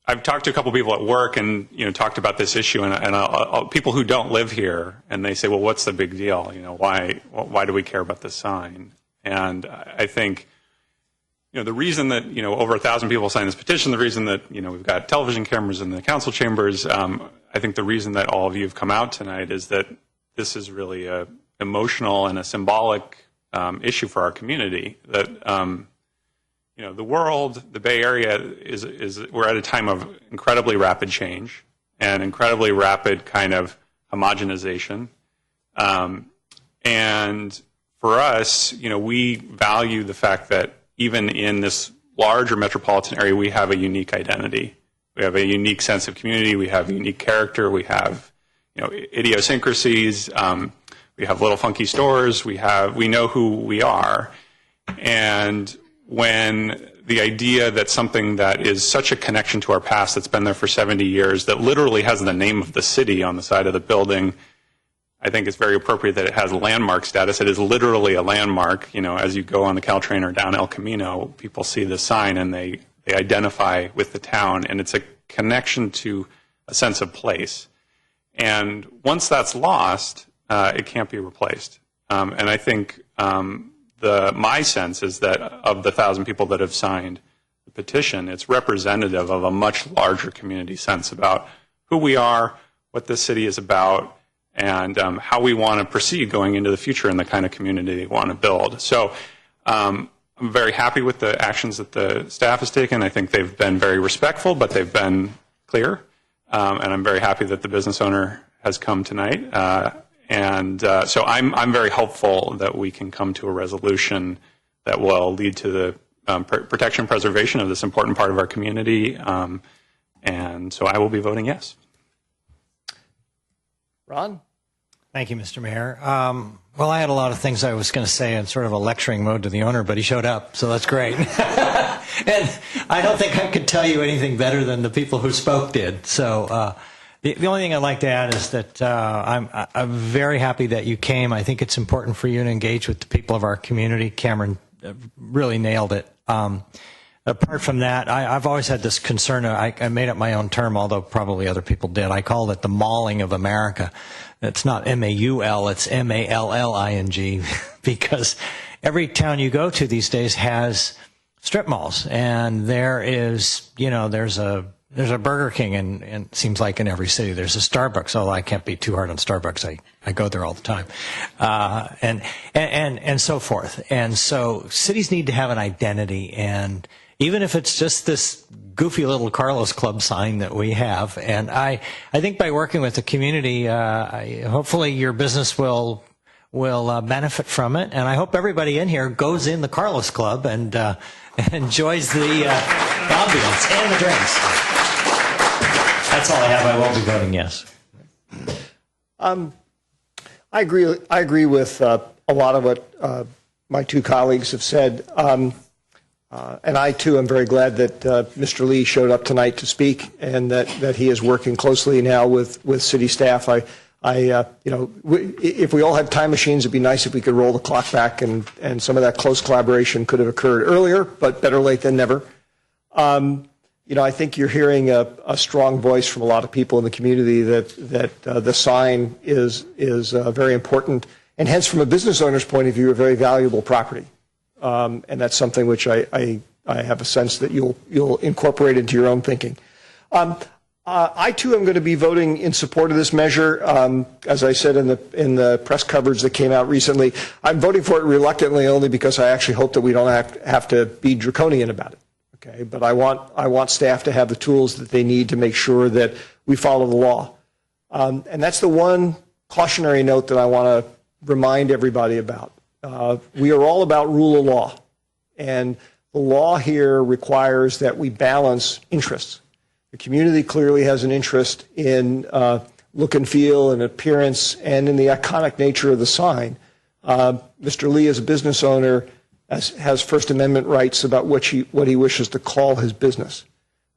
Speaker 3: I've talked to a couple people at work and talked about this issue, and people who don't live here, and they say, well, what's the big deal? Why do we care about this sign? And I think the reason that over 1,000 people signed this petition, the reason that we've got television cameras in the council chambers, I think the reason that all of you have come out tonight is that this is really a emotional and a symbolic issue for our community. That the world, the Bay Area we're at a time of incredibly rapid change and incredibly rapid kind of homogenization, and for us, we value the fact that even in this larger metropolitan area, we have a unique identity. We have a unique sense of community. We have unique character. We have, idiosyncrasies. We have little funky stores. We know who we are. And when the idea that something that is such a connection to our past that's been there for 70 years, that literally has the name of the city on the side of the building, I think it's very appropriate that it has landmark status. It is literally a landmark. As you go on the Caltrain or down El Camino, people see the sign and they identify with the town, and it's a connection to a sense of place. And once that's lost, it can't be replaced. And I think my sense is that of the 1,000 people that have signed the petition, it's representative of a much larger community sense about who we are, what this city is about, and how we want to proceed going into the future and the kind of community we want to build. So I'm very happy with the actions that the staff has taken. I think they've been very respectful, but they've been clear. And I'm very happy that the business owner has come tonight. So I'm very hopeful that we can come to a resolution that will lead to the protection and preservation of this important part of our community. And so I will be voting yes.
Speaker 1: Ron?
Speaker 5: Thank you, Mr. Mayor. Well, I had a lot of things I was going to say in sort of a lecturing mode to the owner, but he showed up, so that's great. And I don't think I could tell you anything better than the people who spoke did. So the only thing I'd like to add is that I'm very happy that you came. I think it's important for you to engage with the people of our community. Cameron really nailed it. Apart from that, I've always had this concern. I made up my own term, although probably other people did. I called it the malling of America. It's not M-A-U-L, it's M-A-L-L-I-G, because every town you go to these days has strip malls, and there is, there's a Burger King, and it seems like in every city there's a Starbucks, although I can't be too hard on Starbucks. I go there all the time, and so forth. And so cities need to have an identity, and even if it's just this goofy little Carlos Club sign that we have. And I think by working with the community, hopefully your business will benefit from it. And I hope everybody in here goes in the Carlos Club and enjoys the ambiance and the drinks. That's all I have. I will be voting yes.
Speaker 1: I agree with a lot of what my two colleagues have said. And I, too, am very glad that Mr. Lee showed up tonight to speak, and that he is working closely now with city staff. If we all had time machines, it'd be nice if we could roll the clock back, and some of that close collaboration could have occurred earlier, but better late than never. I think you're hearing a strong voice from a lot of people in the community that the sign is very important, and hence, from a business owner's point of view, a very valuable property. And that's something which I have a sense that you'll incorporate into your own thinking. I too am going to be voting in support of this measure. As I said in the press coverage that came out recently, I'm voting for it reluctantly only because I actually hope that we don't have to be draconian about it. Okay, but I want staff to have the tools that they need to make sure that we follow the law. And that's the one cautionary note that I want to remind everybody about. We are all about rule of law, and the law here requires that we balance interests. The community clearly has an interest in look and feel and appearance and in the iconic nature of the sign. Mr. Lee, as a business owner, has First Amendment rights about what he wishes to call his business.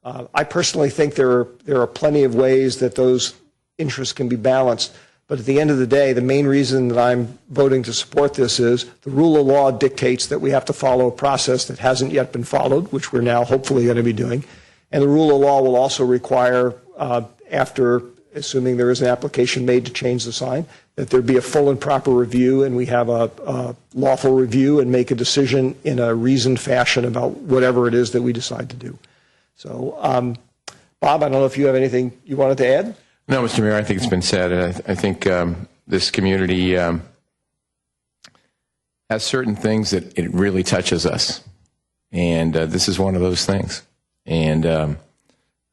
Speaker 1: I personally think there are plenty of ways that those interests can be balanced. But at the end of the day, the main reason that I'm voting to support this is the rule of law dictates that we have to follow a process that hasn't yet been followed, which we're now hopefully going to be doing. And the rule of law will also require, after, assuming there is an application made to change the sign, that there be a full and proper review, and we have a lawful review and make a decision in a reasoned fashion about whatever it is that we decide to do. So, Bob, I don't know if you have anything you wanted to add?
Speaker 4: No, Mr. Mayor, I think it's been said. I think this community has certain things that it really touches us, and this is one of those things. And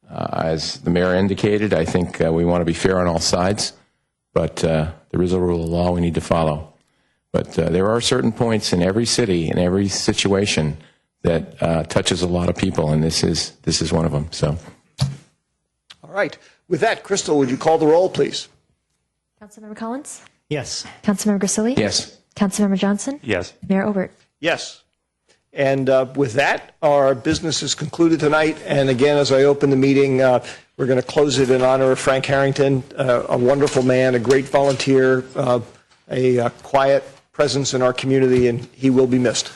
Speaker 4: as the mayor indicated, I think we want to be fair on all sides, but there is a rule of law we need to follow. But there are certain points in every city, in every situation, that touches a lot of people, and this is one of them. So,
Speaker 1: All right. With that, Crystal, would you call the roll, please?
Speaker 9: Councilmember Collins?
Speaker 5: Yes.
Speaker 9: Councilmember Grisilli?
Speaker 4: Yes.
Speaker 9: Councilmember Johnson?
Speaker 3: Yes.
Speaker 9: Mayor Obert?
Speaker 1: Yes. And with that, our business is concluded tonight. And again, as I open the meeting, we're going to close it in honor of Frank Harrington, a wonderful man, a great volunteer, a quiet presence in our community, and he will be missed.